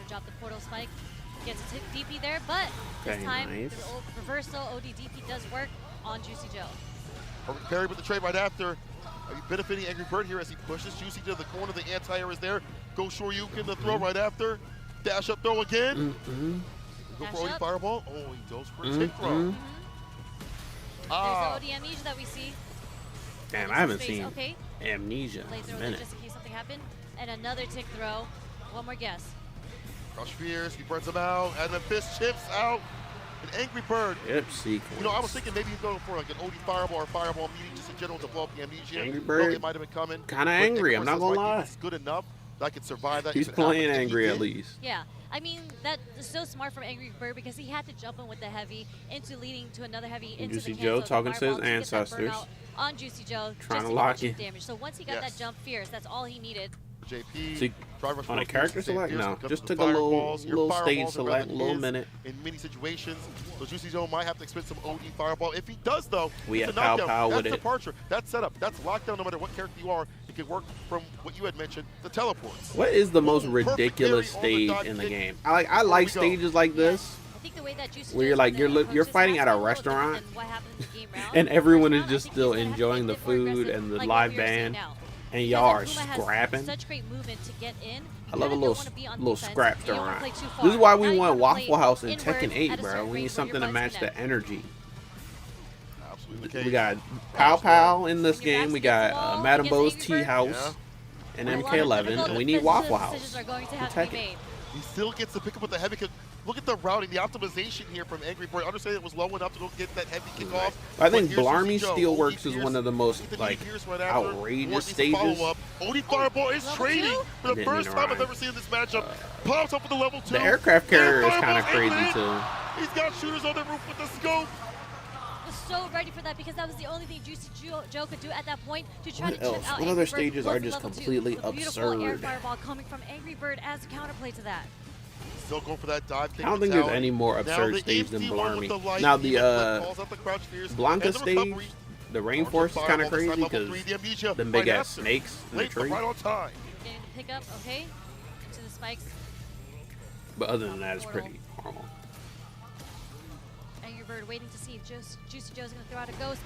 drop the portal spike. Gets a DP there, but this time nice. the old reversal OD DP does work on Juicy Joe. Perfect parry with the trade right after. Are you benefiting Angry Bird here as he pushes Juicy to the corner? The anti-air is there. Go Shoryuken the throw right after. Dash up throw again. Go Dash for OD up. fireball. Oh, he goes for a tick throw. There's the OD Amnesia that we see. Damn, I haven't Space. seen Okay. Amnesia Lay in throw a there minute. just in case something happened. And another tick throw. One more guess. Crush Fierce, he burns him out, and the fist chips out. An Angry Bird. Yep, sequence. You know, I was thinking maybe he's going for like an OD fireball or fireball meeting just in general to blow up the Amnesia. Angry No, Bird, it might have been coming. kinda But angry, I'm Angry not Bird gonna says, "My lie." defense is good enough that I can survive that. He's if it happens." playing And he angry did. at least. Yeah, I mean, that is so smart from Angry Bird because he had to jump in with the heavy into leading to another heavy into Juicy the Joe cancel, talking the to his fireball get that ancestors. burnout on Juicy Joe, Trying just to lock catch you. damage. So once he got Yes. that jump fierce, that's all he needed. JP, See, driver on a character select? No, just took a little stage select, little minute. In many situations, so Juicy Joe might have to expend some OD fireball. If he does, though, We it's have a Pow knockdown. Pow That's with it. departure. That's setup. That's lockdown. No matter what character you are, it can work from what you had mentioned, the teleports. What is the most Boom, perfect ridiculous parry on the stage dive in the kick. game? I like we go. stages like this. I think the way that Juicy Where you're Joe's like, gonna you're approach you're this fighting match at a is little different restaurant, than what happened in the game round. and everyone First is round, just I think still he's gonna have to enjoying be the a bit more food aggressive, and the like live what we were seeing band, now. and Because y'all are Akuma has scrapping. Such great movement to get in. I love a You little don't wanna be on little defense, scraps and you don't wanna around. play too This far. is why Now we you want wanna play Waffle House and inward Tekken 8, at a bro. certain We range need where something your to buttons match the connect. energy. Absolutely the We case. got Pow Pow in this When your game. We back's against the got wall Madame against Bo's Angry Tea Bird, House and a lot of MK11, difficult and we need defensive Waffle decisions House. are going to have for to be Tekken. made. He still gets to pick up with the heavy kick. Look at the routing, the optimization here from Angry Bird. Understand it was low enough to go get that heavy kick Right. off. I think But here's Blarmy Juicy Joe. Steelworks OD is one of the most Pierce, like Pierce right after. outrageous Needs to stages. follow up. OD Fireball is Level trading two? for the Didn't first even time I've rhyme. ever seen this matchup. Pops up with the level 2. The aircraft carrier is And kind of Fireball's crazy able too. in. He's got shooters on the roof with the scope. Was so ready for that because that was the only thing Juicy Joe could do at that point to try What to chip else? out What Angry other Bird stages was are the just level two. completely The beautiful air absurd? fireball coming from Angry Bird as a counterplay to that. Still going for that dive kick. I don't think there's mentality. any more Now absurd the stage than empty one with Blarmy. the light, Now even calls out the crouch fierce, Blanca and the stage, recovery. the rainforest is kind of Fireball this time, crazy level because 3, the amnesia them big right ass after. snakes in the Late, but tree. right on time. Getting the pickup, okay, into the spikes. But other than that, it's pretty normal. Angry Bird waiting to see if Juicy Joe's going to throw out a ghost.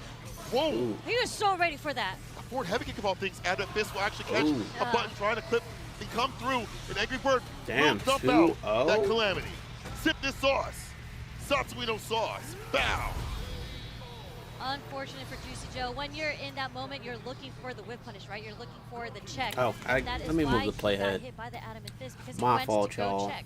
Whoa! Ooh. He was so ready for that. A forward heavy kick of all things. Add that fist will actually catch Ooh. a button trying to clip and come through. And Angry Bird Damn, will dump out 2-0. that calamity. Sip this sauce. Satsuino sauce. Bow. Unfortunate for Juicy Joe. When you're in that moment, you're looking for the whip punish, right? You're looking for the check. Oh, That is let me why move the he got playhead. hit by the adamant fist because My he went fault, to go y'all. check.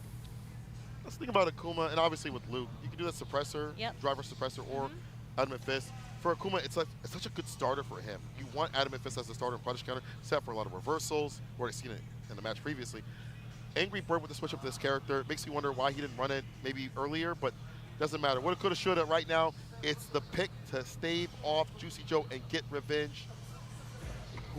Let's think about Akuma, and obviously with Luke, you can do that suppressor, Yep. driver suppressor, or adamant fist. For Akuma, it's such a good starter for him. You want adamant fist as a starter and punish counter, set for a lot of reversals. We've already seen it in the match previously. Angry Bird with the switch up this character makes me wonder why he didn't run it maybe earlier, but doesn't matter. Woulda, coulda, shoulda. Right now, it's the pick to stave off Juicy Joe and get revenge.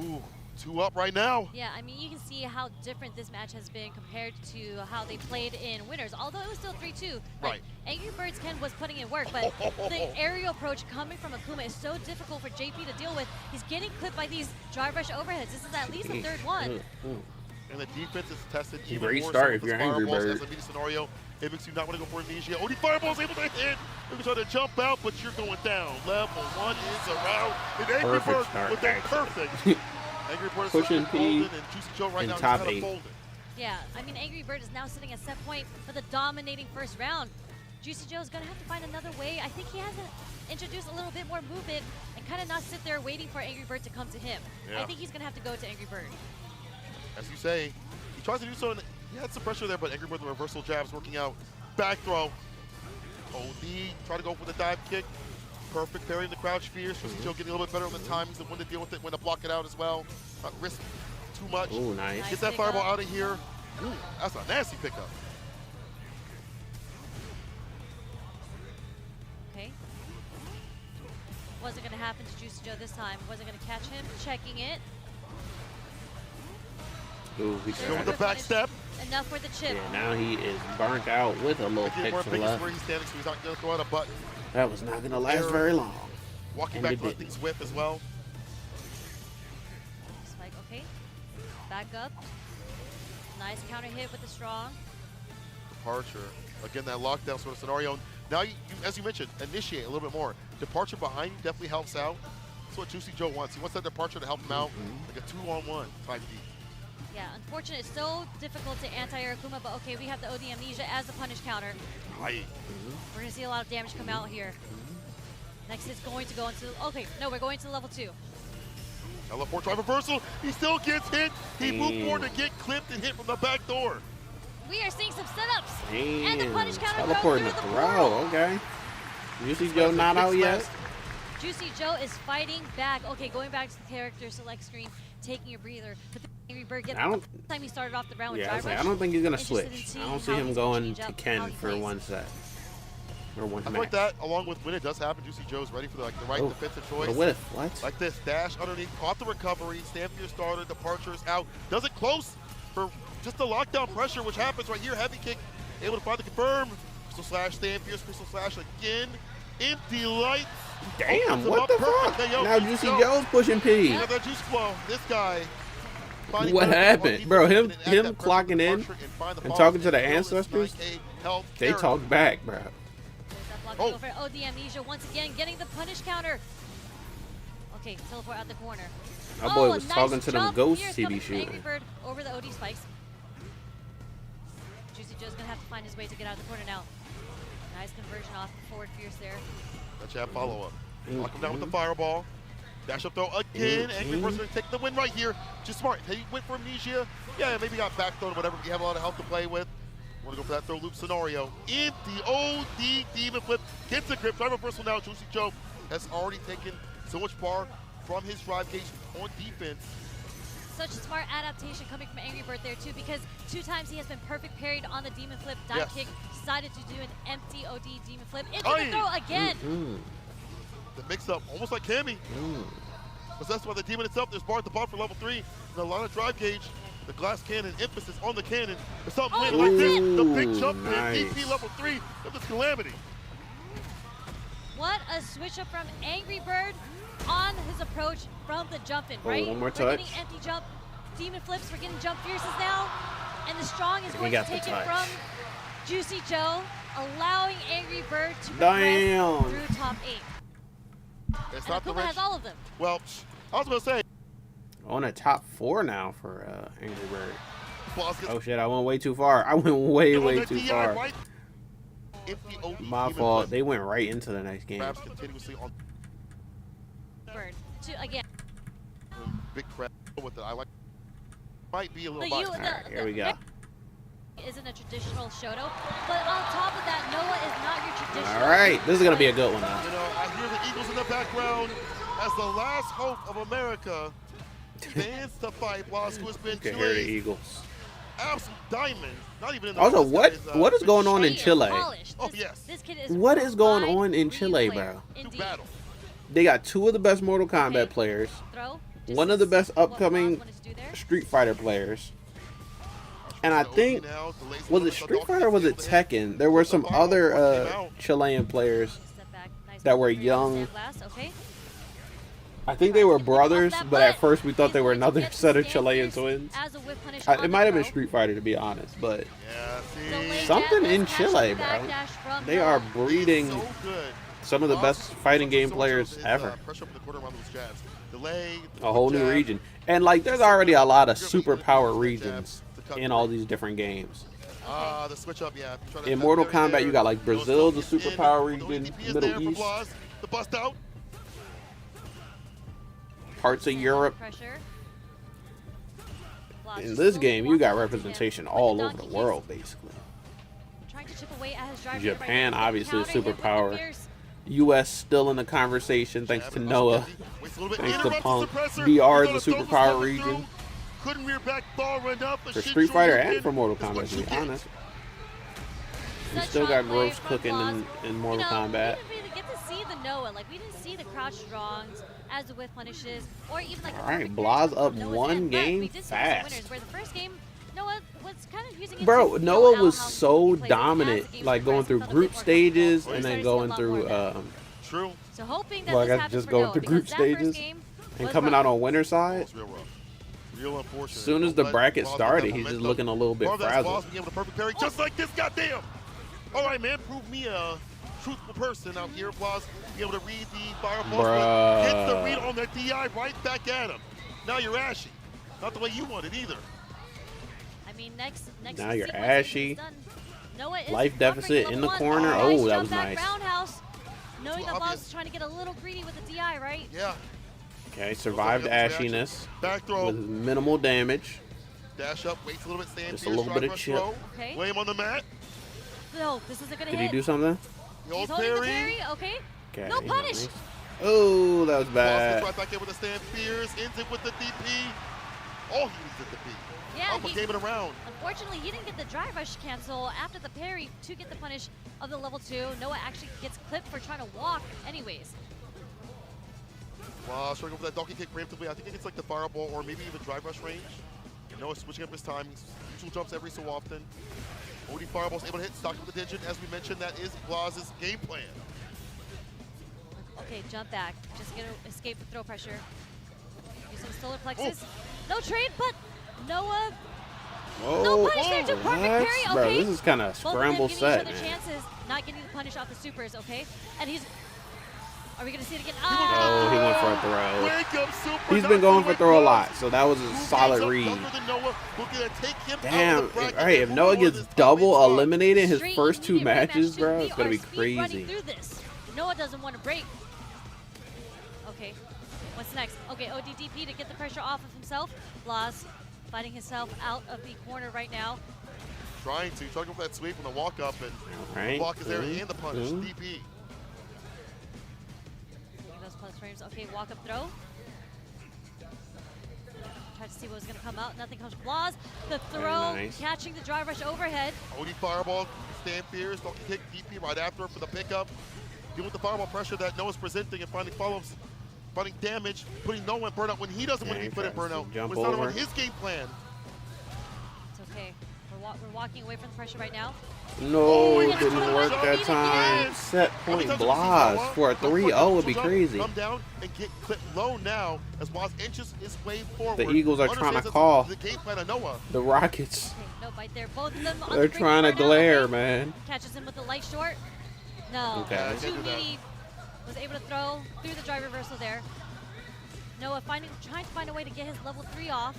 Ooh, 2 up right now. Yeah, I mean, you can see how different this match has been compared to how they played in Winners. Although it was still 3-2. Like, Right. Angry Birds Ken was putting in work, but the aerial approach coming from Akuma is so difficult for JP to deal with. He's getting clipped by these drive rush overheads. This is at least the third one. And the defense is tested a even great more start so if with you're the Angry fireballs Bird. as a media scenario. It makes you not want to go for amnesia. OD Fireball's able to hit. You can try to jump out, but you're going down. Level 1 is around. And Angry Perfect Bird start, with that actually. perfect. Angry Bird is Pushing sitting P golden, and Juicy Joe right in now is top kind of 8. folded. Yeah, I mean, Angry Bird is now sitting at set point for the dominating first round. Juicy Joe is going to have to find another way. I think he has to introduce a little bit more movement and kind of not sit there waiting for Angry Bird to come to him. Yeah. I think he's going to have to go to Angry Bird. As you say, he tries to do so, and he had some pressure there, but Angry Bird, the reversal jabs working out. Back throw. OD, try to go for the dive kick. Perfect parrying the crouch fierce. Juicy Joe getting a little bit better on the time. He's the one to deal with it, when to block it out as well. Not risk too much. Ooh, nice. Get that pickup. fireball out of here. Ooh, that's a nasty pickup. Okay. Wasn't going to happen to Juicy Joe this time. Wasn't going to catch him. Checking it. Ooh, he There's Go with tried the it. back step. Enough for the chip. Yeah, now he is burnt out with a little Again, more pixel big is left. where he's standing, so he's not going to throw out a button. That was not going to last Error. very long. Walking And back it to let didn't. things whip as well. Spike, okay. Back up. Nice counter hit with the strong. Departure. Again, that lockdown sort of scenario. Now, you, as you mentioned, initiate a little bit more. Departure behind you definitely helps out. That's what Juicy Joe wants. He wants that Departure to help him out, like a 2-on-1 type D. Yeah, unfortunate. It's so difficult to anti-air Akuma, but okay, we have the OD Amnesia as the punish counter. Right. We're going to see a lot of damage come out here. Next is going to go into, okay, no, we're going to level 2. Teleport drive reversal. He still gets hit. He moved forward to get clipped and hit from the back door. We are seeing some setups. Damn. And the punish counter Teleporting goes the through the throw. portal. Okay. Juicy Joe not out yet. Juicy Joe is fighting back. Okay, going back to the character select screen, taking a breather. But the Angry Bird gets the time he started off the round with Yeah, drive rush. I don't think he's gonna Interested in switch. I seeing don't see how him he's gonna going change to up Ken how he for plays. one set. Or one I match. like that, along with when it does happen, Juicy Joe's ready for the right defensive choice. The whiff. What? Like this, dash underneath, caught the recovery, stand for your starter, Departure is out. Does it close for just the lockdown pressure, which happens right here. Heavy kick, able to find the confirm. Crystal Slash, stand fierce, Crystal Slash again. Empty lights. Damn, what the fuck? Now Juicy Joe's pushing P. Got that juice flow. This guy. What happened? Bro, him clocking in and talking to the ancestors, they talk back, bro. Oh. Over OD Amnesia once again, getting the punish counter. Okay, teleport out the corner. My boy was nice talking to them jump. ghosts Here's he coming be from Angry shooting. Bird over the OD spikes. Juicy Joe's gonna have to find his way to get out of the corner now. Nice conversion off forward fierce there. That jab follow up. Lock him down with the fireball. Dash up throw again. Angry Bird's gonna take the win right here. Just smart. He went for Amnesia. Yeah, maybe got back thrown or whatever. You have a lot of health to play with. Want to go for that throw loop scenario. In the OD demon flip. Gets the grip. Drive reversal now. Juicy Joe has already taken so much bar from his drive gauge on defense. Such a smart adaptation coming from Angry Bird there too, because 2 times he has been perfect parried on the demon flip, dive kick, decided to do an empty OD demon flip into the throw again. The mix up, almost like Cammy. But that's why the demon itself, there's bar at the bottom for level 3, and a lot of drive gauge. The glass cannon, emphasis on the cannon. There's something like this. The big jump in, DP level 3 of this calamity. What a switch up from Angry Bird on his approach from the jump in, right? One more touch. We're getting empty jump, demon flips, we're getting jump fierces now, and the strong is going to take it from Juicy Joe, allowing Angry Bird to progress through top 8. It's and not Akuma the has all of them. Well, I was going to say. On a top 4 now for Angry Bird. Oh shit, I went way too far. I went way too far. My fault. They went right into the next game. Continuously on Bird. Again. Big crap with it. I like. Might be a little biased. Alright, here we go. Isn't a traditional Shoto, but on top of that, Noah is not your traditional. All right, this is gonna be a good one now. You know, I hear the Eagles in the background as the last hope of America stands to fight. Blasco has been You can hear the Eagles. Absolute diamond. Not even in the Also, what is going on in Chile? Oh yes. This kid is What is going on in Chile, bro? They got 2 of the best Mortal Kombat players, one of the best upcoming Street Fighter players, and I think, was it Street Fighter or was it Tekken? There were some other Chilean players that were young. I think they were brothers, but at first we thought they were another set of Chilean twins. It might have been Street Fighter, to be honest, but something in Chile, bro. They are breeding some of the best fighting game players ever. A whole new region. And, like, there's already a lot of superpower regions in all these different games. The switch up, yeah. In Mortal Kombat, you got, like, Brazil, the superpower region, Middle East. The bust out. Parts of Europe. In this game, you got representation all over the world, basically. Japan, obviously, a superpower. U.S. still in the conversation, thanks to Noah. Thanks to Punk. DR is a superpower region. For Street Fighter and for Mortal Kombat, to be honest. We still got Gross cooking in Mortal Kombat. We didn't get to see the Noah. Like, we didn't see the crouch strongs as the whiff punishes, or even like. All right, Blah's up 1 game fast. Where the first game, Noah was kind of using. Bro, Noah was so dominant, like going through group stages and then going through. True. So hoping that well, I got just going through group stages and coming out on winner side. Real unfortunate. As soon as the bracket started, he's just looking a little bit frazzled. Being able to perfect parry just like this, goddamn! All right, man, prove me a truthful person out here. Blas be able to read the fireballs, but gets the read on that DI right back at him. Now you're ashy. Not the way you want it either. I mean, next now you're sequence ashy. is done. Noah is Life deficit in the one. corner. Nice Oh, that jump was back nice. Roundhouse. Knowing Too that obvious. Blas is trying to get a little greedy with the DI, right? Yeah. Okay, survived ashiness Back throw. with minimal damage. Dash up, waits a little bit, stand Just a little bit of chip. Okay. Lay him on the mat. No, this isn't gonna Did hit. he do something? The old He's holding the parry. parry. Okay. Okay. No punish. nice. Oh, that was Blas bad. gets right back in with the stand fierce, ends it with the DP. All he needs is the DP. Yeah, Alpha gave it around. unfortunately, he didn't get the drive rush cancel after the parry to get the punish of the level 2. Noah actually gets clipped for trying to walk anyways. Wow, trying to go for that donkey kick preemptively. I think it gets like the fireball or maybe even drive rush range. Noah switching up his time. Usual jumps every so often. OD fireball's able to hit, stock with the digit. As we mentioned, that is Blas's game plan. Okay, jump back. Just gonna escape the throw pressure. Using solar plexus. No trade, but Noah. Oh, No punish there to perfect what? parry. Bro, Okay. this is kind of Both of them scramble giving set, each other man. chances, not getting the punish off the supers. Okay, and he's. Are we gonna see it again? Oh, he went for a throw. Wake up, super. He's been going for throw a lot, so that was a solid read. Damn, hey, if Noah gets double eliminated his Straight first 2 immediate rematch matches, too. bro, We it's gonna are be speed running crazy. through this. Noah doesn't want to break. Okay, what's next? Okay, ODDP to get the pressure off of himself. Blas fighting himself out of the corner right now. Trying to go for that sweep from the walk up, and Right. the block is there and the punish. DP. Getting those plus frames. Okay, walk up throw. Tried to see what was going to come out. Nothing comes from Blas. The throw, nice. catching the drive rush overhead. OD fireball, stand fierce, donkey kick, DP right after for the pickup. Dealing with the fireball pressure that Noah's presenting and finding follow-ups, finding damage, putting Noah in burnout when he doesn't want to be put in burnout. Jump It's not over. on his game plan. It's okay. We're walking away from the pressure right now. No, he it didn't just work jumped that in time. again. Set How many point times have we seen Blas Noah for a go 3-0 would be jump, crazy. Come down and get clipped low now as Blas inches his way forward. The Eagles are trying to Understands call the game plan of Noah. the Rockets. Okay, no bite there. Both of them on They're the brink trying to right now. glare, Okay. man. Catches him with the light short. No. Okay. Yeah, I Too can't do that. meaty. Was able to throw through the drive reversal there. Noah trying to find a way to get his level 3 off.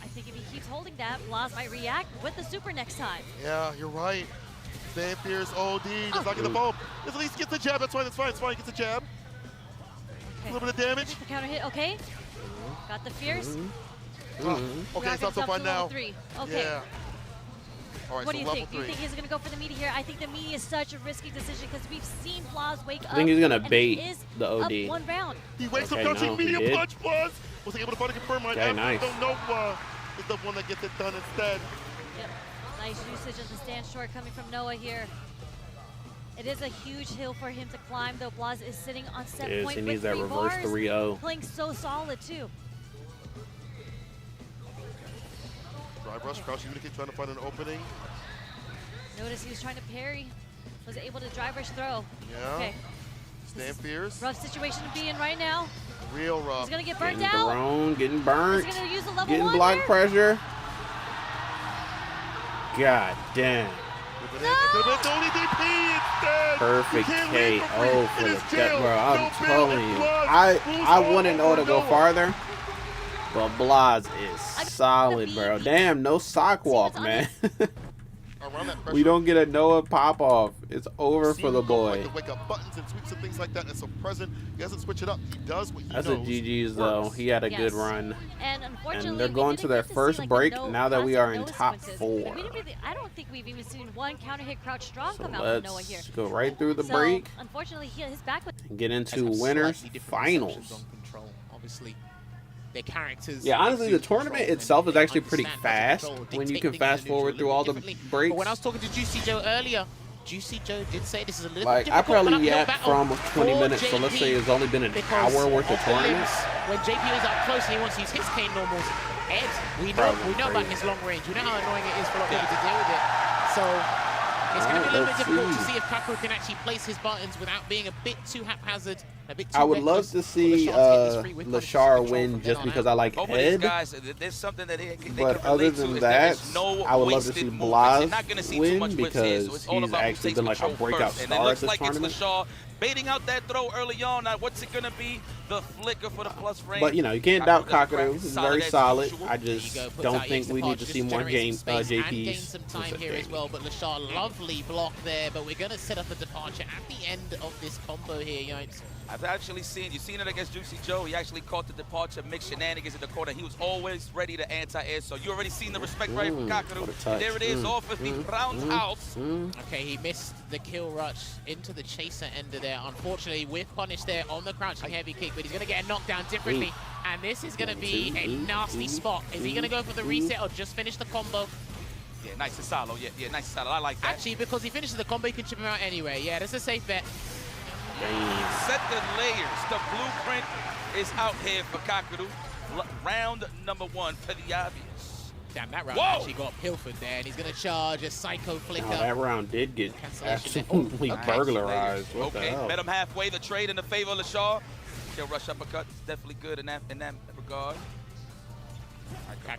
I think if he keeps holding that, Blas might react with the super next time. Yeah, you're right. Stand fierce, OD, does not get the ball. At least gets the jab, that's fine, he gets the jab. Okay. A little bit of damage. The counter hit, okay. Got the fierce. Okay, it's not so fun now. 3. Okay. Yeah. All right, What so do you level think? Do you 3. think he's going to go for the meaty here? I think the meaty is such a risky decision because we've seen Blas wake up. I think he's gonna and bait he is the up OD. 1 round. He wakes Okay, up touching no, he medium did. punch plus. Was able to find a confirm right Okay, now. nice. Don't know is the one that gets it done instead. Yep. Nice usage of the stand short coming from Noah here. It is a huge hill for him to climb, though. Blas is sitting on set Yes, point he with needs that 3 reverse bars, 3-0. playing so solid too. Drive rush, crouch communicate, trying to find an opening. Notice he was trying to parry, was able to drive rush throw. Yeah. Okay, Stand fierce. rough situation to be in right now. Real rough. He's gonna get burnt Getting out. thrown, getting burnt, He's gonna use the level getting 1 block here. pressure. God damn. It could have been the only DP instead. Perfect You can't leave for free. KO for It the is gut, jail. bro. I'm No bail telling and you. blood. I Rules wouldn't all know to over go Noah. farther. But Blas is solid, bro. Damn, no sock walk, man. Around that pressure. We don't get a Noah pop off. It's over for the boy. Like the wake up buttons and sweeps and things like that. And so present, he doesn't switch it up. He does what he That's a knows GG's though. works. He had a Yes. good run. And unfortunately, And they're we going didn't to their get see, first like, break the now that we are in constant top sequences. 4. We didn't really, I don't think we've even seen one counter hit crouch strong So come out from Noah here. let's go right through the So, break unfortunately, his back was. and get into Has winners slightly different finals. perceptions on control. Obviously, their characters. Yeah, honestly, the exude tournament control itself and is actually pretty understand how to fast control, when you dictate can things fast in the neutral forward a through little all the differently. breaks. But when I was talking to Juicy Joe earlier, Juicy Joe did say this is a little Like, I difficult probably uphill yapped battle from 20 for minutes, so let's JP, say it's only been an because hour worth of the tournament. limbs, when JP is up close and he wants to use his cane normals, Ed, we know Probably about crazy. his long range. We know how annoying it is for a lot of people to deal with it. So It's going to be a little bit Let's difficult to see. see if Kakarou can actually place his buttons without being a bit too haphazard, a bit too I would love reckless to for see Lashard to get this free with punish Lashard control win from just then on because out. I like Both of these Ed. guys, there's something that they But can other relate to. than Is there is that, no I would love to wasted see movements. Blas You're not going to see too much win whips here, so because it's all he's about who actually takes been like a control breakout first. And it star at looks this like tournament. it's Lashard baiting out that throw early on. Now, what's it going to be? The flicker for the plus range. But, you know, you can't doubt does Kakarou. practice He's very as solid. usual. I There you just go, puts don't out think EX we need departure to just see more generate some space and gain JPs. some time here as well. But Lashard, lovely block there, but we're going to set up a departure at the end of this combo here, Yipes. I've actually you've seen it against Juicy Joe. He actually caught the departure, mixed shenanigans in the corner. He was always ready to anti-air, so you already seen the respect right from Kakarou. what a touch. There it is, off of the roundhouse. Okay, he missed the kill rush into the chaser ender there. Unfortunately, with punish there on the crouching heavy kick, but he's going to get a knockdown differently. And this is going to be a nasty spot. Is he going to go for the reset or just finish the combo? Yeah, nice and solo. Yeah, nice and solo. I like that. Actually, because he finishes the combo, he can chip him out anyway. Yeah, that's a safe bet. Set the layers. The blueprint is out here for Kakarou. Round number 1 for the obvious. Damn, that round Whoa! actually got pilfered there, and he's going to charge a psycho flicker. Now, that round did get Cancellation. absolutely Okay. burglarized. What the Okay, hell? met him halfway. The trade in the favor of Lashard. Kill rush uppercut is definitely good in that regard.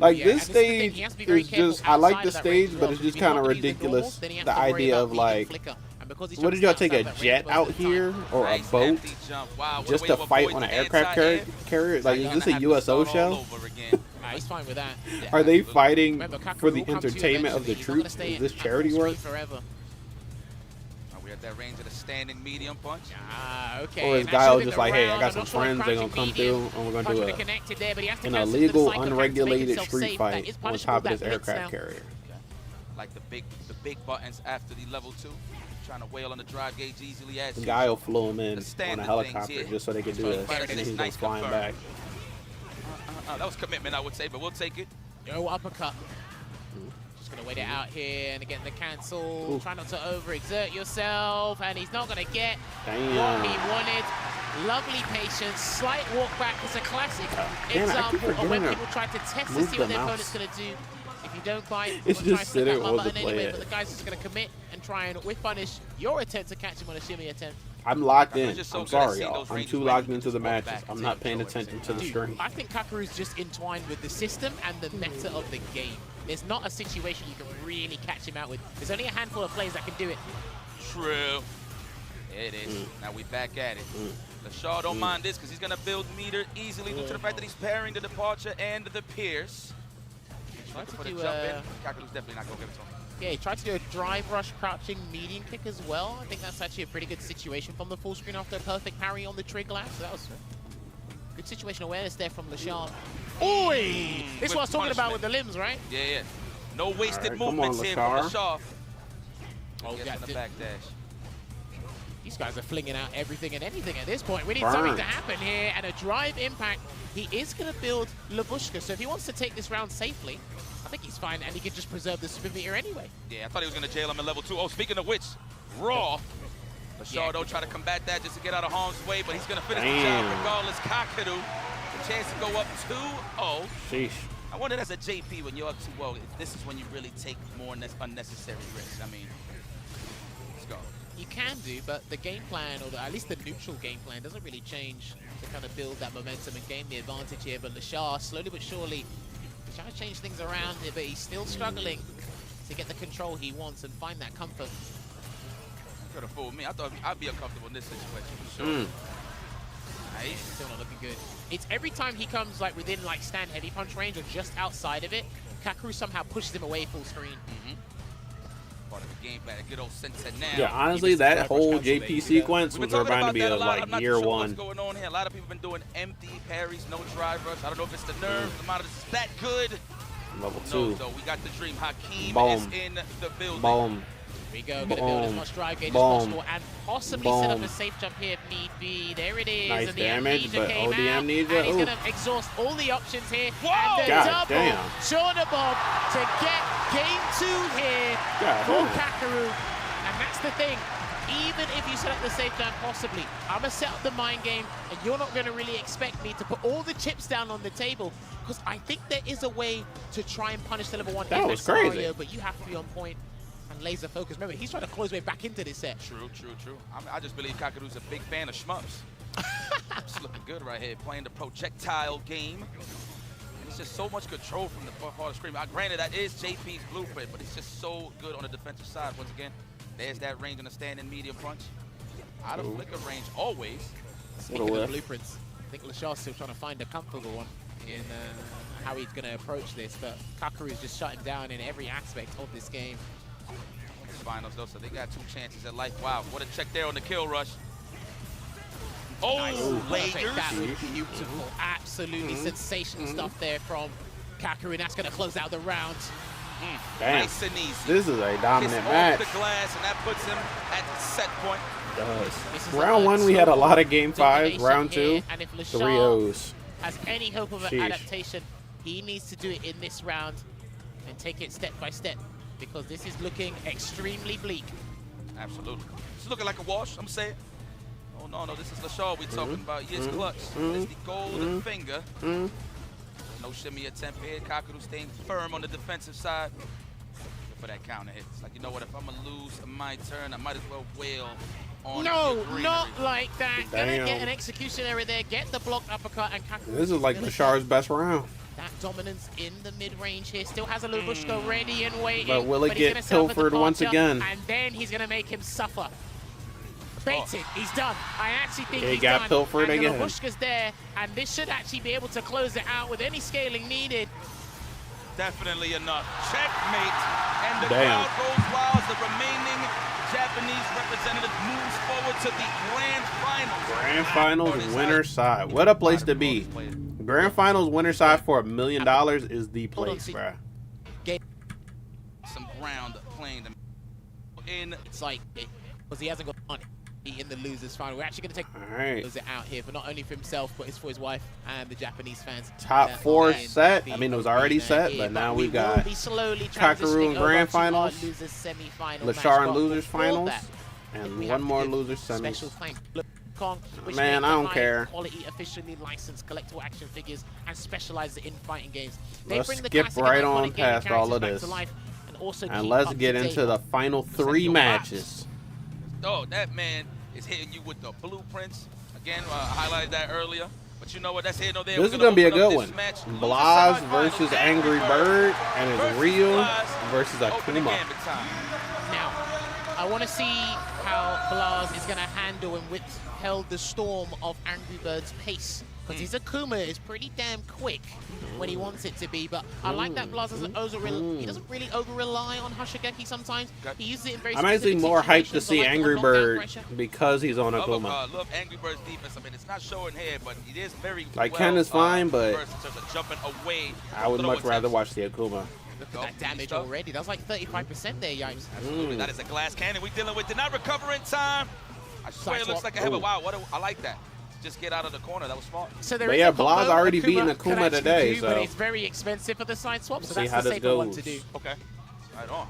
Like, Yeah, this and is the thing, stage he has to be very is careful just, I like outside the of that range stage, as but well, it's because just if he's kind of not using ridiculous. normals, then he has The to worry idea about of needing like, flicker. And because he's what did trying y'all to take stay a outside that jet range out most of the time. here or a Nice boat empty jump. Wow, what a just way to of fight avoiding on an the aircraft anti-air. carrier? Like, You're is this gonna a have to USO start all show? over again. He's fine with that. Yeah, Are they absolutely. fighting Remember, Kakarou for the will come to you entertainment of the eventually. He's not gonna troops? stay Is this at charity full work? speed forever. We're at that range of the standing medium punch. Ah, okay. Or is and that Guile showed him just the like, hey, I round. got I'm some not sure if friends, they gonna crouching come through, medium and we're gonna punch do would have connected there, but he has to an cancel into the illegal, psycho count to make unregulated himself street safe. fight That is on punishable, top of this that blitz aircraft now. carrier. Like the big buttons after the level 2. Trying to wail on the drive gauge easily as Guile flew him in The on standard a helicopter things, yeah. just so they could do Sorry, this, but and then it's he nice goes flying confirmed. back. That was commitment, I would say, but we'll take it. No uppercut. Just going to wait it out here and again the cancel. Ooh. Try not to overexert yourself, and he's not going to get Damn. what he wanted. Lovely patience, slight walk back. It's a classic Damn it, I keep example of when forgetting to people try to test to move see the what their mouse. opponent's going to do. If you don't bite, It's we'll try just to sit flip there that while button they play anyway, it. but the guy's just going to commit and try and, with punish, your attempt to catch him on a shimmy attempt. I'm locked Kakarou in. just so I'm good at sorry, seeing y'all. those I'm ranges too where locked he can into the just walk matches. back I'm and not take paying control at the attention same to the Dude, stream. I think Kakaroo's just entwined with the system and the meta of the game. There's not a situation you can really catch him out with. There's only a handful of players that can do it. True. It is. Now we back at it. Lashard don't mind this because he's going to build meter easily due to the fact that he's pairing the departure and the pierce. Tried to For the do jump in. a, Kakaroo's definitely not going to give it to him. yeah, he tried to do a drive rush crouching medium kick as well. I think that's actually a pretty good situation from the full screen after a perfect parry on the trigger lap. So that was good situational awareness there from Lashard. Oi! This is what I was talking about with the limbs, right? Yeah. No wasted Alright, come on, movements here from Lashard. Lashard. Oh, Gets yeah, on the back dash. These guys are flinging out everything and anything at this point. We need Burn. something to happen here, and a drive impact. He is going to build Labushka, so if he wants to take this round safely, I think he's fine, and he can just preserve the super meter anyway. Yeah, I thought he was going to jail him at level 2. Oh, speaking of which, Raw. Lashard don't try to combat that just to get out of harm's way, but he's going to finish the job Damn. regardless. Kakarou, the chance to go up 2-0. Sheesh. I wonder as a JP when you're up 2-0, if this is when you really take more unnecessary risks. I mean, let's go. You can do, but the game plan, or at least the neutral game plan, doesn't really change to kind of build that momentum and gain the advantage here. But Lashard, slowly but surely, he's trying to change things around here, but he's still struggling to get the control he wants and find that comfort. Could have fooled me. I thought I'd be uncomfortable in this situation for sure. Nice. Still not looking good. It's every time he comes like within like stand heavy punch range or just outside of it, Kakarou somehow pushes him away full screen. Part of the game plan. A good old sensei now. Yeah, honestly, that whole JP sequence We've was been talking reminding about me that a of lot. I'm like not year too sure one. what's going on here. A lot of people have been doing empty parries, no drive rush. I don't know if it's the nerves, the amount of that good. Level No, 2. though. We got the dream. Hakeem Boom. is in the building. Boom. Here we go, gonna build as Boom. much drive gauge Boom. as possible and possibly set up Boom. a safe jump here if need be. There it is. Nice and the damage, amnesia but came the out, amnesia, and he's ooh. gonna exhaust all the options here. Whoa! And the God double damn. Shauna Bob to get game 2 here God for damn. Kakarou. And that's the thing. Even if you set up the safe jump, possibly, I'm gonna set up the mind game, and you're not gonna really expect me to put all the chips down on the table, because I think there is a way to try and punish the level 1 That in was that scenario, crazy. but you have to be on point. and laser focus. Remember, he's trying to close way back into this set. True. I just believe Kakadu's a big fan of shmups. It's looking good right here, playing the projectile game. It's just so much control from the part of the screen. Granted, that is JP's blueprint, but it's just so good on the defensive side. Once again, there's that range on the standing medium punch. Out of flicker range, always. Speaking of blueprints, I think Lashar's still trying to find a comfortable one in how he's going to approach this, but Kakaru's just shut him down in every aspect of this game. It's finals, though, so they got 2 chances at life. Wow, what a check there on the kill rush. Oh, Nice. lasers. That was beautiful. Absolutely sensational stuff there from Kakaru, and that's going to close out the round. Damn. Nice and easy. This is a dominant Kiss match. off the glass, and that puts him at the set point. This is Round a 1, we had a lot of game 5. domination Round 2, here, and if 3 Lashar O's. has any hope of an Sheesh. adaptation, he needs to do it in this round and take it step by step, because this is looking extremely bleak. Absolutely. It's looking like a wash, I'm saying. Oh, no, this is Lashar we talking about. Yes, clutch. It's the golden finger. No shimmy attempt here. Kakaru staying firm on the defensive side. For that counter hit. It's like, you know what, if I'm going to lose my turn, I might as well wail on No, the greenery. not like that. Gonna Damn. get an execution error there, get the blocked uppercut, and Kakaru. This is like Lashar's best round. That dominance in the mid-range here. Still has a Lubushka ready and waiting. But will it he's get gonna set up a pilfered once departure, again? And then he's going to make him suffer. Baited. He's done. I actually think He he's got done. pilfered and again. The Lubushka's there, and this should actually be able to close it out with any scaling needed. Definitely enough. Checkmate. And the Damn. crowd goes wild as the remaining Japanese representative moves forward to the grand finals. Grand Finals winner side. What a place to be. Grand Finals winner side for $1 million is the place, bruh. Some ground playing them in. It's like, because he hasn't got money in the losers final. We're actually going to take All right. close it out here, but not only for himself, but it's for his wife and the Japanese fans. Top that 4 are in set. the I mean, it was already set, here, but now we we've got will be slowly Kakaru transitioning in over grand to our finals, losers semi-final Lashar match, in but losers before finals, that, we and have one to more give losers special semis. thanks to Kong, which Man, make I the don't high care. quality, officially licensed collectible action figures and specialize in fighting games. Let's bring the skip classic right and on iconic gaming past all of characters this. back to life, and also And keep let's up get to date. into the final 3 your matches. Oh, that man is hitting you with the blueprints. Again, I highlighted that earlier. But you know what? That's here, no there. This is going to be a good one. Blaz versus Angry Bird, and it's Ryu versus Akuma. Now, I want to see how Blaz is going to handle and withhold the storm of Angry Bird's pace. Because his Akuma is pretty damn quick when he wants it to be. But I like that Blaz he doesn't really over-rely on Hashigeki sometimes. He uses it in very I'm actually specific more hyped to situations, see like Angry on knockdown Bird pressure. because he's on Akuma. Love Angry Bird's defense. I mean, it's not showing here, but it is very Like, well, Ken is fine, but reversed in terms of jumping away. I would throw much rather attempts. watch the Akuma. Look at that damage already. That's like 35% there, Yipes. Absolutely. That is a glass cannon we dealing with. Did not recover in time. I swear it looks like a head, but wow, I like that. Just get out of the corner. That was smart. So there But is yeah, a combo Blaz already Akuma beating could Akuma actually today, do, but so it's very expensive for the side swap, so see that's how the this safer one goes. to do. Okay. Right on.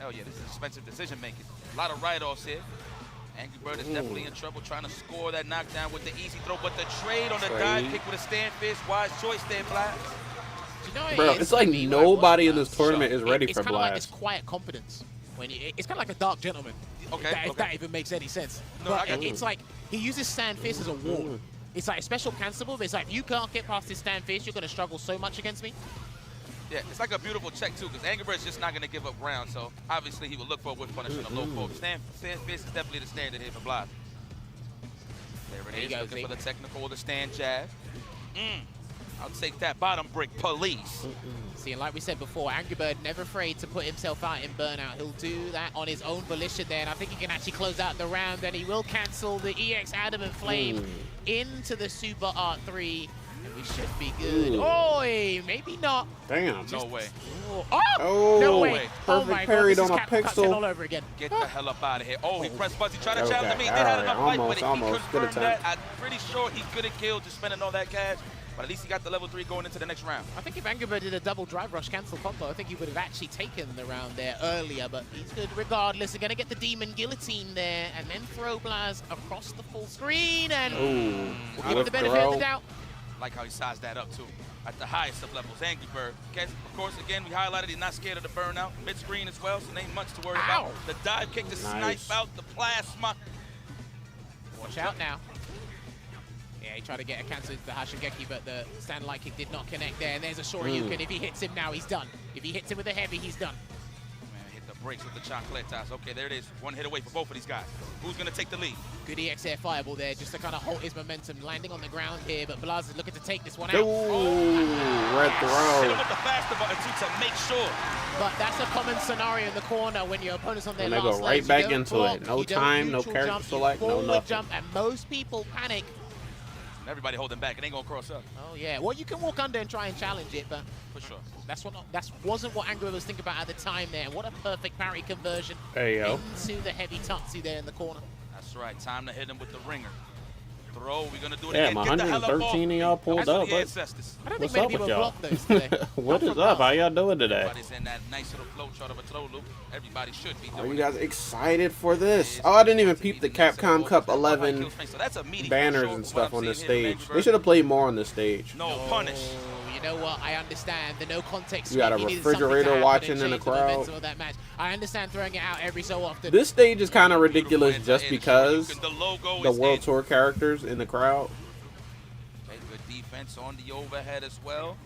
Hell yeah, this is expensive decision making. A lot of write-offs here. Angry Bird is definitely in trouble trying to score that knockdown with the easy throw, but the trade on the dive kick with a stand fist, wise choice there, Blaz. Do you know what Bro, it is it's like for me? nobody in this tournament is ready It's for kind of like this Blaz. quiet confidence. It's kind of like a dark gentleman. Okay, If that even makes any sense. No, But I got you. it's like he uses stand fist as a wall. It's like a special cancelable, but it's like if you can't get past this stand fist, you're going to struggle so much against me. Yeah, it's like a beautiful check too, because Angry Bird's just not going to give up ground, so obviously he will look for a with punish on a low poke. Stand fist is definitely the standard here for Blaz. There There it you is, go, looking Z. for the technical or the stand jab. I'll take that bottom brick, police. See, and like we said before, Angry Bird never afraid to put himself out in burnout. He'll do that on his own volition there, and I think he can actually close out the round, and he will cancel the EX Adamant Flame into the Super Art 3, and we should be good. Oi, maybe not. Damn. No way. Oh, no way. way. Oh Perfect my parried God, on this a is CAPCOM pixel. all over again. Get the hell up out of here. Oh, he pressed buttons. He tried to challenge me. They Okay, had all enough right, fight, but he almost. Good confirmed that. attempt. I'm pretty sure he could have killed just spending all that cash, but at least he got the level 3 going into the next round. I think if Angry Bird did a double drive rush cancel combo, I think he would have actually taken the round there earlier, but he's good regardless. They're going to get the Demon Guillotine there, and then throw Blaz across the full screen, and we'll give him the benefit of the doubt. Like how he sized that up too. At the highest of levels, Angry Bird. Okay, of course, again, we highlighted he's not scared of the burnout. Mid-screen as well, so there ain't much to worry about. The dive kick to snipe out the plasma. Watch out now. Yeah, he tried to get a cancel into the Hashigeki, but the stand light kick did not connect there. And there's a Shoryuken. If he hits him now, he's done. If he hits him with a heavy, he's done. Man, hit the brakes with the Chocolatas. Okay, there it is. One hit away for both of these guys. Who's going to take the lead? Good EX air fireball there, just to kind of halt his momentum, landing on the ground here. But Blaz is looking to take this one out. Red throw. Hit him with the faster button too to make sure. But that's a common scenario in the corner when your opponent's on their And they last go right legs. back You don't into block, it. No you don't time, no neutral character jump, you select, no forward nothing. jump, and most people panic. Everybody holding back. It ain't going to cross up. Oh, yeah. Well, you can walk under and try and challenge it, but For sure. that wasn't what Angry was thinking about at the time there. What a perfect parry conversion There you go. into the heavy Tatsu there in the corner. That's right. Time to hit him with the ringer. Throw. We're going to do it Damn, again. Get the hell up 113 of y'all pulled That's up. for the ancestors. I don't What's think up many with people y'all? blocked those today. What Not is from up? us. How y'all doing today? Everybody's in that nice little flow chart of a throw loop. Everybody should be doing Are you it. guys excited for this? Oh, I didn't even peep the Capcom Cup 11 So that's a meaty banners show and for stuff what on I'm the seeing here stage. from They should have played more on the stage. No punish. You know what? I understand the no context. You got a swing. He needed something to refrigerator happen watching and in the change the crowd. momentum of that match. I understand throwing it out every so often. This stage is kind of ridiculous Beautiful just anti-air because show. The logo the is World in. Tour characters in the crowd. Okay, good defense on the overhead as well.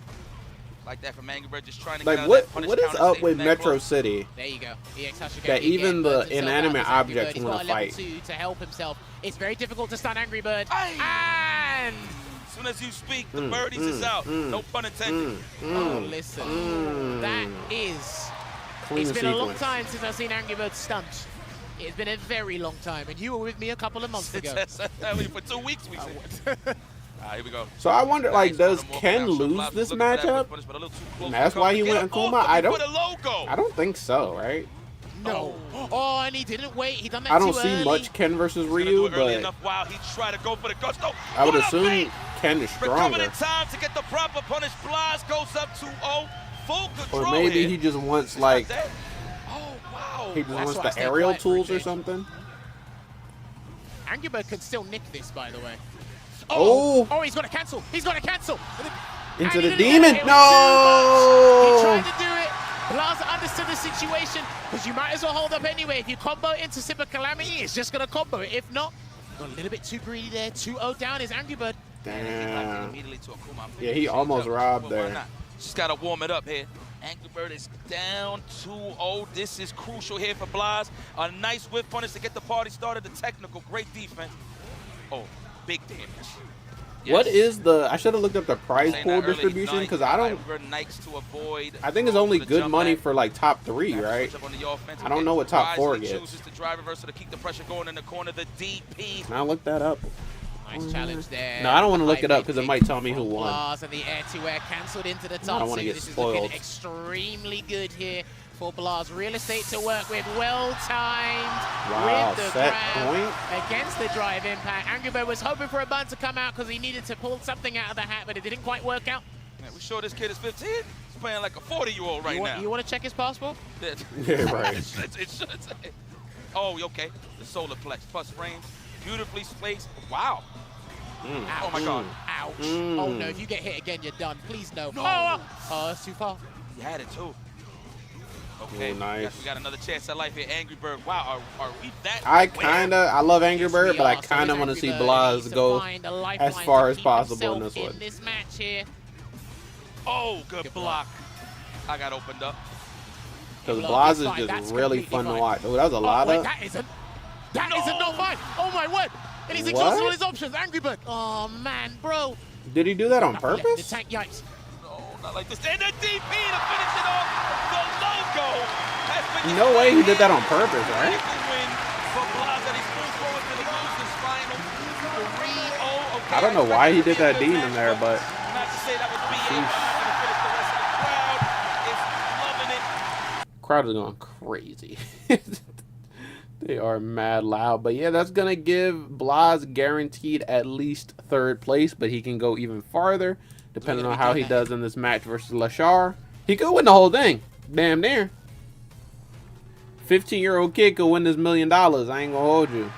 Like that from Angry Bird, just trying to Like, get out what that punish what is counter, up stay with that Metro close. City? There you go. EX Hashigeki That even again, the burns himself out inanimate as Angry objects Bird. He's wanna got a level fight. 2 to help himself. It's very difficult to stun Angry Bird. Aye. And As soon as you speak, the birdies is out. No pun intended. oh, listen, that is. Clean It's been a long sequence. time since I've seen Angry Bird stunned. It's been a very long time, and you were with me a couple of months ago. For 2 weeks, we said. Here we go. So I wonder, like, Nice, does put him off Ken now. So lose Blaz this was looking for that matchup? punish, but a little too close And to that's cover. why he Get went him Akuma? off, I but he don't- put a logo. I don't think so, right? No. Oh, and he didn't wait. He done that I don't too see early. much Ken versus He's gonna do Ryu, it early but enough. Wow, he tried to go for the gusto. I would What a assume fake! Ken is Recovering stronger. in time to get the proper punish. Blaz goes up 2-0. Full control Or maybe here. he just wants, like, Dead. Oh, wow. he just That's wants why I the stay aerial quiet for a tools or change. something. Angry Bird can still nick this, by the way. Oh. Oh, he's got to cancel. He's got to cancel. Into And he the didn't demon. get it. It was too much. He No! tried to do it. Blaz understood the situation, because you might as well hold up anyway. If you combo into Super Calamity, it's just going to combo it. If not, got a little bit too greedy there. 2-0 down is Angry Bird. Damn. Immediately to Akuma. I'm Yeah, he thinking almost change up. robbed Well, why there. not? Just got to warm it up here. Angry Bird is down 2-0. This is crucial here for Blaz. A nice whip punish to get the party started. The technical, great defense. Oh, big damage. What Yes. is the? I should have looked up the prize Saying pool that early, distribution because nine, I don't. Angry Bird Nikes to avoid. I think it's throws only to the good jump money back. for like top 3, Have to right? switch up on the offense I don't again. know what top 4 Wisely gets. chooses to drive reversal to keep the pressure going in the corner. The DP. Now look that up. Nice challenge there. No, I don't want to The look it up high because it kick might tell me who from won. Blaz, and the air-to-air cancelled into the I don't top wanna two. get This is spoiled. looking extremely good here for Blaz. Real estate to work with, well timed Wow, with the set grab point. against the drive impact. Angry Bird was hoping for a bun to come out because he needed to pull something out of the hat, but it didn't quite work out. Man, we sure this kid is 15. He's playing like a 40-year-old right now. You want to check his passport? Yeah, right. it should say. Oh, okay. The solar plex plus range, beautifully placed. Wow. Oh my God. Ouch. Mm. Oh no, if you get hit again, you're done. Please no. No. Oh, it's too far. He had it too. Okay. Oh, nice. We got another chance at life here. Angry Bird. Wow. Are we that? I love Angry Yes, Bird, we but I are. So kind of is want to Angry see Bird. He Blaz needs to go find a lifeline as far to as keep possible in himself this one. in this match here. Oh, good block. I got opened up. Because Look, Blaz it's is fine. just That's really completely fun to fine. watch. Oh, that was a lot Wait, of. that isn't not fine. Oh my word. And he's What? exhausted all his options. Angry Bird. Oh man, bro. Did he do that on The purpose? tank yipes. No, not like this. And the DP to finish it off. The logo has been No way he did that on displayed. purpose, right? Critical win for Blaz, and he's moved forward to the losers final. 3-0. Okay, I don't know why he did that Good demon match, there, but not to say that was BA, Sheesh. but not going to finish the rest of the crowd. Is loving it. crowd is going crazy. They are mad loud. But yeah, that's going to give Blaz guaranteed at least 3rd place, but he can go even farther depending on how he does in this match versus Lashar. He could win the whole thing. Damn near. 15-year-old kid could win this $1 million. I ain't going to hold you.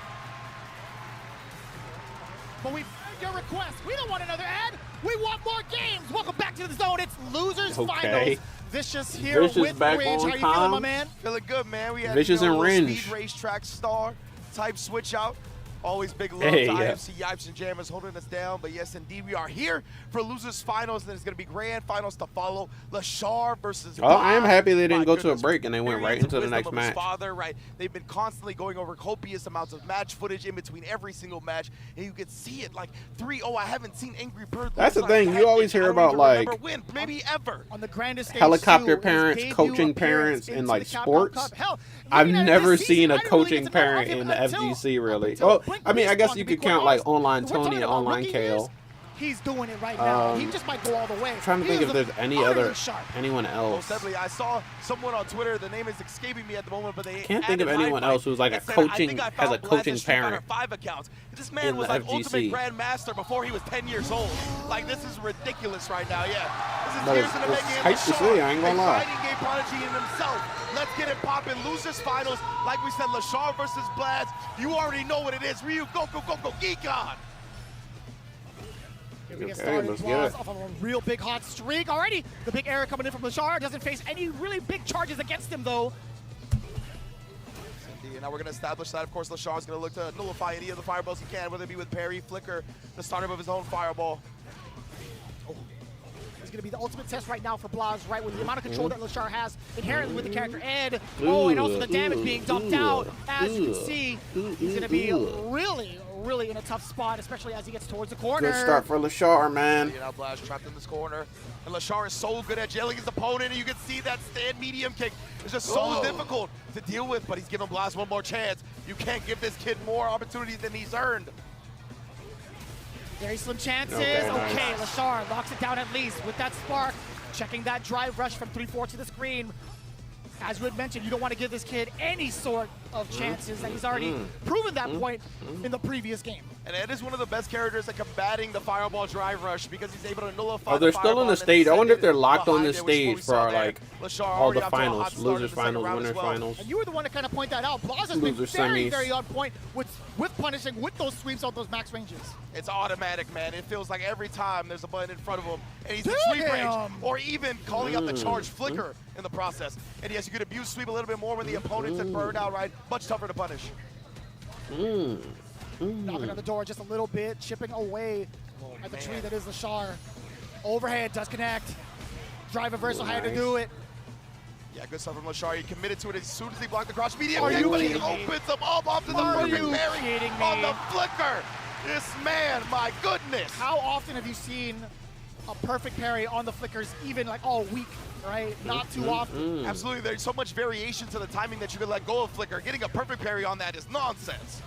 But we heard your request. We don't want another ad. We want games. Welcome back to the zone. It's losers Okay. finals. Vicious here Vicious with back Ridge. on How you feeling, my com. man? Feeling good, man. We had Vicious and a Ringe. speed racetrack star type switch out. Always big love Hey, to yeah. IMC Yipes and Jammers holding us down. But yes, indeed, we are here for losers finals. And it's going to be grand finals to follow. Lashar versus Oh, I am Bob. happy they didn't My go to a goodness, break and they went right experience into the and next wisdom of his match. Father, right? They've been constantly going over copious amounts of match footage in between every single match. And you can see it like 3-0. I haven't seen Angry Bird. That's lose the thing, like you that. always hear I don't about, even like, remember when, maybe ever. On the grandest stage Helicopter too, parents, his debut coaching appearance parents in, into like, the CAPCOM sports. Cup. Hell, I've looking at it never this seen season, a I didn't really coaching get to know of parent him in the until- FGC, really. until Well, Blink I mean, I guess Blitzcon, you to be could quite count, like, honest. online We're Tony talking and about online rookie years. Kale. He's doing it right now. He just might go all the way. I'm trying to He think is if there's any utterly other, sharp. anyone Most else. definitely. I saw someone on Twitter, the name is escaping me at the moment, but they Can't think of added anyone highlight else who's like a that said, coaching, I think I has a found Blaz coaching in Street Fighter parent 5 accounts. This man in was the like FGC. Ultimate Grandmaster before he was 10 years old. Like, this is ridiculous right now, yeah. This is But years it's- in the it's making. And hype to Lashar, see, I ain't gonna a lie. fighting game prodigy in himself. Let's get it popping. Losers finals. Like we said, Lashar versus Blaz. You already know what it is. Ryu, go, geek on. Here we get Okay, started. let's get Blaz it. off of a real big hot streak already. The big error coming in from Lashar. Doesn't face any really big charges against him, though. And now we're going to establish that, of course, Lashar's going to look to nullify any of the fireballs he can, whether it be with parry, flicker, the startup of his own fireball. It's going to be the ultimate test right now for Blaz, right, with the amount of control that Lashar has inherently with the character Ed. Oh, and also the damage being dumped out. As you can see, he's going to be really in a tough spot, especially as he gets towards the corner. Good start for Lashar, man. You know, Blaz trapped in this corner. And Lashar is so good at jailing his opponent, and you can see that stand medium kick is just so difficult to deal with, but he's giving Blaz one more chance. You can't give this kid more opportunities than he's earned. Very slim chances. Okay, Okay, nice. Lashar locks it down at least with that spark. Checking that drive rush from 3-4 to the screen. As you had mentioned, you don't want to give this kid any sort of chances, and he's already proven that point in the previous game. And Ed is one of the best characters at combating the fireball drive rush because he's able to nullify Oh, they're the still on fireball the and stage. I wonder if they're second locked on behind this it, which is what stage we for saw our, there. like, Lashar all already the off to a hot finals, start in losers the second finals, round as winners well. finals. And you were the one to kind of point that out. Blaz has been Loser very, semis. very on point with punishing with those sweeps on those max ranges. It's automatic, man. It feels like every time there's a button in front of him and he's in sweep range, Damn. or even calling out the charge flicker in the process. And yes, you could abuse sweep a little bit more when the opponent's in burned out, right? Much tougher to punish. Knocking on the door just a little bit, chipping away at the tree that is Lashar. Overhead does connect. Drive reversal had to do it. Yeah, good stuff from Lashar. He committed to it as soon as he blocked the cross medium Are kick, you but he kidding me? opens him up off to the Are perfect you parry kidding on me? the flicker. This man, my goodness. How often have you seen a perfect parry on the flickers, even like all week, right? Not too often. Absolutely, there's so much variation to the timing that you can let go of flicker. Getting a perfect parry on that is nonsense.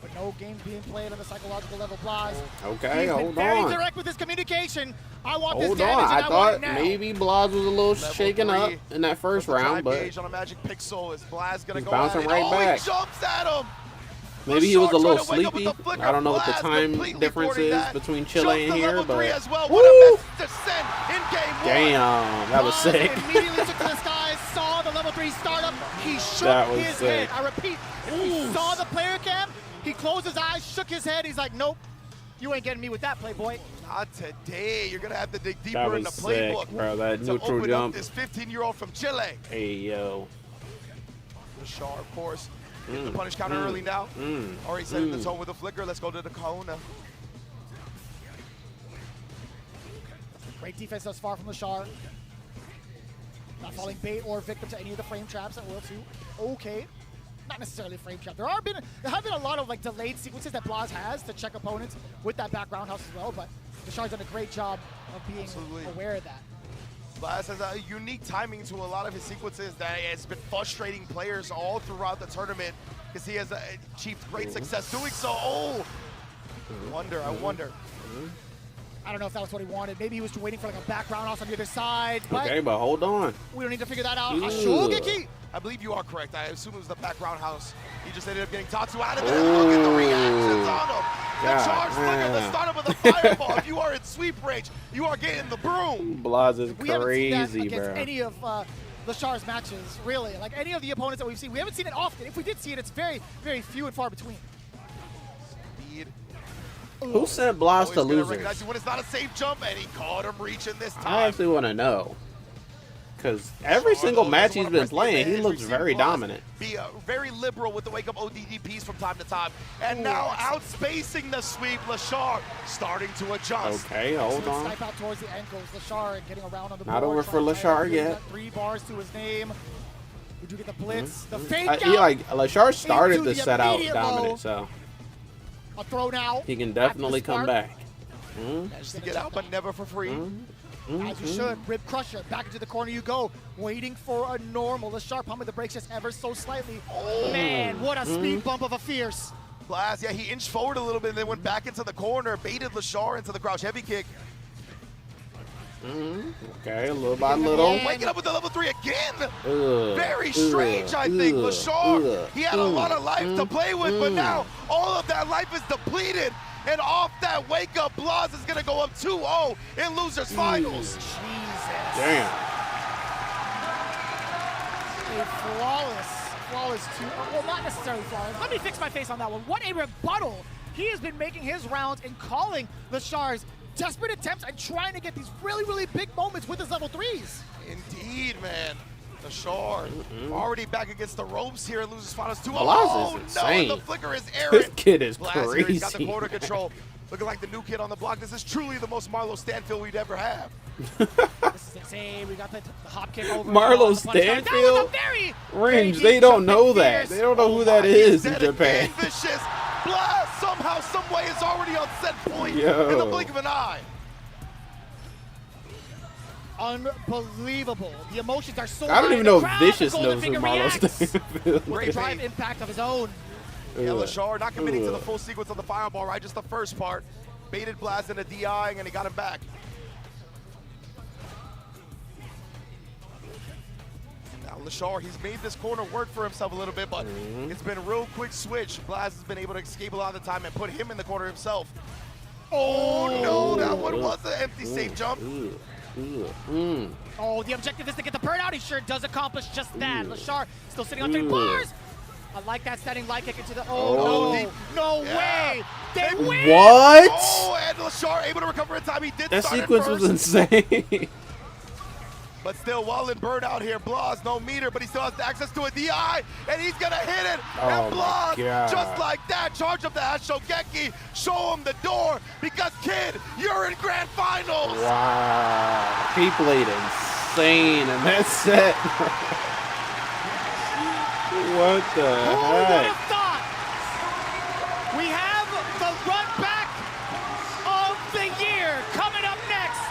But no games being played on the psychological level. Blaz. Okay, He's been hold very on. direct with his communication. I want Hold this damage, on. and I want thought it now. maybe Blaz was a little Level shaken up 3 in that first with the round, drive but gauge on a magic pixel. Is Blaz gonna he's go bouncing at it? right Oh, back. he jumps at him. maybe he was a Lashar little trying to wake up with sleepy. the flicker. I don't know what the Blaz time completely difference thwarting is that. between Jumps Chile and to here, level 3 but as well. What a message to send in game 1. damn, that was Blaz sick. immediately took to the skies, saw the level 3 startup. He shook That was his sick. head. I repeat, if he saw the player cam, he closed his eyes, shook his head. He's like, nope, you ain't getting me with that, playboy. Not today. You're gonna have to dig That deeper in the was sick, playbook bro. That to neutral open jump. up this 15-year-old from Chile. Hey, yo. Lashar, of course, getting the punish counter early now. Already setting the tone with the flicker. Let's go to the Kahuna. Great defense thus far from Lashar. Not falling bait or victim to any of the frame traps at World 2. Okay. Not necessarily a frame trap. There have been a lot of like delayed sequences that Blaz has to check opponents with that background house as well, but Lashar's done a great job of being Absolutely. aware of that. Blaz has a unique timing to a lot of his sequences that has been frustrating players all throughout the tournament because he has achieved great success doing so. Oh, I wonder. I don't know if that was what he wanted. Maybe he was waiting for like a background house on the other side, but Okay, but hold on. we don't need to figure that out. A Ooh. Shogeki! I believe you are correct. I assume it was the back roundhouse. He just ended up getting Tatsu out of it. Look at the reactions on him. The God charge flicker, the damn. startup of the fireball. If you are in sweep range, you are getting the broom. Blaz is We haven't seen that crazy, against bro. any of Lashar's matches, really. Like any of the opponents that we've seen. We haven't seen it often. If we did see it, it's very, very few and far between. Speed. Who sent Blas to losers? When it's not a safe jump, and he caught him reaching this time. I actually want to know. Because every single match he's been playing, he looks very dominant. Be very liberal with the wake-up ODDPs from time to time. And now outspacing the sweep, Lashar starting to adjust. Okay, hold on. Snipe out towards the ankles. Lashar getting around on the board. Not over for Lashar yet. 3 bars to his name. We do get the blitz. The fake out. Lashar started the set out dominant, so a throw now. he can definitely come back. Managed to get out, but never for free. As you should. Rib crusher. Back into the corner you go. Waiting for a normal. Lashar pumping the brakes just ever so slightly. Oh, man, what a speed bump of a fierce. Blas, yeah, he inched forward a little bit and then went back into the corner, baited Lashar into the crouch heavy kick. Okay, little by little. Waking up with the level 3 again. Very strange, I think. Lashar, he had a lot of life to play with, but now all of that life is depleted. And off that wake-up, Blas is going to go up 2-0 in losers finals. Jesus. Damn. A flawless 2. Well, not necessarily flawless. Let me fix my face on that one. What a rebuttal. He has been making his rounds and calling Lashar's desperate attempts and trying to get these really, really big moments with his level 3s. Indeed, man. Lashar already back against the ropes here in losers finals 2-0. Blas is insane. No, the flicker is Aaron. This kid is Blas here, crazy. he's got the corner control. Looking like the new kid on the block. This is truly the most Marlo Stanfield we'd ever have. This is insane. We got the hop kick over. Marlo Stanfield? Rings, they don't know that. They don't know who that is in Japan. Vicious. Blas somehow, some way is already on set point in the blink of an eye. Unbelievable. The emotions are so I don't even know if Vicious knows knows who Marlo Stanfield is. Great drive impact of his own. Yeah, Lashar not committing to the full sequence of the fireball, right? Just the first part. Baited Blas into DI, and he got him back. Now Lashar, he's made this corner work for himself a little bit, but it's been a real quick switch. Blas has been able to escape a lot of the time and put him in the corner himself. Oh no, that one was an empty safe jump. Oh, the objective is to get the burn out. He sure does accomplish just that. Lashar still sitting on 3 bars. I like that standing light kick into the. No way! They win! What? Oh, and Lashar able to recover in time. He did. That start sequence first. was insane. But still, while in burnout here, Blas no meter, but he still has access to a DI, and he's gonna hit it. And Blas, just like that, charge up the Hashogeki, show him the door, because kid, you're in grand finals. Wow, he played insane in that set. What the Who would heck? have thought? We have the run back of the year coming up next.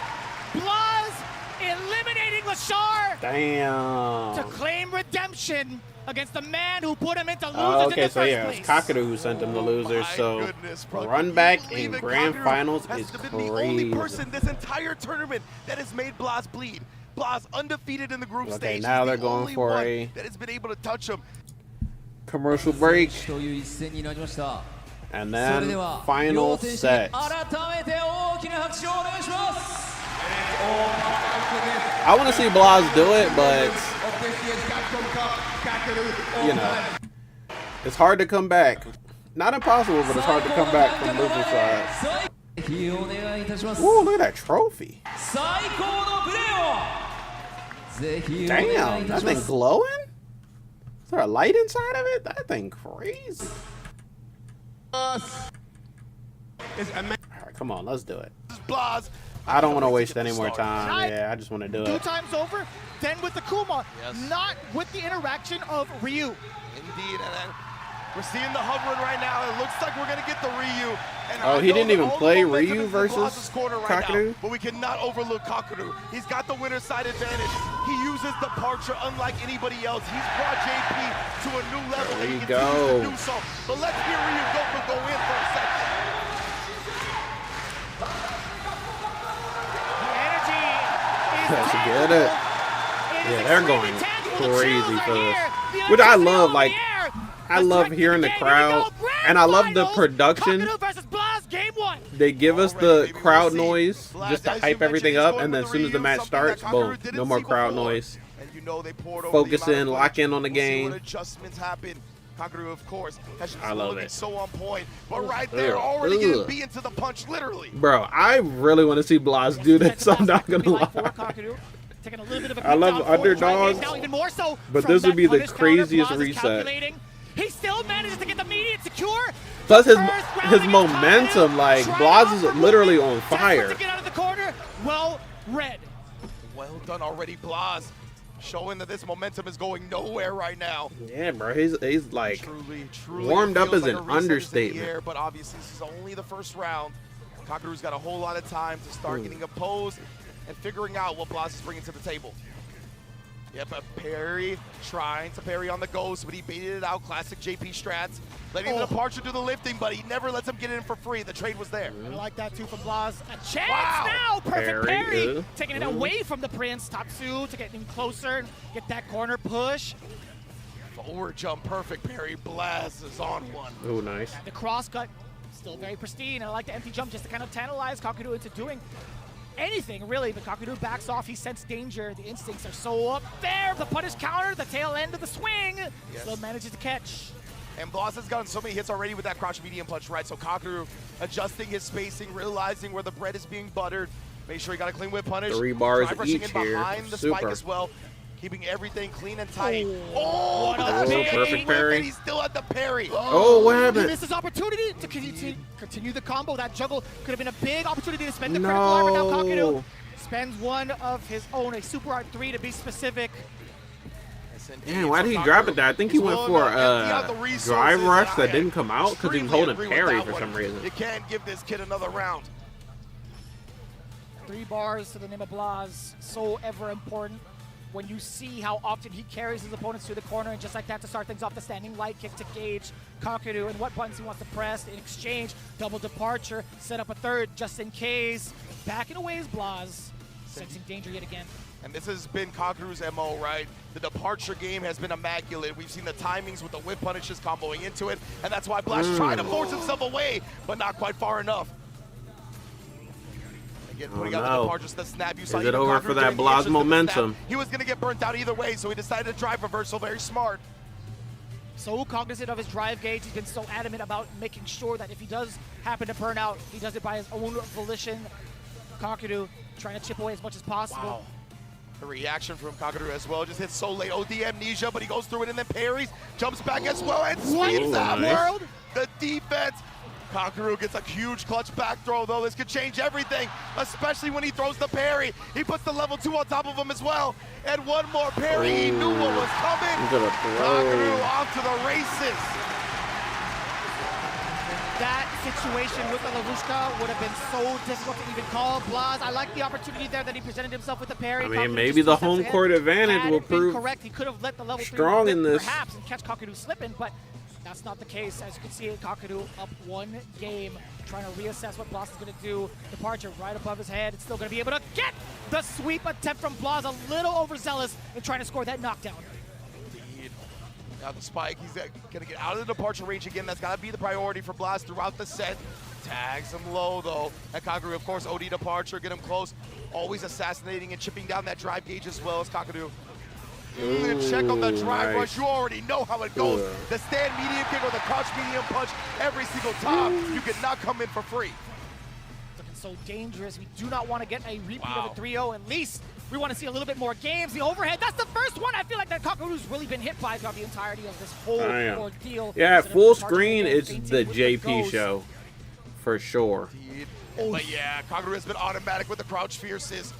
Blas eliminating Lashar Damn. to claim redemption against the man who put him into losers in the so first yeah, place. it's Kakadu who sent him to losers. So Goodness, bro. run back in grand finals is been crazy. the only person this entire tournament that has made Blas bleed. Blas undefeated in the group stage. Okay, now He's they're the going only for one a that has been able to touch him. commercial break, and then final set. I want to see Blas do it, but you know, it's hard to come back. Not impossible, but it's hard to come back from loser side. Ooh, look at that trophy. Damn, that thing glowing? Is there a light inside of it? That thing crazy. All right, come on, let's do it. Blas. I don't want to waste any more time. Yeah, I just want to do 2 it. times over, then with the Kuma, not with the interaction of Ryu. Indeed, and we're seeing the hovering right now. It looks like we're gonna get the Ryu. And Oh, he didn't even play Ryu versus Kakadu? But we cannot overlook Kakadu. He's got the winner's side advantage. He uses departure unlike anybody else. He's brought JP to a new level. There and you he go. continues to do so. But let's hear Ryu go in for a second. The energy is Let's get tangible. it. It is Yeah, they're extremely going tangible. The crazy chills for are this. here. The Which I electricity love, on like, the air. I The love strength of hearing the game. Here we crowd, go. Grand and I love the finals. production. Kakadu versus Blas, game 1. They give us the crowd noise just to hype everything up, and then as soon as the match starts, boom, no more crowd noise. And you know they poured over Focus the amount in, of lock in on the We'll see game. what adjustments happen. Kakaru, of course, has just I love looking it. so on point. But right there, already getting beaten to the punch, literally. Bro, I really want to see Blas do this. I'm not gonna lie. Taking a little bit of a I love beat down for underdogs, now even more so but from this would that be the punish counter. craziest Blas is reset. calculating. He still manages to get the immediate secure. Plus his First round his against momentum, Kakaru. like Trying Blas out is for literally movement. on Desperate fire. to get out of the corner. Well read. Well done already, Blas. Showing that this momentum is going nowhere right now. Yeah, bro, he's like Truly warmed it up feels is like an a reset is in the understatement. air, but obviously this is only the first round. Kakaru's got a whole lot of time to start getting opposed and figuring out what Blas is bringing to the table. Yeah, but parry, trying to parry on the ghost, but he baited it out. Classic JP strats. Letting the departure do the lifting, but he never lets him get in for free. The trade was there. I like that too from Blas. A chance Wow. now. Perfect Parry, parry. Taking it away from the Prince. Tatsu to get him closer. Get that corner push. Forward jump, perfect parry. Blas is on one. Oh, nice. The cross cut, still very pristine. I like the empty jump just to kind of tantalize Kakaru into doing anything, really. But Kakaru backs off. He sensed danger. The instincts are so up there. The punish counter, the tail end of the swing. Yes. Still manages to catch. And Blas has gotten so many hits already with that crouch medium punch, right? So Kakaru adjusting his spacing, realizing where the bread is being buttered. Make sure he got a clean whip punish. 3 bars Drive rushing each in here. behind the spike Super. as well. Keeping everything clean and tight. Oh, what a that's big perfect whip, parry. and he's still at the parry. Oh, what He happened? missed his opportunity to continue the combo. That juggle could have been a big opportunity to spend the critical armor. Now Kakaru No. spends one of his own, a Super Art 3 to be specific. Man, why did he drop it there? I think he went for drive rush that didn't come out because he was holding parry for some reason. You can't give this kid another round. 3 bars to the name of Blas, so ever important. When you see how often he carries his opponents to the corner, and just like that to start things off, the standing light kick to gauge Kakaru and what buttons he wants to press. In exchange, double departure, set up a third just in case. Backing away is Blas, sensing danger yet again. And this has been Kakaru's MO, right? The departure game has been immaculate. We've seen the timings with the whip punishes comboing into it, and that's why Blas tried to force himself away, but not quite far enough. Again, putting out the departures, the snap. You saw Is it over Kakaru for that getting the Blas interest in the momentum? snap. He was going to get burnt out either way, so he decided to drive reversal. Very smart. So cognizant of his drive gauge, he's been so adamant about making sure that if he does happen to burn out, he does it by his own volition. Kakaru trying to chip away as much as possible. Wow. The reaction from Kakaru as well. Just hits so late. OD amnesia, but he goes through it and then parries. Jumps back as well and sweeps that nice. world. The defense. Kakaru gets a huge clutch back throw, though. This could change everything, especially when he throws the parry. He puts the level 2 on top of him as well. And one more parry. He knew what was coming. He's gonna throw. Kakaru off to the races. That situation with the Lavushka would have been so difficult to even call. Blas, I like the opportunity there that he presented himself with the parry. I mean, Kakaru maybe just the 2 steps home ahead. court advantage Had will it been prove correct, he could have let the level 3 strong whip in this. perhaps and catch Kakaru slipping, but that's not the case. As you can see, Kakaru up 1 game, trying to reassess what Blas is going to do. Departure right above his head. It's still going to be able to get the sweep attempt from Blas, a little overzealous in trying to score that knockdown. Indeed. Now the spike, he's going to get out of the departure range again. That's got to be the priority for Blas throughout the set. Tags him low, though. And Kakaru, of course, OD departure, get him close. Always assassinating and chipping down that drive gauge as well as Kakaru. Check on the drive nice. rush. You already know how it goes. Ooh. The stand medium kick or the crouch medium punch every single time. You cannot come in for free. Looking so dangerous. We do not want to get a repeat Wow. of a 3-0. At least we want to see a little bit more games. The overhead, that's the first one I feel like that Kakaru's really been hit by throughout the entirety of this whole Damn. ordeal. Yeah, at Instead of full departure screen, again, it's fainting the with JP ghost. show for sure. Indeed. Oh. But yeah, Kakaru has been automatic with the crouch fierces.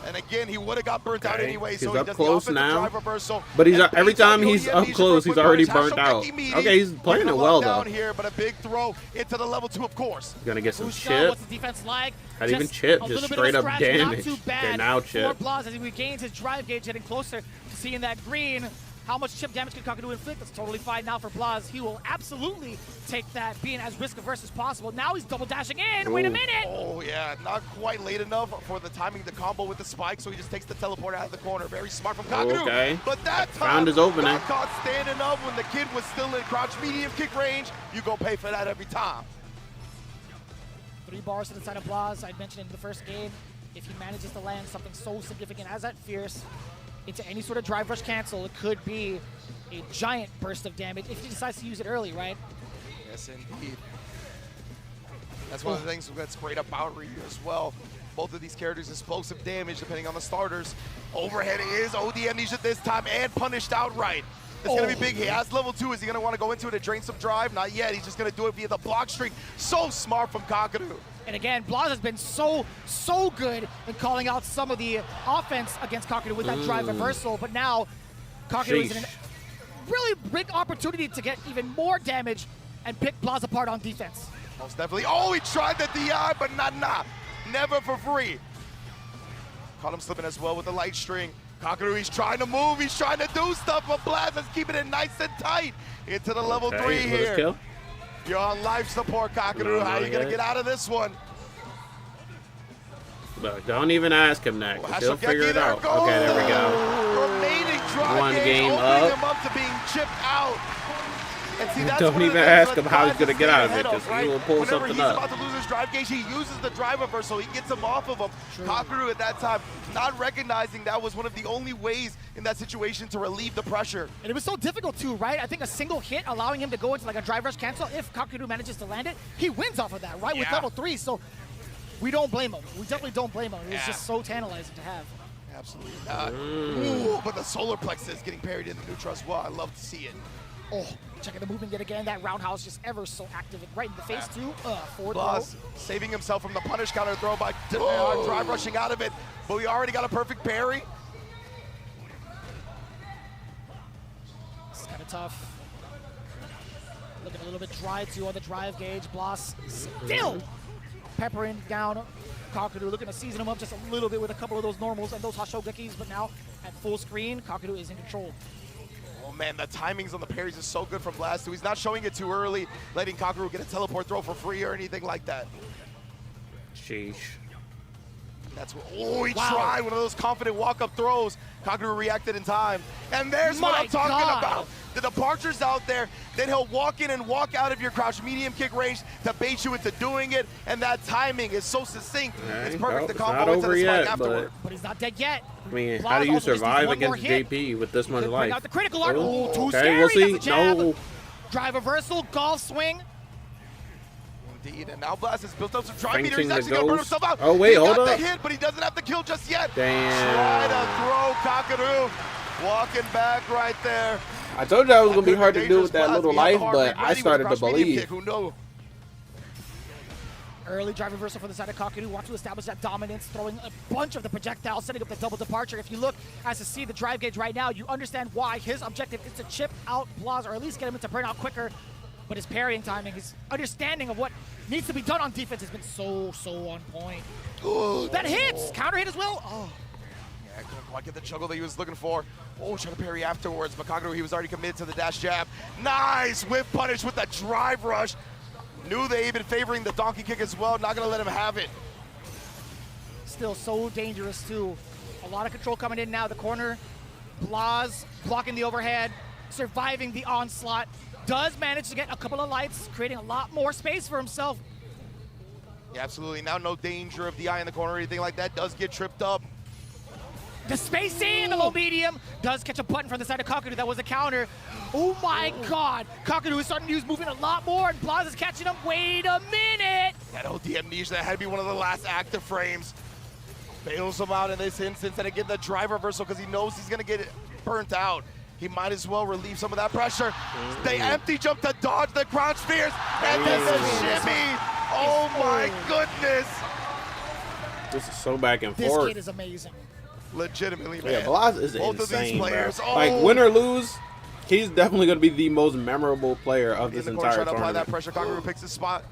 And again, he would have got burnt out Okay, anyway, so he's he up does close the offensive now. drive reversal. But he's and every beats out time the he's OD up amnesia close, for a he's quick already punish. burnt out. Hashogeki meaty. Okay, he's playing Gonna it well lock down though. here, but a big throw into the level 2, of course. Gonna get some Lavushka, chip. what's the defense like? Not even Just chip, a just little bit straight of up scratch, damage. Not too bad Okay, now for chip. Blas as he regains his drive gauge, getting closer to seeing that green. How much chip damage can Kakaru inflict? That's totally fine now for Blas. He will absolutely take that, being as risk-averse as possible. Now he's double dashing in. Wait a Ooh. minute. Oh yeah, not quite late enough for the timing to combo with the spike, so he just takes the teleport out of the corner. Very smart from Kakaru. Okay. But that time, Found his opening. got caught standing up when the kid was still in crouch medium kick range. You go pay for that every time. 3 bars to the side of Blas. I mentioned in the first game, if he manages to land something so significant as that Fierce into any sort of drive rush cancel, it could be a giant burst of damage if he decides to use it early, right? Yes, indeed. That's one of the things that's great about Ryu as well. Both of these characters, explosive damage depending on the starters. Overheading is OD Amnesia this time and punished outright. It's going to be big. He has level 2. Is he going to want to go into it to drain some drive? Not yet. He's just going to do it via the block streak. So smart from Kakadu. And again, Blaz has been so good in calling out some of the offense against Kakadu with that drive reversal, but now Kakadu is in a really big opportunity to get even more damage and pick Blaz apart on defense. Most definitely. Oh, he tried the DI, but nah. Never for free. Caught him slipping as well with the light string. Kakadu, he's trying to move, he's trying to do stuff, but Blaz is keeping it nice and tight into the level 3 here. Kill? You're on life support, Kakadu. How are you going to get out of this one? Look, don't even ask him that, because he'll figure it out. Okay, there we go. Remaining drive One gauge, game opening up. him up to being chipped out. And see, that's Don't one of the even things ask that him how he's Blaz going to is get out of staying it, ahead because he will pull Whenever something he's up. about to lose his drive gauge, he uses the drive reversal. He gets him off of him. Kakadu at that time, not recognizing that was one of the only ways in that situation to relieve the pressure. And it was so difficult too, right? I think a single hit allowing him to go into like a drive rush cancel, if Kakadu manages to land it, he wins off of that, right? With level 3, so we don't blame him. We definitely don't blame him. It was just so tantalizing to have. Absolutely not. Ooh, but the solar plexus getting parried in the neutral as well. I love to see it. Oh, checking the movement yet again. That roundhouse just ever so active and right in the face too. Forward throw. Blaz saving himself from the punish counter throw by drive rushing out of it, but we already got a perfect parry. It's kind of tough. Looking a little bit dry too on the drive gauge. Blaz still peppering down Kakadu, looking to season him up just a little bit with a couple of those normals and those Hashogekis, but now at full screen, Kakadu is in control. Oh man, the timings on the parries is so good from Blaz too. He's not showing it too early, letting Kakadu get a teleport throw for free or anything like that. Sheesh. That's what, he tried one of those confident walk-up throws. Kakadu reacted in time. And there's what I'm talking about. The departures out there, then he'll walk in and walk out of your crouch medium kick range to bait you into doing it, and that timing is so succinct. It's perfect to combo into the spike afterward. But he's not dead yet. I mean, Blaz how do you also just needs survive one more against hit. JP with this much Could life? bring out the critical art. Oh, Too okay, scary. we'll see. That's a jab. No. Drive reversal, golf swing. Indeed, and now Blaz has built up some drive meter. Fainting He's actually the going to burn ghost. himself out. Oh, wait, he hold got up. the hit, but he doesn't have the kill just yet. Damn. Try to throw Kakadu. Walking back right there. I told you it was going to be hard to do with that Blaz. little We have the life, heart but rate I ready started to with the crouch medium believe. kick. Who knows? Early drive reversal for the side of Kakadu. Wants to establish that dominance, throwing a bunch of the projectiles, setting up the double departure. If you look as to see the drive gauge right now, you understand why his objective is to chip out Blaz, or at least get him into burnout quicker. But his parrying timing, his understanding of what needs to be done on defense has been so on point. Ooh, That hits! Counter hit as well. Oh. Yeah, couldn't quite get the juggle that he was looking for. Oh, trying to parry afterwards. But Kakadu, he was already committed to the dash jab. Nice whip punish with the drive rush. Knew they had been favoring the donkey kick as well. Not going to let him have it. Still so dangerous too. A lot of control coming in now. The corner. Blaz blocking the overhead, surviving the onslaught. Does manage to get a couple of lights, creating a lot more space for himself. Yeah, absolutely. Now no danger of DI in the corner or anything like that. Does get tripped up. The spacing in the low medium does catch a button from the side of Kakadu. That was a counter. Oh my God. Kakadu is starting to use movement a lot more, and Blaz is catching him. Wait a minute. That OD Amnesia, that had to be one of the last active frames. Bails him out in this instance, and again the drive reversal because he knows he's going to get it burnt out. He might as well relieve some of that pressure. They empty jump to dodge the crouch spears, and then the shimmy. Oh my goodness. This is so back and This forth. kid is amazing. Legitimately, man. Yeah, Blaz is Both insane, of these players, bro. Like, win or lose, he's definitely going to be the most memorable player of this in the corner, entire trying to apply that tournament. pressure. Kakadu picks his spot.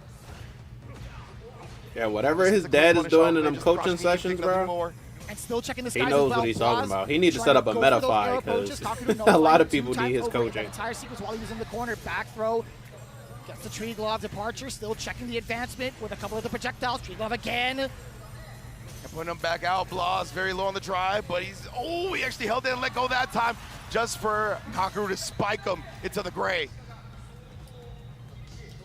Yeah, whatever This his a quick dad is punish doing off, in them just crouch coaching medium kick, sessions, nothing bro, more. And still checking the he skies knows as well. what he's talking Blaz about. He needs to trying set up a go for meta those fight, air 'cause approaches. Kakadu knows a lot right of people two-time need his over coaching. That entire sequence while he was in the corner. Back throw. Gets the tree glove departure. Still checking the advancement with a couple of the projectiles. Tree glove again. And putting him back out. Blaz very low on the drive, but he actually held it and let go that time just for Kakadu to spike him into the gray.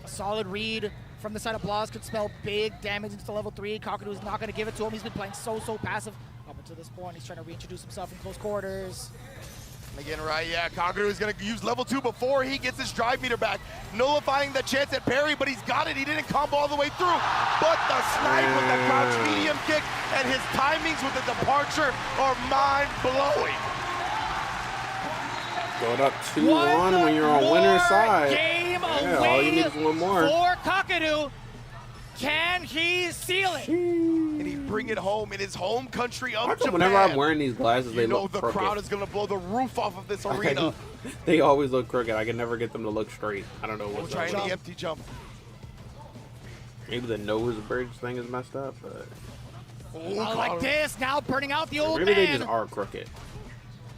A solid read from the side of Blaz could spell big damage into level 3. Kakadu is not going to give it to him. He's been playing so passive up until this point. He's trying to reintroduce himself in close quarters. Again, right, yeah, Kaguru is going to use level 2 before he gets his drive meter back, nullifying the chance at parry, but he's got it. He didn't combo all the way through, but the snipe with the crouch medium kick and his timings with the departure are mind-blowing. Going up 2-1 when you're on winner's side. Game Yeah, all you need is one more. For Kakadu. Can he seal it? And he bring it home in his home country of Japan. Whenever I'm wearing these glasses, they you know look the crooked. crowd is going to blow the roof off of this arena. They always look crooked. I can never get them to look straight. I don't know We'll what's try up. the empty jump. Maybe the nose bridge thing is messed up, but Like this, now burning out the old maybe man. they just are crooked.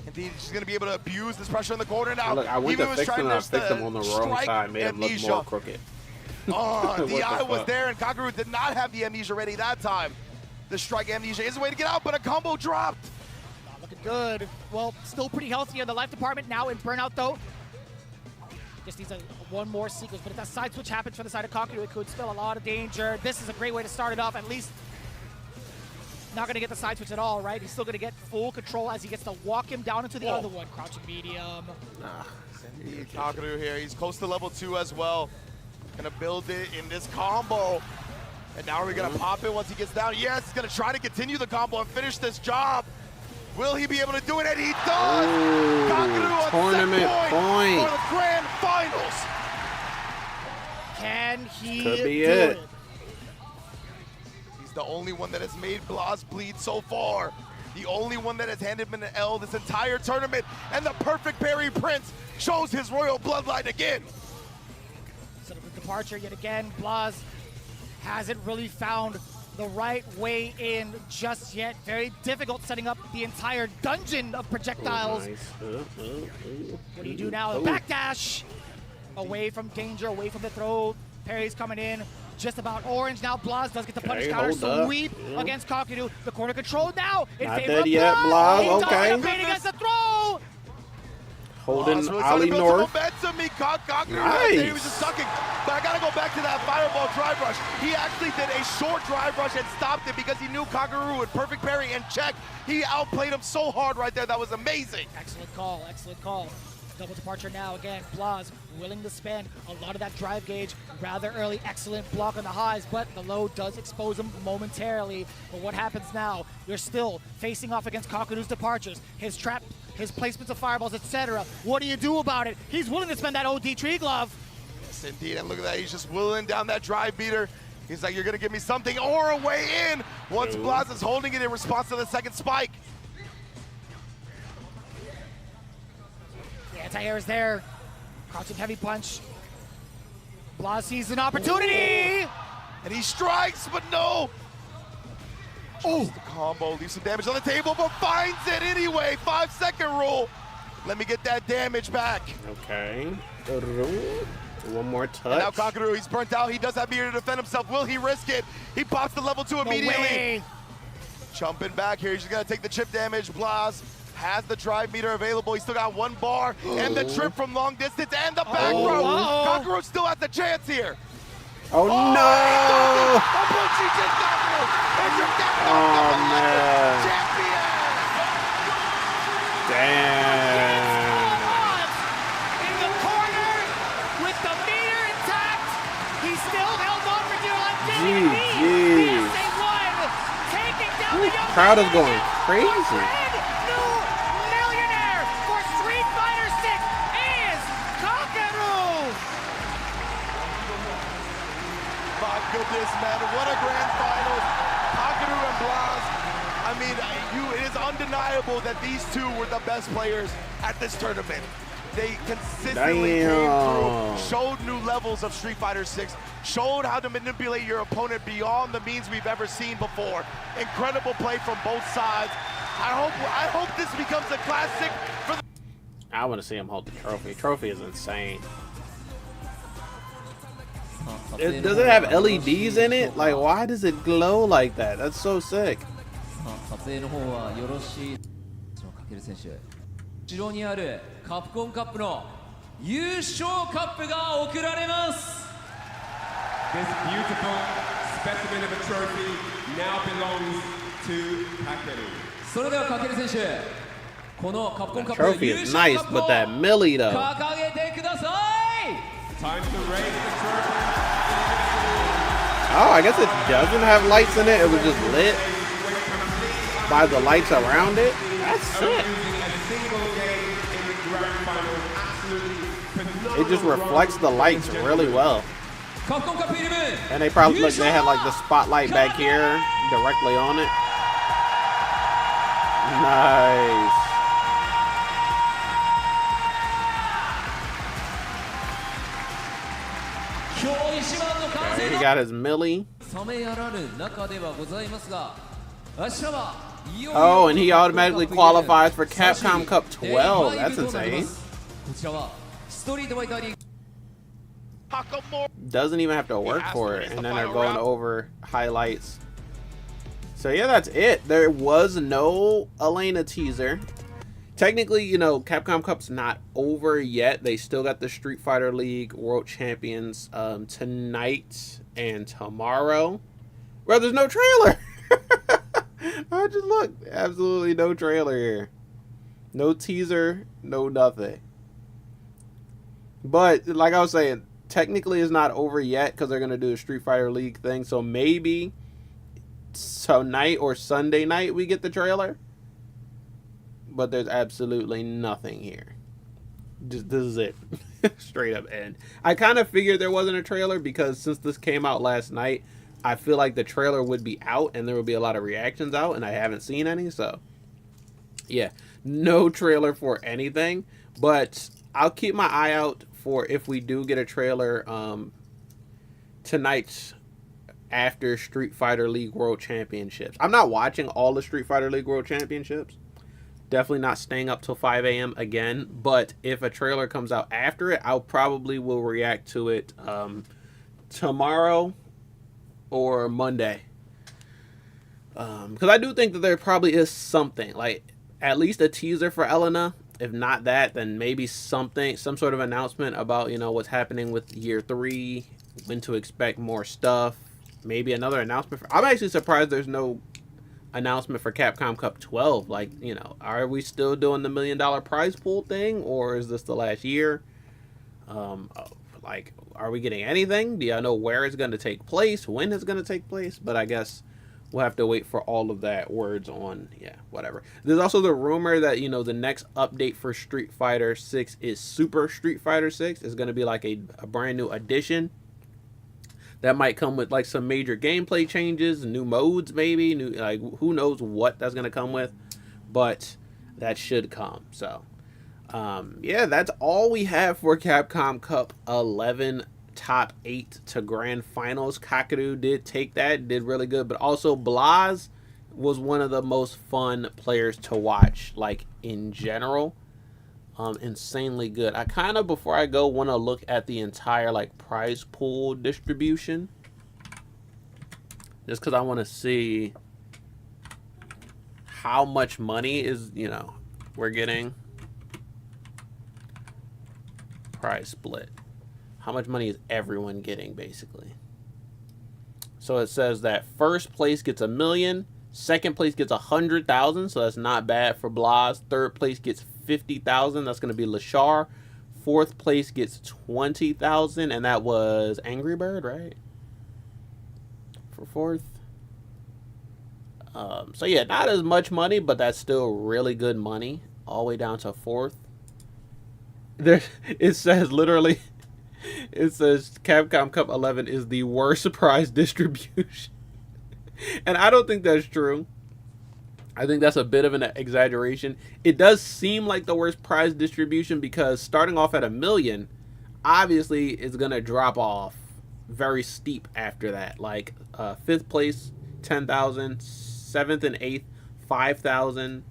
Indeed, she's going to be able to abuse this pressure in the corner now. Look, I went to fix them and I fixed them on the wrong strike side, made them look amnesia. more crooked. Oh, the eye was fuck? there, and Kaguru did not have the amnesia ready that time. The strike amnesia is a way to get out, but a combo dropped. Not looking good. Well, still pretty healthy in the life department now in burnout, though. Just needs one more sequence, but if that side switch happens from the side of Kaguru, it could spell a lot of danger. This is a great way to start it off, at least. Not going to get the side switch at all, right? He's still going to get full control as he gets to walk him down into the other one. Crouching medium. Indeed, Kaguru here. He's close to level 2 as well. Gonna build it in this combo. And now we're gonna pop it once he gets down. Yes, he's gonna try to continue the combo and finish this job. Will he be able to do it? And he does! Ooh, Kaguru on tournament set point. for the grand finals. Can he Could be do it. He's the only one that has made Blas bleed so far. The only one that has handed him an L this entire tournament. And the perfect parry Prince shows his royal bloodline again. Sort of a departure yet again. Blas hasn't really found the right way in just yet. Very difficult setting up the entire dungeon of projectiles. Oh, nice. What do you do now? Backdash! Away from danger, away from the throw. Parry's coming in. Just about orange. Now Blas does get the punish counter sweep against Kakadu. The corner control now in Not favor dead of yet, Blas. Blas. Okay. Against the throw. Holding Really Ali North. Momentum. He caught Kaguru Nice. right there. He was just sucking. But I gotta go back to that fireball drive rush. He actually did a short drive rush and stopped it because he knew Kaguru would perfect parry and check. He outplayed him so hard right there. That was amazing. Excellent call, excellent call. Double departure now again. Blas willing to spend a lot of that drive gauge rather early. Excellent block on the highs, but the low does expose him momentarily. But what happens now? You're still facing off against Kakadu's departures, his trap, his placements of fireballs, etc. What do you do about it? He's willing to spend that OD tree glove. Yes, indeed. And look at that. He's just willing down that drive beater. He's like, you're going to give me something or a way in. Once Blas is holding it in response to the second spike. The anti-air is there. Crouching heavy punch. Blas sees an opportunity. And he strikes, but no. Oh, the combo leaves some damage on the table, but finds it anyway. 5-second rule. Let me get that damage back. Okay. One more touch. And now Kaguru, he's burnt out. He does have meter to defend himself. Will he risk it? He pops the level 2 immediately. No way. Jumping back here. He's just going to take the chip damage. Blas has the drive meter available. He's still got one bar. And the trip from long distance and the back row. Kaguru still has the chance here. Oh, no! Oh, man. Damn. In the corner with the meter intact. He still held on for dear life. GG. Taking down the young Crowd is going crazy. New millionaire for Street Fighter 6 is Kakaru. My goodness, man, what a grand final. Kaguru and Blas. I mean, it is undeniable that these two were the best players at this tournament. They consistently came through, showed new levels of Street Fighter 6, showed how to manipulate your opponent beyond the means we've ever seen before. Incredible play from both sides. I hope this becomes a classic for the... I want to see him hold the trophy. Trophy is insane. Does it have LEDs in it? Like, why does it glow like that? That's so sick. 撮影の方はよろしい。かける選手。後ろにあるカプコンカップの優勝カップが贈られます。This beautiful specimen of a trophy now belongs to Kakeru. それではかける選手、The trophy is nice, but that millie though. Time to raise the trophy. Oh, I guess it doesn't have lights in it. It was just lit by the lights around it. That's sick. It just reflects the lights really well. And they probably look, they had like the spotlight back here directly on it. Nice. Okay, he got his millie. Oh, and he automatically qualifies for Capcom Cup 12. That's insane. Doesn't even have to work for it. And then they're going over highlights. So yeah, that's it. There was no Elena teaser. Technically, you know, Capcom Cup's not over yet. They still got the Street Fighter League World Champions tonight and tomorrow. Well, there's no trailer. I just looked. Absolutely no trailer here. No teaser, no nothing. But like I was saying, technically it's not over yet because they're going to do a Street Fighter League thing. So maybe tonight or Sunday night we get the trailer. But there's absolutely nothing here. Just this is it. Straight up end. I kind of figured there wasn't a trailer because since this came out last night, I feel like the trailer would be out and there would be a lot of reactions out, and I haven't seen any. So yeah, no trailer for anything, but I'll keep my eye out for if we do get a trailer tonight after Street Fighter League World Championships. I'm not watching all the Street Fighter League World Championships. Definitely not staying up till 5 a.m. again. But if a trailer comes out after it, I'll probably will react to it tomorrow or Monday. Because I do think that there probably is something. Like, at least a teaser for Elena. If not that, then maybe something, some sort of announcement about, you know, what's happening with Year 3. When to expect more stuff. Maybe another announcement. I'm actually surprised there's no announcement for Capcom Cup 12. Like, you know, are we still doing the $1 million prize pool thing, or is this the last year? Like, are we getting anything? Do y'all know where it's going to take place, when it's going to take place? But I guess we'll have to wait for all of that words on, yeah, whatever. There's also the rumor that, you know, the next update for Street Fighter 6 is Super Street Fighter 6. It's going to be like a brand new edition that might come with like some major gameplay changes, new modes maybe, new, like who knows what that's gonna come with, but that should come. So yeah, that's all we have for Capcom Cup 11 top 8 to grand finals. Kakadu did take that, did really good, but also Blas was one of the most fun players to watch, like in general. Insanely good. I kind of, before I go, want to look at the entire like prize pool distribution, just because I want to see how much money is, you know, we're getting. Prize split. How much money is everyone getting, basically? So it says that first place gets $1 million, second place gets 100,000, so that's not bad for Blas. Third place gets 50,000. That's going to be Lashar. Fourth place gets 20,000, and that was Angry Bird, right? For fourth. So yeah, not as much money, but that's still really good money. All the way down to fourth. There, it says literally, it says Capcom Cup 11 is the worst prize distribution, and I don't think that's true. I think that's a bit of an exaggeration. It does seem like the worst prize distribution because starting off at $1 million, obviously it's going to drop off very steep after that. Like 5th place, 10,000, 7th and 8th, 5,000,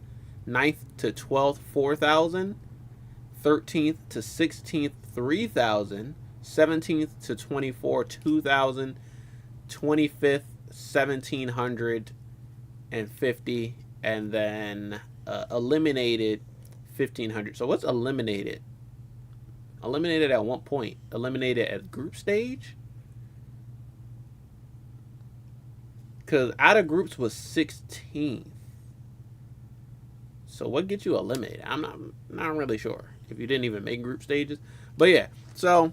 9th to 12th, 4,000, 13th to 16th, 3,000, 17th to 24th, 2,000, 25th, 1,750, and then eliminated 1,500. So what's eliminated? Eliminated at one point. Eliminated at group stage? Because out of groups was 16th. So what gets you eliminated? I'm not really sure if you didn't even make group stages. But yeah, so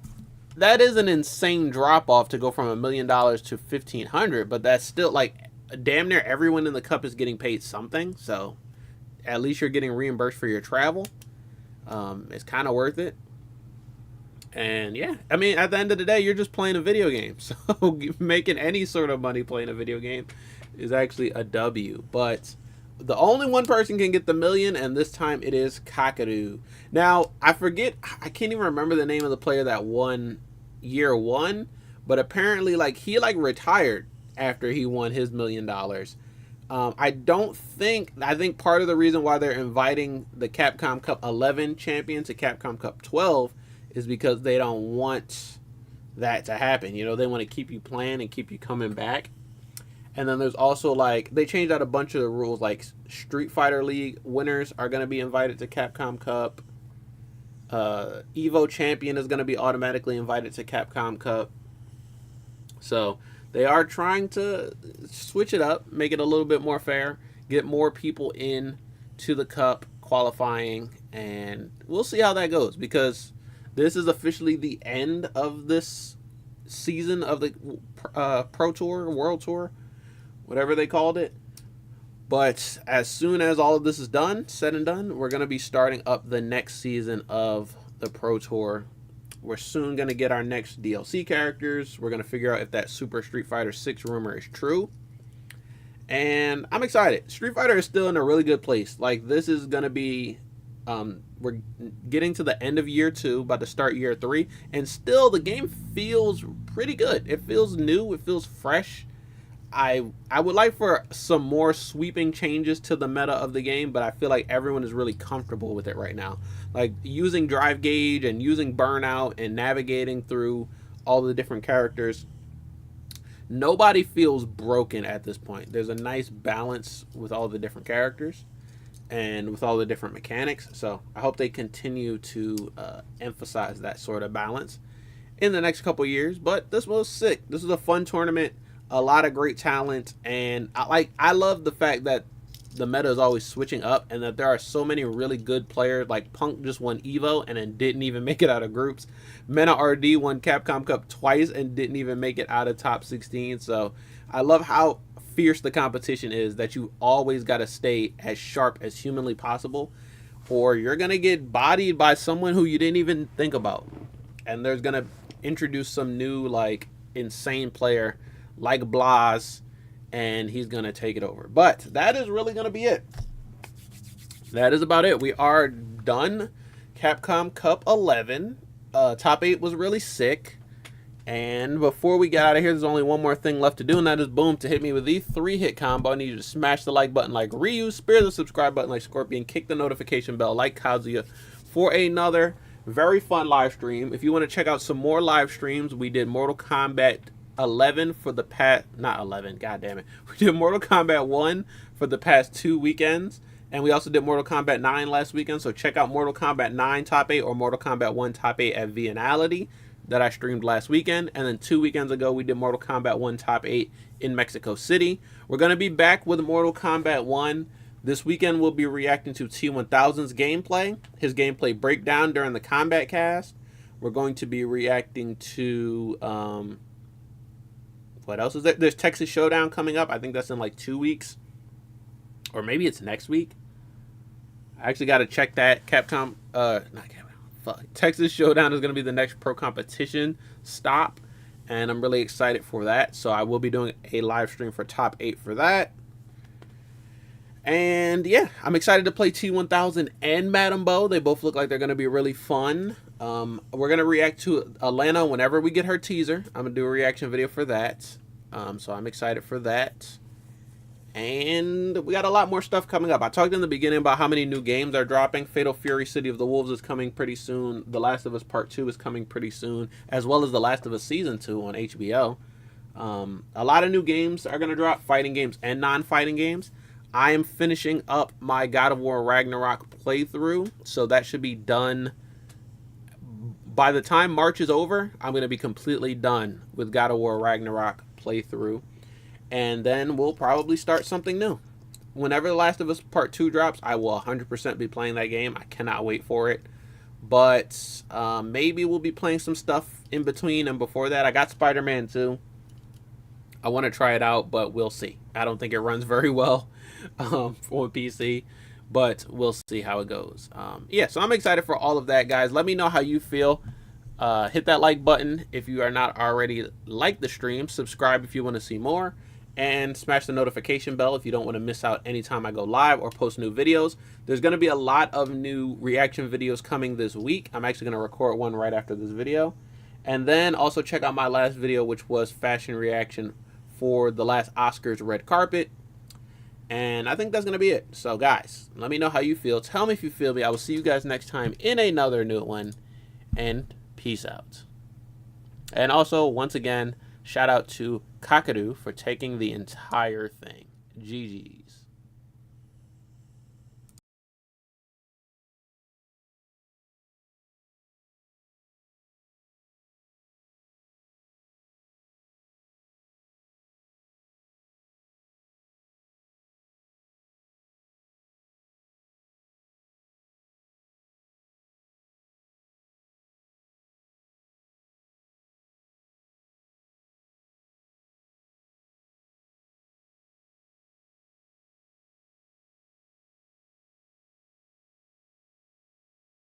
that is an insane drop off to go from $1 million to 1,500. But that's still like damn near everyone in the cup is getting paid something. So at least you're getting reimbursed for your travel. It's kind of worth it. And yeah, I mean, at the end of the day, you're just playing a video game. So making any sort of money playing a video game is actually a W. But the only one person can get the $1 million, and this time it is Kakaru. Now, I can't even remember the name of the player that won year one, but apparently, like, he retired after he won his $1 million. I think part of the reason why they're inviting the Capcom Cup 11 champion to Capcom Cup 12 is because they don't want that to happen. You know, they want to keep you playing and keep you coming back. And then there's also, like, they changed out a bunch of the rules. Like, Street Fighter League winners are going to be invited to Capcom Cup. Evo Champion is going to be automatically invited to Capcom Cup. So they are trying to switch it up, make it a little bit more fair, get more people in to the Cup qualifying, and we'll see how that goes, because this is officially the end of this season of the Pro Tour, World Tour, whatever they called it. But as soon as all of this is done, said and done, we're going to be starting up the next season of the Pro Tour. We're soon going to get our next DLC characters. We're going to figure out if that Super Street Fighter 6 rumor is true. And I'm excited. Street Fighter is still in a really good place. Like, this is going to be... we're getting to the end of year 2, about to start year 3. And still, the game feels pretty good. It feels new. It feels fresh. I would like for some more sweeping changes to the meta of the game, but I feel like everyone is really comfortable with it right now. Like, using drive gauge and using burnout and navigating through all the different characters, nobody feels broken at this point. There's a nice balance with all the different characters and with all the different mechanics. So I hope they continue to emphasize that sort of balance in the next couple years. But this was sick. This was a fun tournament. A lot of great talent, and I love the fact that the meta is always switching up, and that there are so many really good players. Like, Punk just won Evo and then didn't even make it out of groups. Mena RD won Capcom Cup twice and didn't even make it out of top 16. So I love how fierce the competition is, that you always got to stay as sharp as humanly possible, or you're gonna get bodied by someone who you didn't even think about. And there's gonna introduce some new, like, insane player like Blas, and he's going to take it over. But that is really going to be it. That is about it. We are done. Capcom Cup 11. Top 8 was really sick. And before we get out of here, there's only one more thing left to do, and that is, boom, to hit me with the 3-hit combo. I need you to smash the like button like Ryu, spear the subscribe button like Scorpion, kick the notification bell like Kazuya for another very fun live stream. If you want to check out some more live streams, we did Mortal Kombat 11 for the past, not 11, god damn it. We did Mortal Kombat 1 for the past 2 weekends, and we also did Mortal Kombat 9 last weekend. So check out Mortal Kombat 9 top 8 or Mortal Kombat 1 top 8 at Vianality that I streamed last weekend. And then 2 weekends ago, we did Mortal Kombat 1 top 8 in Mexico City. We're going to be back with Mortal Kombat 1. This weekend, we'll be reacting to T1000's gameplay, his gameplay breakdown during the Combat Cast. We're going to be reacting to... what else is there? There's Texas Showdown coming up. I think that's in like 2 weeks. Or maybe it's next week. I actually got to check that. Capcom, not Capcom, fuck. Texas Showdown is going to be the next pro competition stop. And I'm really excited for that. So I will be doing a live stream for top 8 for that. And yeah, I'm excited to play T1000 and Madame Bo. They both look like they're going to be really fun. We're going to react to Elena whenever we get her teaser. I'm going to do a reaction video for that. So I'm excited for that. And we got a lot more stuff coming up. I talked in the beginning about how many new games are dropping. Fatal Fury City of the Wolves is coming pretty soon. The Last of Us Part 2 is coming pretty soon, as well as The Last of Us Season 2 on HBO. A lot of new games are going to drop, fighting games and non-fighting games. I am finishing up my God of War Ragnarok playthrough, so that should be done. By the time March is over, I'm going to be completely done with God of War Ragnarok playthrough. And then we'll probably start something new. whenever The Last of Us Part 2 drops, I will 100% be playing that game. I cannot wait for it. But maybe we'll be playing some stuff in between and before that. I got Spider-Man 2. I want to try it out, but we'll see. I don't think it runs very well for PC, but we'll see how it goes. Yeah, so I'm excited for all of that, guys. Let me know how you feel. Hit that like button if you are not already like the stream. Subscribe if you want to see more. And smash the notification bell if you don't want to miss out anytime I go live or post new videos. There's going to be a lot of new reaction videos coming this week. I'm actually going to record one right after this video. And then also check out my last video, which was fashion reaction for the last Oscars red carpet. And I think that's going to be it. So guys, let me know how you feel. Tell me if you feel me. I will see you guys next time in another new one. And peace out. And also, once again, shout out to Kakadu for taking the entire thing. GG's.